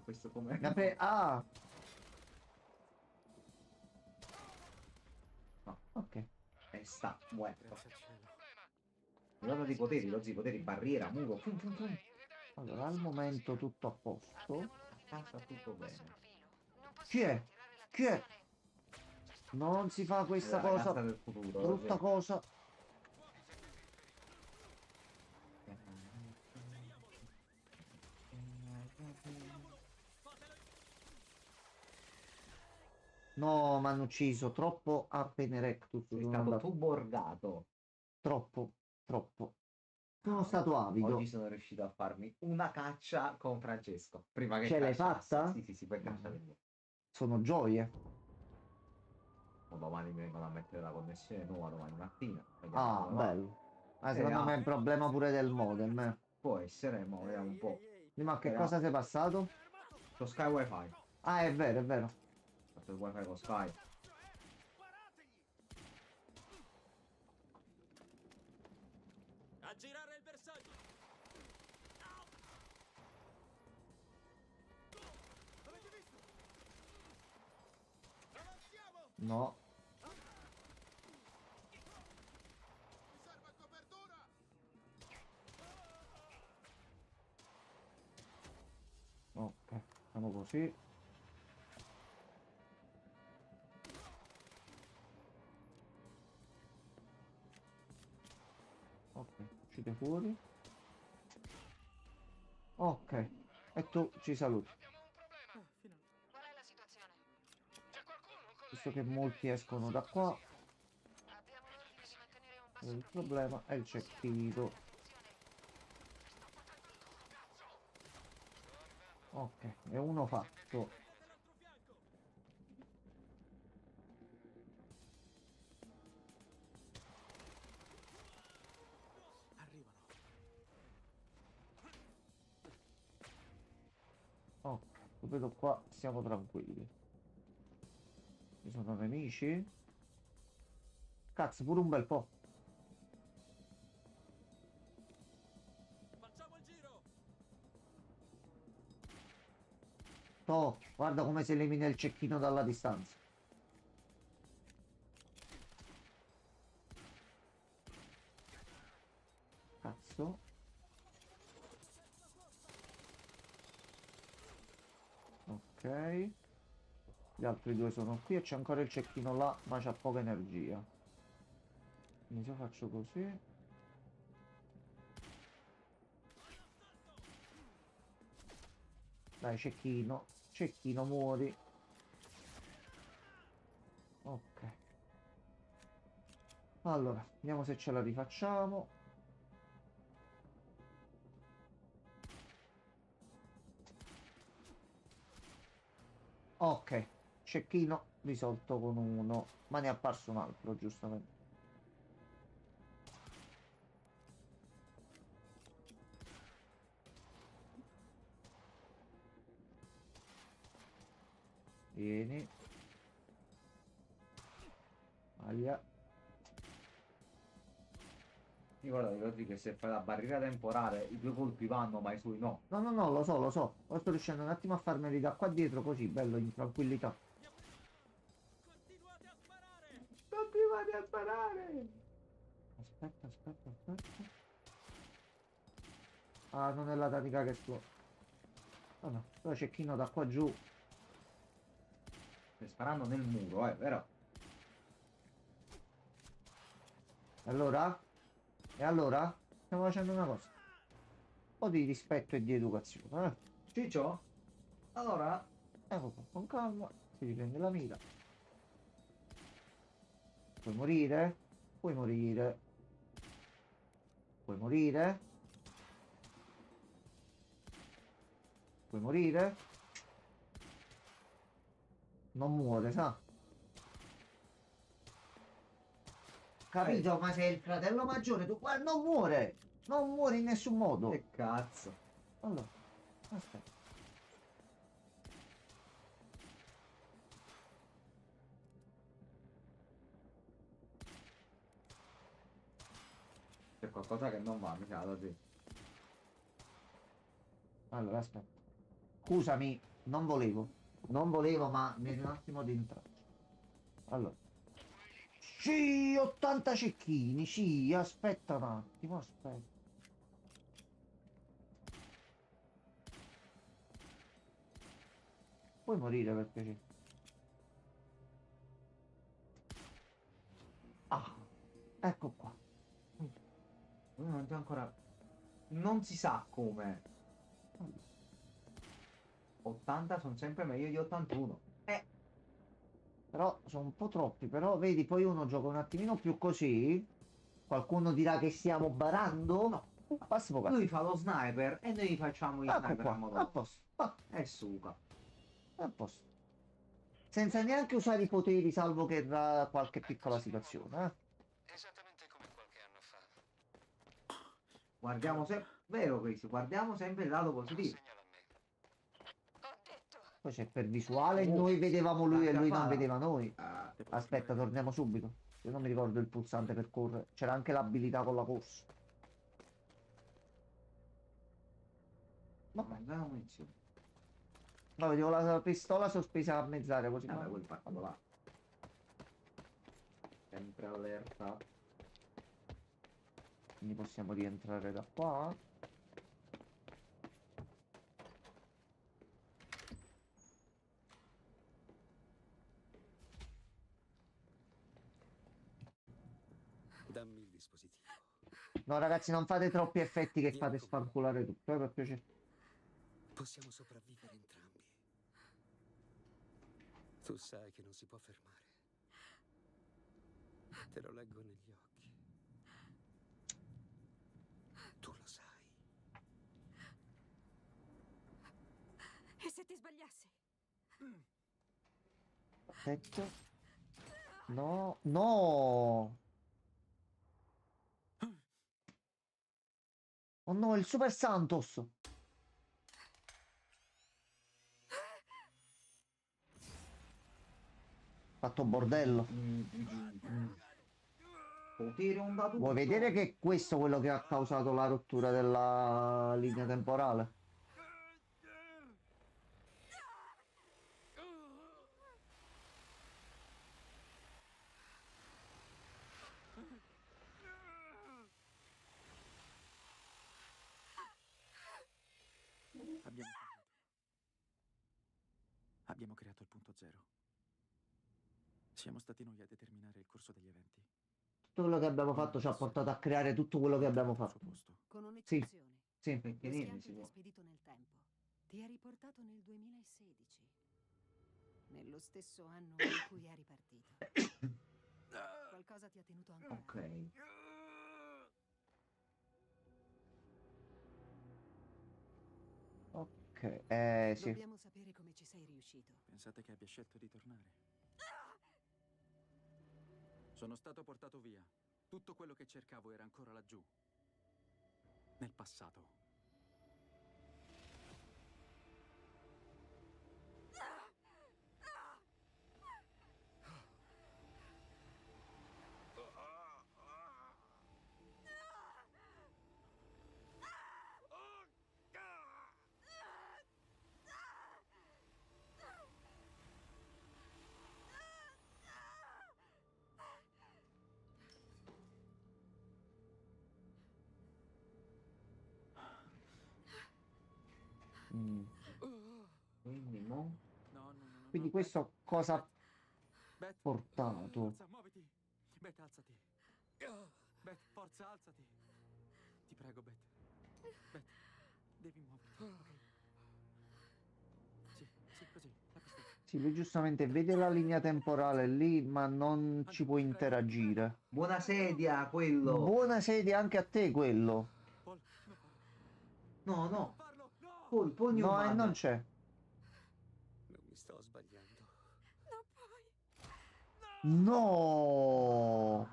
Speaker 5: Questo com'è?
Speaker 1: Ah! No, ok.
Speaker 5: Testa, muerto. Guarda i poteri, lo poteri, barriera, muro. Fum, fum, fum.
Speaker 1: Allora, al momento tutto a posto.
Speaker 5: Sta tutto bene.
Speaker 1: Chi è? Chi è? Non si fa questa
Speaker 5: La
Speaker 1: cosa.
Speaker 5: ragazza del futuro,
Speaker 1: Brutta
Speaker 5: sì.
Speaker 1: cosa. No, mi hanno ucciso troppo a Penerectus.
Speaker 5: Sei
Speaker 1: sono
Speaker 5: stato
Speaker 1: andato-
Speaker 5: tu borgato.
Speaker 1: Troppo, troppo. Sono stato avido.
Speaker 5: Oggi sono riuscito a farmi una caccia con Francesco. Prima che
Speaker 1: Ce l'hai
Speaker 5: cacciasse.
Speaker 1: fatta?
Speaker 5: Sì, poi caccia del
Speaker 1: Sono gioie.
Speaker 5: domani mi vengono a mettere la connessione nuova domani mattina. Vediamo
Speaker 1: Ah,
Speaker 5: come va.
Speaker 1: bello. Secondo me è un problema pure del modem.
Speaker 5: Può essere, ma vediamo un po'.
Speaker 1: Ma che
Speaker 5: Speriamo.
Speaker 1: cosa sei passato?
Speaker 5: Lo Sky Wi-Fi.
Speaker 1: Ah, è vero, è vero.
Speaker 5: Ho fatto il Wi-Fi con Sky.
Speaker 17: A girare il bersaglio.
Speaker 1: No. Ok, facciamo così. Ok, uscite fuori. Ok, e tu ci saluti.
Speaker 15: Qual è la situazione?
Speaker 1: Visto che molti escono da qua. Il problema è il cecchino. Ok, è uno fatto. Ok, lo vedo qua, siamo tranquilli. Ci sono nemici? Cazzo, pure un bel po'. Oh, guarda come si elimina il cecchino dalla distanza. Cazzo. Ok. Gli altri due sono qui e c'è ancora il cecchino là, ma c'ha poca energia. Quindi se faccio così. Dai, cecchino. Cecchino, muori. Ok. Allora, vediamo se ce la rifacciamo. Ok, cecchino risolto con uno, ma ne è apparso un altro, giustamente. Vieni. Aia.
Speaker 5: Ricordatevi che se fai la barriera temporale i due colpi vanno, ma i suoi no.
Speaker 1: No, no, no, lo so, lo so. Ora sto riuscendo un attimo a farmeli da qua dietro così, bello, in tranquillità. Continuate a sparare! Aspetta, aspetta, aspetta. Ah, non è la tattica che sto. Oh no, però cecchino da qua giù.
Speaker 5: Stai sparando nel muro, vero?
Speaker 1: Allora? E allora? Stiamo facendo una cosa. Un po' di rispetto e di educazione, eh?
Speaker 5: Ciccio? Allora?
Speaker 1: Ecco qua, con calma, si riprende la mira. Puoi morire? Puoi morire. Puoi morire? Puoi morire? Non muore, sa? Capito? Ma sei il fratello maggiore, tu qua non muore! Non muore in nessun modo!
Speaker 5: Che cazzo?
Speaker 1: Allora, aspetta.
Speaker 5: C'è qualcosa che non va, mi sa, da te.
Speaker 1: Allora, aspetta. Scusami, non volevo. Non volevo, ma mi è un attimo di intralcio. Allora. Sì, 80 cecchini, sì, aspetta un attimo, aspetta. Puoi morire per piacere. Ah, ecco qua.
Speaker 5: Non c'è ancora... Non si sa come. 80 sono sempre meglio di 81.
Speaker 1: Però sono un po' troppi, però vedi, poi uno gioca un attimino più così. Qualcuno dirà che stiamo barando? No.
Speaker 5: Lui fa lo sniper e noi facciamo il
Speaker 1: Ecco
Speaker 5: sniper
Speaker 1: qua,
Speaker 5: a modo
Speaker 1: a
Speaker 5: nostro.
Speaker 1: posto. Ah,
Speaker 5: È suca.
Speaker 1: a posto. Senza neanche usare i poteri, salvo che da qualche piccola situazione,
Speaker 14: Esattamente come qualche anno fa.
Speaker 5: Guardiamo sempre... Vero, Chris, guardiamo sempre il lato positivo.
Speaker 1: Poi c'è per visuale, noi vedevamo lui e lui non vedeva noi.
Speaker 5: Ah,
Speaker 1: Aspetta, torniamo subito. Io non mi ricordo il pulsante per correre. C'era anche l'abilità con la corsa.
Speaker 5: Vabbè, andiamo munizioni.
Speaker 1: No, vedevo la pistola sospesa a mezz'aria così.
Speaker 5: Vabbè, quel particolare. Sempre allerta.
Speaker 1: Quindi possiamo rientrare da qua.
Speaker 20: Dammi il dispositivo.
Speaker 1: No, ragazzi, non fate troppi effetti che fate sfanculare tutto, per piacere.
Speaker 20: Possiamo sopravvivere entrambi. Tu sai che non si può fermare. Te lo leggo negli occhi. Tu lo sai.
Speaker 19: E se ti sbagliassi?
Speaker 1: Aspetta. No, no! Oh no, il Super Santos! Fatto bordello. Vuoi vedere che è questo quello che ha causato la rottura della linea temporale?
Speaker 17: Abbiamo creato il punto zero. Siamo stati noi a determinare il corso degli eventi.
Speaker 1: Tutto quello che abbiamo fatto ci ha portato a creare tutto quello che abbiamo fatto.
Speaker 19: Con
Speaker 1: Sì,
Speaker 19: un'eccezione.
Speaker 1: sì.
Speaker 19: Lo schianto ti ha spedito nel tempo. Ti ha riportato nel 2016. Nello stesso anno in cui eri partito. Qualcosa ti ha tenuto ancora.
Speaker 5: Ok.
Speaker 1: Ok, sì.
Speaker 19: Dobbiamo sapere come ci sei riuscito.
Speaker 17: Pensate che abbia scelto di tornare? Sono stato portato via. Tutto quello che cercavo era ancora laggiù. Nel passato.
Speaker 5: Quindi mo?
Speaker 1: Quindi questo cosa ha
Speaker 17: Beth,
Speaker 1: portato?
Speaker 17: muoviti. Beth, alzati. Beth, forza, alzati. Ti prego, Beth. Beth, devi muoverti, ok? Sì, sì, così, la pistola.
Speaker 1: Sì, lui giustamente vede la linea temporale lì, ma non ci può interagire.
Speaker 5: Buona sedia, quello.
Speaker 1: Buona sedia anche a te, quello.
Speaker 5: No, no. Paul
Speaker 1: No,
Speaker 5: Newman.
Speaker 1: non c'è.
Speaker 20: Non mi sto sbagliando.
Speaker 1: No!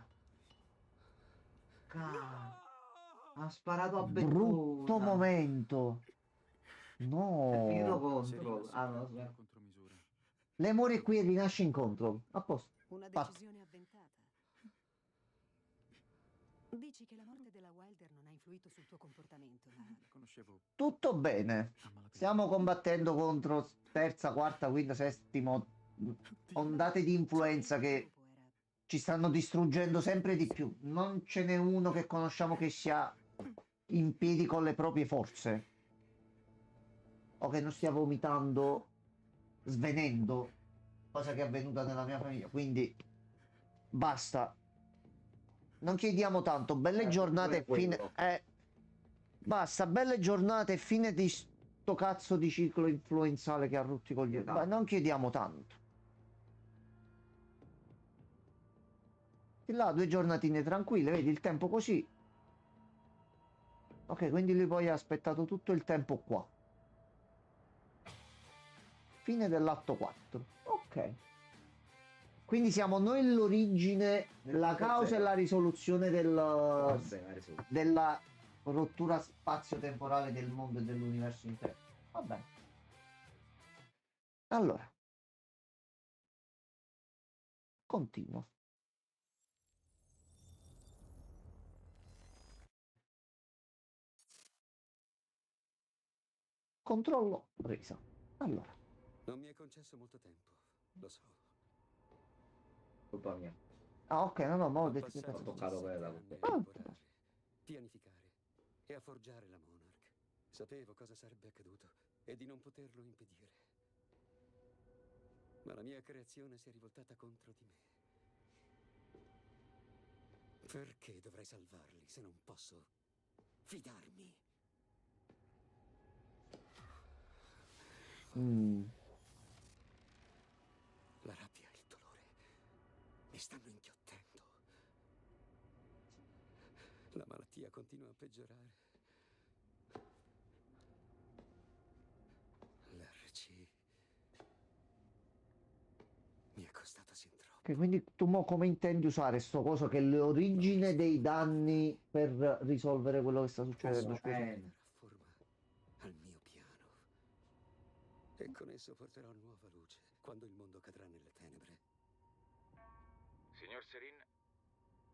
Speaker 5: Ha sparato a
Speaker 1: Brutto
Speaker 5: Bettosa.
Speaker 1: momento.
Speaker 5: È finito
Speaker 1: No.
Speaker 5: Control. Ah, no, aspetta.
Speaker 1: Lei muore qui e rinasce in Control. A posto.
Speaker 15: Una
Speaker 1: Fatto.
Speaker 15: decisione avventata. Dici che la morte della Wilder non ha influito sul tuo comportamento, ma
Speaker 17: Conoscevo.
Speaker 1: Tutto bene. Stiamo combattendo contro terza, quarta, quinta, settimo ondate di influenza che ci stanno distruggendo sempre di più. Non ce n'è uno che conosciamo che sia in piedi con le proprie forze. O che non stia vomitando, svenendo, cosa che è avvenuta nella mia famiglia. Quindi basta. Non chiediamo tanto, belle giornate e fine. Basta, belle giornate e fine di sto cazzo di ciclo influenzale che ha rotti con gli. Ma non chiediamo tanto. Di là, 2 giornatine tranquille, vedi il tempo così. Ok, quindi lui poi ha aspettato tutto il tempo qua. Fine dell'atto 4. Ok. Quindi siamo noi l'origine, la causa e la risoluzione della rottura spazio-temporale del mondo e dell'universo intero. Va bene. Allora. Continuo. Controllo resa. Allora.
Speaker 20: Non mi è concesso molto tempo, lo so.
Speaker 5: Colpa mia.
Speaker 1: Ah, ok, no, ma ho detto che
Speaker 20: Passato
Speaker 5: ho toccato quella.
Speaker 20: a elaborare, pianificare e a forgiare la Monarch. Sapevo cosa sarebbe accaduto e di non poterlo impedire. Ma la mia creazione si è rivoltata contro di me. Perché dovrei salvarli se non posso fidarmi? La rabbia e il dolore mi stanno inghiottendo. La malattia continua a peggiorare. L'RC mi è costato sin troppo.
Speaker 1: Ok, quindi tu mo come intendi usare sto coso che è l'origine dei danni per risolvere quello che sta succedendo? Scusa.
Speaker 20: Forma al mio piano. E con esso porterò nuova luce quando il mondo cadrà nelle tenebre.
Speaker 21: Signor Serin,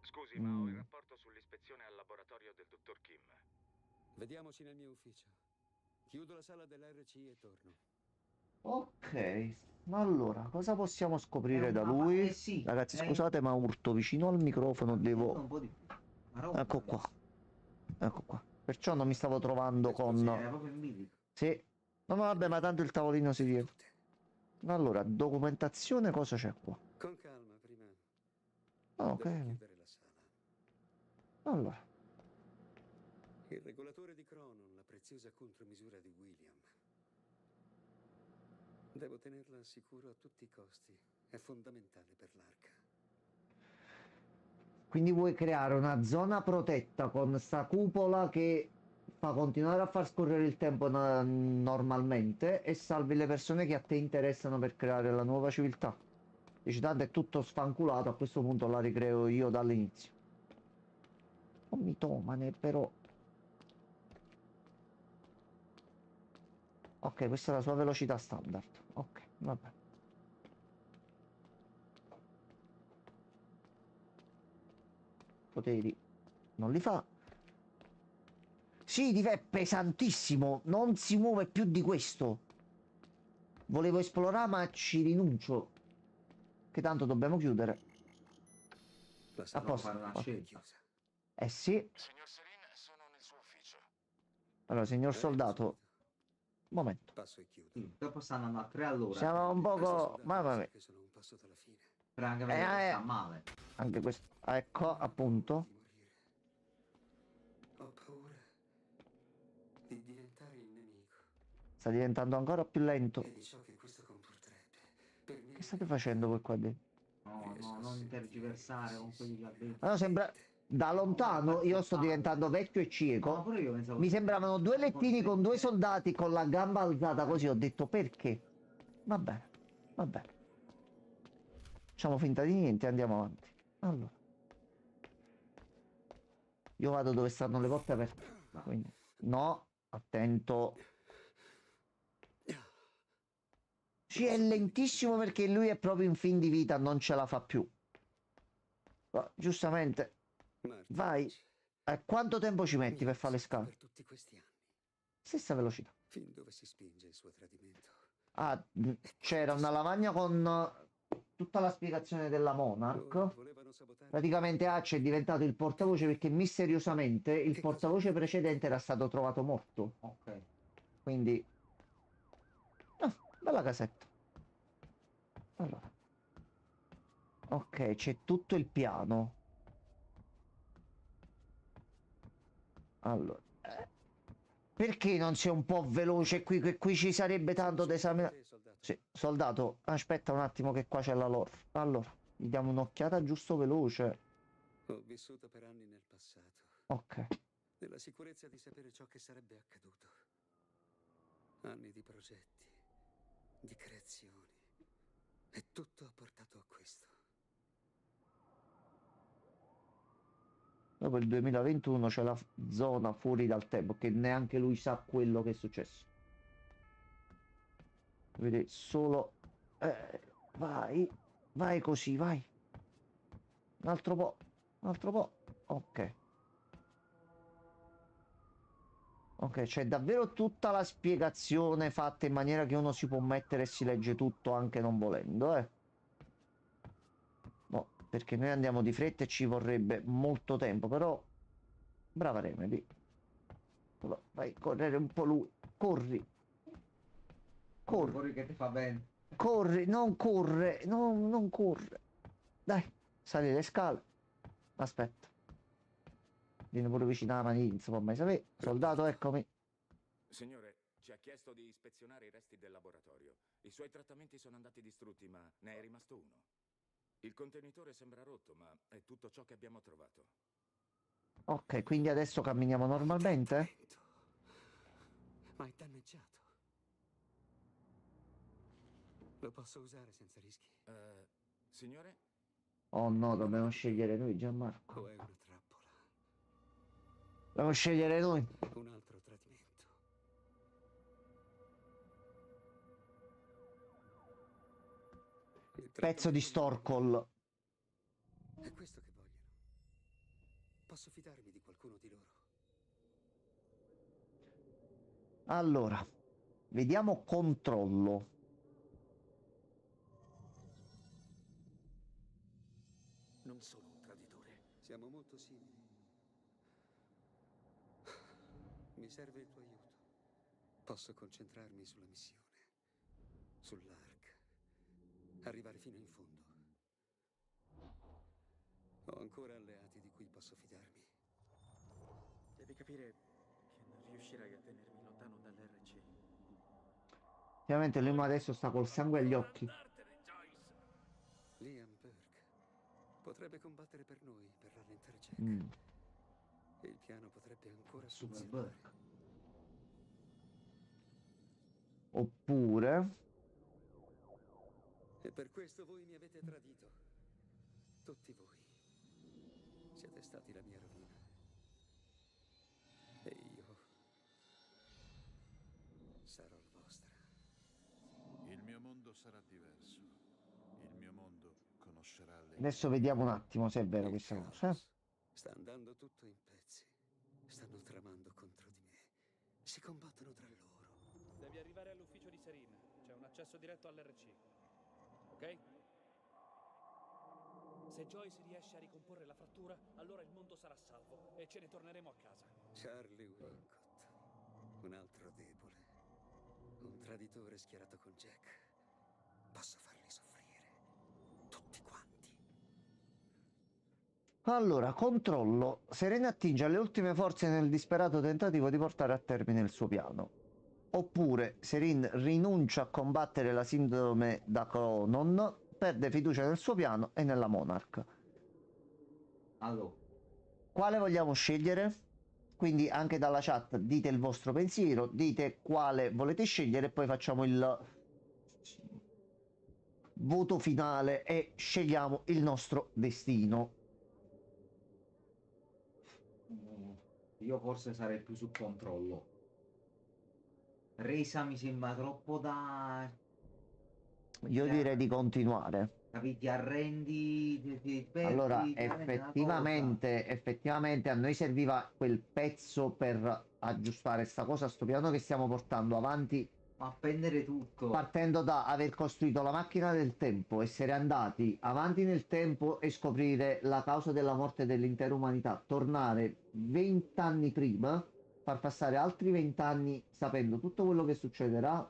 Speaker 21: scusi, ma ho il rapporto sull'ispezione al laboratorio del dottor Kim.
Speaker 20: Vediamoci nel mio ufficio. Chiudo la sala dell'RC e torno.
Speaker 1: Ok, ma allora cosa possiamo scoprire da lui?
Speaker 5: sì,
Speaker 1: Ragazzi, scusate, ma urto vicino al microfono, devo. Ecco qua. Ecco qua. Perciò non mi stavo trovando con.
Speaker 5: Era proprio in bilico.
Speaker 1: Sì. No, ma vabbè, ma tanto il tavolino si riempie. Allora, documentazione, cosa c'è qua?
Speaker 20: Con calma, prima.
Speaker 1: Ah, ok.
Speaker 20: Devo chiudere la sala.
Speaker 1: Allora.
Speaker 20: Il regolatore di Cronon, la preziosa contromisura di William. Devo tenerla al sicuro a tutti i costi. È fondamentale per l'Arca.
Speaker 1: Quindi vuoi creare una zona protetta con sta cupola che fa continuare a far scorrere il tempo normalmente e salvi le persone che a te interessano per creare la nuova civiltà. Dici, tanto è tutto sfanculato, a questo punto la ricreo io dall'inizio. Non mitomane, però. Ok, questa è la sua velocità standard. Ok, vabbè. Poteri non li fa. Sì, è pesantissimo, non si muove più di questo. Volevo esplorare, ma ci rinuncio. Che tanto dobbiamo chiudere. A posto. Eh sì.
Speaker 21: Signor Serin, sono nel suo ufficio.
Speaker 1: Allora, signor soldato. Un momento.
Speaker 20: Passo e chiudo.
Speaker 5: Sì, dopo stanno andando a 3 all'ora.
Speaker 1: Siamo un poco. Mamma mia.
Speaker 20: Che sono un passo dalla fine.
Speaker 5: Però anche perché sta male.
Speaker 1: Anche questo. Ecco, appunto.
Speaker 20: di diventare il nemico
Speaker 1: Sta diventando ancora più lento.
Speaker 20: e di ciò che questo comporterebbe. Per me
Speaker 1: Che state facendo voi qua dentro?
Speaker 5: No, no, non tergiversare con quelli là dentro.
Speaker 1: Allora sembra... Da lontano io sto diventando vecchio e
Speaker 5: No,
Speaker 1: cieco.
Speaker 5: pure io pensavo...
Speaker 1: Mi sembravano due lettini con due soldati con la gamba alzata così. Ho detto perché? Va bene, va bene. Facciamo finta di niente e andiamo avanti. Allora. Io vado dove stanno le porte aperte. Quindi, no, attento. Sì, è lentissimo perché lui è proprio in fin di vita, non ce la fa più. Ma, giustamente, vai. Quanto tempo ci metti per fare le scale?
Speaker 20: per tutti questi anni.
Speaker 1: Stessa velocità.
Speaker 20: Fin dove si spinge il suo tradimento?
Speaker 1: Ah, c'era una lavagna con tutta la spiegazione della Monarch. Praticamente Hatch è diventato il portavoce perché misteriosamente il portavoce precedente era stato trovato morto.
Speaker 5: Ok.
Speaker 1: Quindi... Ah, bella casetta. Allora. Ok, c'è tutto il piano. Allora. Perché non sei un po' veloce qui? Che qui ci sarebbe tanto da esaminare. Sì, soldato, aspetta un attimo che qua c'è la lore. Allora, gli diamo un'occhiata giusto veloce.
Speaker 20: Ho vissuto per anni nel passato.
Speaker 1: Ok.
Speaker 20: Nella sicurezza di sapere ciò che sarebbe accaduto. Anni di progetti, di creazioni. E tutto ha portato a questo.
Speaker 1: Dopo il 2021 c'è la zona fuori dal tempo, che neanche lui sa quello che è successo. Vedi, solo... vai, vai così, vai. Un altro po', un altro po'. Ok. Ok, c'è davvero tutta la spiegazione fatta in maniera che uno si può mettere e si legge tutto anche non volendo, No, perché noi andiamo di fretta e ci vorrebbe molto tempo, però... Brava Remedy. Vai, correre un po' lui. Corri. Corri.
Speaker 5: Corri che ti fa bene.
Speaker 1: Corri, non corre, non corre. Dai, sali le scale. Aspetta. Vieni pure vicino alla maniglia, insomma, mai sapere. Soldato, eccomi.
Speaker 21: Signore, ci ha chiesto di ispezionare i resti del laboratorio. I suoi trattamenti sono andati distrutti, ma ne è rimasto uno. Il contenitore sembra rotto, ma è tutto ciò che abbiamo trovato.
Speaker 1: Ok, quindi adesso camminiamo normalmente?
Speaker 20: Ma è danneggiato. Lo posso usare senza rischi?
Speaker 21: Signore?
Speaker 1: Oh no, dobbiamo scegliere noi, Gianmarco.
Speaker 20: O è una trappola?
Speaker 1: Dobbiamo scegliere noi.
Speaker 20: Un altro tradimento.
Speaker 1: Pezzo di Storkol.
Speaker 20: È questo che vogliono. Posso fidarmi di qualcuno di loro?
Speaker 1: Allora, vediamo controllo.
Speaker 20: Non sono un traditore. Siamo molto simili. Mi serve il tuo aiuto. Posso concentrarmi sulla missione. Sull'Ark. Arrivare fino in fondo. Ho ancora alleati di cui posso fidarmi.
Speaker 17: Devi capire che non riuscirai a tenermi lontano dall'RC.
Speaker 1: Ovviamente lui adesso sta col sangue agli occhi.
Speaker 20: Liam Burke potrebbe combattere per noi, per rallentare Jack. E il piano potrebbe ancora funzionare.
Speaker 1: Oppure...
Speaker 20: E per questo voi mi avete tradito. Tutti voi. Siete stati la mia rovina. E io sarò la vostra.
Speaker 6: Il mio mondo sarà diverso. Il mio mondo conoscerà le...
Speaker 1: Adesso vediamo un attimo se è vero questa cosa.
Speaker 20: Sta andando tutto in pezzi. Stanno tramando contro di me. Si combattono tra loro.
Speaker 22: Devi arrivare all'ufficio di Serin. C'è un accesso diretto all'RC. Ok? Se Joyce riesce a ricomporre la frattura, allora il mondo sarà salvo e ce ne torneremo a casa.
Speaker 20: Charlie Wincott. Un altro debole. Un traditore schierato con Jack. Posso farli soffrire. Tutti quanti.
Speaker 1: Allora, controllo. Serena attinge alle ultime forze nel disperato tentativo di portare a termine il suo piano. Oppure Serena rinuncia a combattere la sindrome da Cronon, perde fiducia nel suo piano e nella Monarch.
Speaker 5: Allora,
Speaker 1: quale vogliamo scegliere? Quindi anche dalla chat dite il vostro pensiero, dite quale volete scegliere e poi facciamo il voto finale e scegliamo il nostro destino.
Speaker 5: io forse sarei più sul controllo. Resa mi sembra troppo da...
Speaker 1: Io direi di continuare.
Speaker 5: Capì? Ti arrendi, ti perdi,
Speaker 1: Allora,
Speaker 5: ti arrendi una
Speaker 1: effettivamente a noi serviva quel pezzo per aggiustare sta cosa, sto piano che stiamo portando avanti.
Speaker 5: Ma appendere tutto.
Speaker 1: Partendo da aver costruito la macchina del tempo, essere andati avanti nel tempo e scoprire la causa della morte dell'intera umanità, tornare 20 anni prima, far passare altri 20 anni sapendo tutto quello che succederà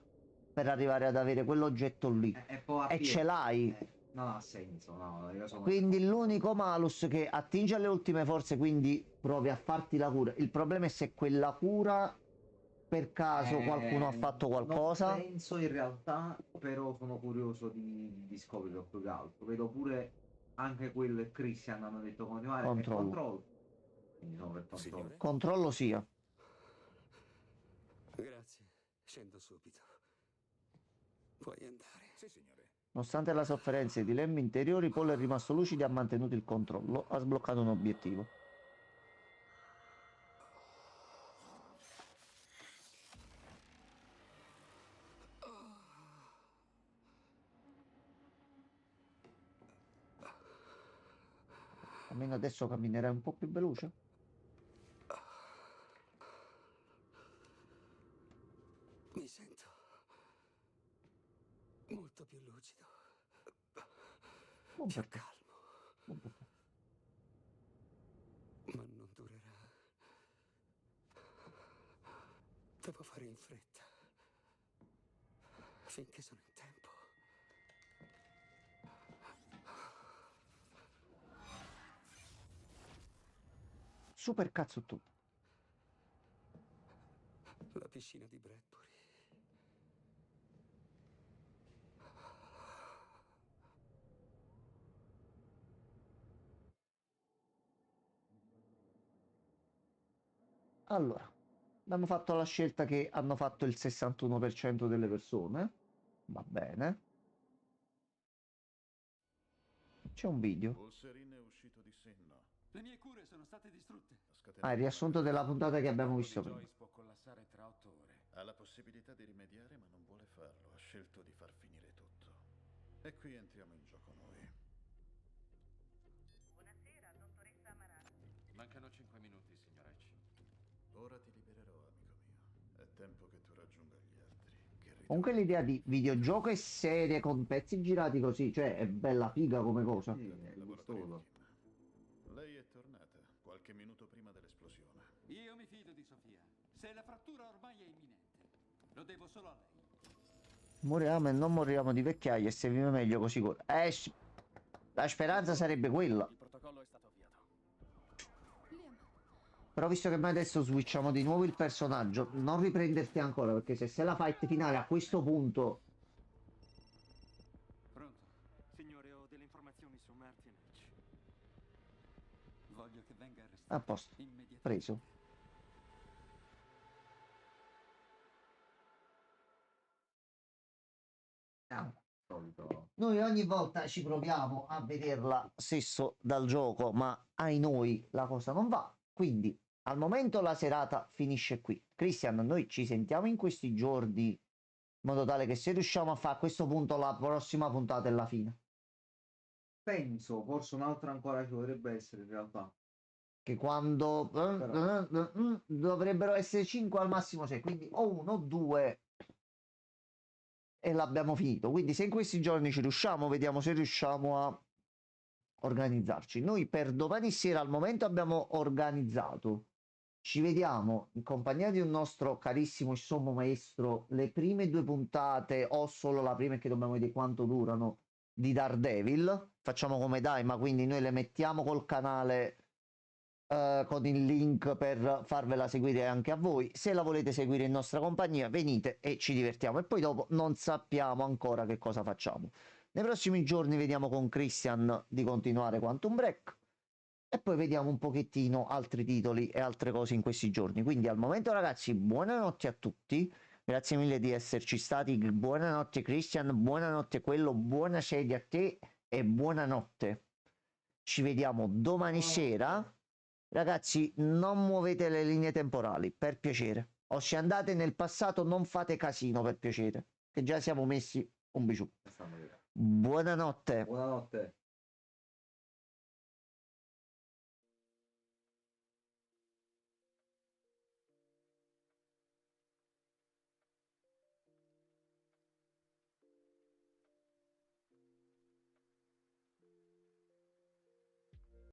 Speaker 1: per arrivare ad avere quell'oggetto lì. E ce l'hai.
Speaker 5: Non ha senso, no, io sono...
Speaker 1: Quindi l'unico malus che attinge alle ultime forze, quindi provi a farti la cura. Il problema è se quella cura per caso qualcuno ha fatto qualcosa.
Speaker 5: Non penso in realtà, però sono curioso di scoprire più che altro. Vedo pure anche quello e Christian hanno detto continuare per controllo. Quindi no, per controllo.
Speaker 1: Controllo sia.
Speaker 7: Grazie, scendo subito. Puoi andare.
Speaker 21: Sì, signore.
Speaker 1: Nonostante la sofferenza e i dilemmi interiori, Paul è rimasto lucido e ha mantenuto il controllo. Ha sbloccato un obiettivo. Almeno adesso camminerai un po' più veloce.
Speaker 7: Mi sento molto più lucido.
Speaker 1: Buon
Speaker 7: più
Speaker 1: per te.
Speaker 7: calmo.
Speaker 1: Buon per te.
Speaker 7: Ma non durerà. Devo fare in fretta. Finché sono in tempo.
Speaker 1: Super cazzo tu.
Speaker 7: La piscina di Bradbury.
Speaker 1: Allora, abbiamo fatto la scelta che hanno fatto il 61% delle persone. Va bene. C'è un video.
Speaker 6: Ulserin è uscito di Senna.
Speaker 11: Le mie cure sono state distrutte.
Speaker 1: Ah, il riassunto della puntata che abbiamo visto prima.
Speaker 2: Joyce può collassare tra 8 ore.
Speaker 6: Ha la possibilità di rimediare, ma non vuole farlo. Ha scelto di far finire tutto. E qui entriamo in gioco noi.
Speaker 15: Buonasera, dottoressa Amaral.
Speaker 21: Mancano 5 minuti, signor H.
Speaker 6: Ora ti libererò, amico mio. È tempo che tu raggiunga gli altri.
Speaker 1: Comunque l'idea di videogioco e serie con pezzi girati così, cioè è bella figa come cosa.
Speaker 6: Lei è tornata qualche minuto prima dell'esplosione.
Speaker 11: Io mi fido di Sofia. Se la frattura ormai è imminente, lo devo solo a lei.
Speaker 1: Moriamo e non moriamo di vecchiaia e se vive meglio così. La speranza sarebbe quella.
Speaker 22: Il protocollo è stato avviato.
Speaker 1: Però visto che noi adesso switchiamo di nuovo il personaggio, non riprenderti ancora, perché se sei la fight finale a questo punto...
Speaker 11: Pronto? Signore, ho delle informazioni su Martin H. Voglio che venga arrestato.
Speaker 1: A posto. Preso. Noi ogni volta ci proviamo a vederla stesso dal gioco, ma ai noi la cosa non va. Quindi al momento la serata finisce qui. Christian, noi ci sentiamo in questi giorni in modo tale che se riusciamo a fare a questo punto la prossima puntata è la fine.
Speaker 5: Penso, forse un'altra ancora ci dovrebbe essere in realtà.
Speaker 1: Che quando dovrebbero essere 5 al massimo 6, quindi o 1 o 2 e l'abbiamo finito. Quindi se in questi giorni ci riusciamo, vediamo se riusciamo a organizzarci. Noi per domani sera al momento abbiamo organizzato. Ci vediamo in compagnia di un nostro carissimo e sommo maestro le prime 2 puntate o solo la prima, che dobbiamo vedere quanto durano, di Daredevil. facciamo come Daima, quindi noi le mettiamo col canale con il link per farvela seguire anche a voi. Se la volete seguire in nostra compagnia, venite e ci divertiamo. E poi dopo non sappiamo ancora che cosa facciamo. Nei prossimi giorni vediamo con Christian di continuare Quantum Break e poi vediamo un pochettino altri titoli e altre cose in questi giorni. Quindi al momento, ragazzi, buonanotte a tutti. Grazie mille di esserci stati. Buonanotte Christian, buonanotte quello, buona sedia a te e buonanotte. Ci vediamo domani sera. Ragazzi, non muovete le linee temporali, per piacere. O se andate nel passato non fate casino, per piacere, che già siamo messi un biciù. Buonanotte.
Speaker 5: Buonanotte.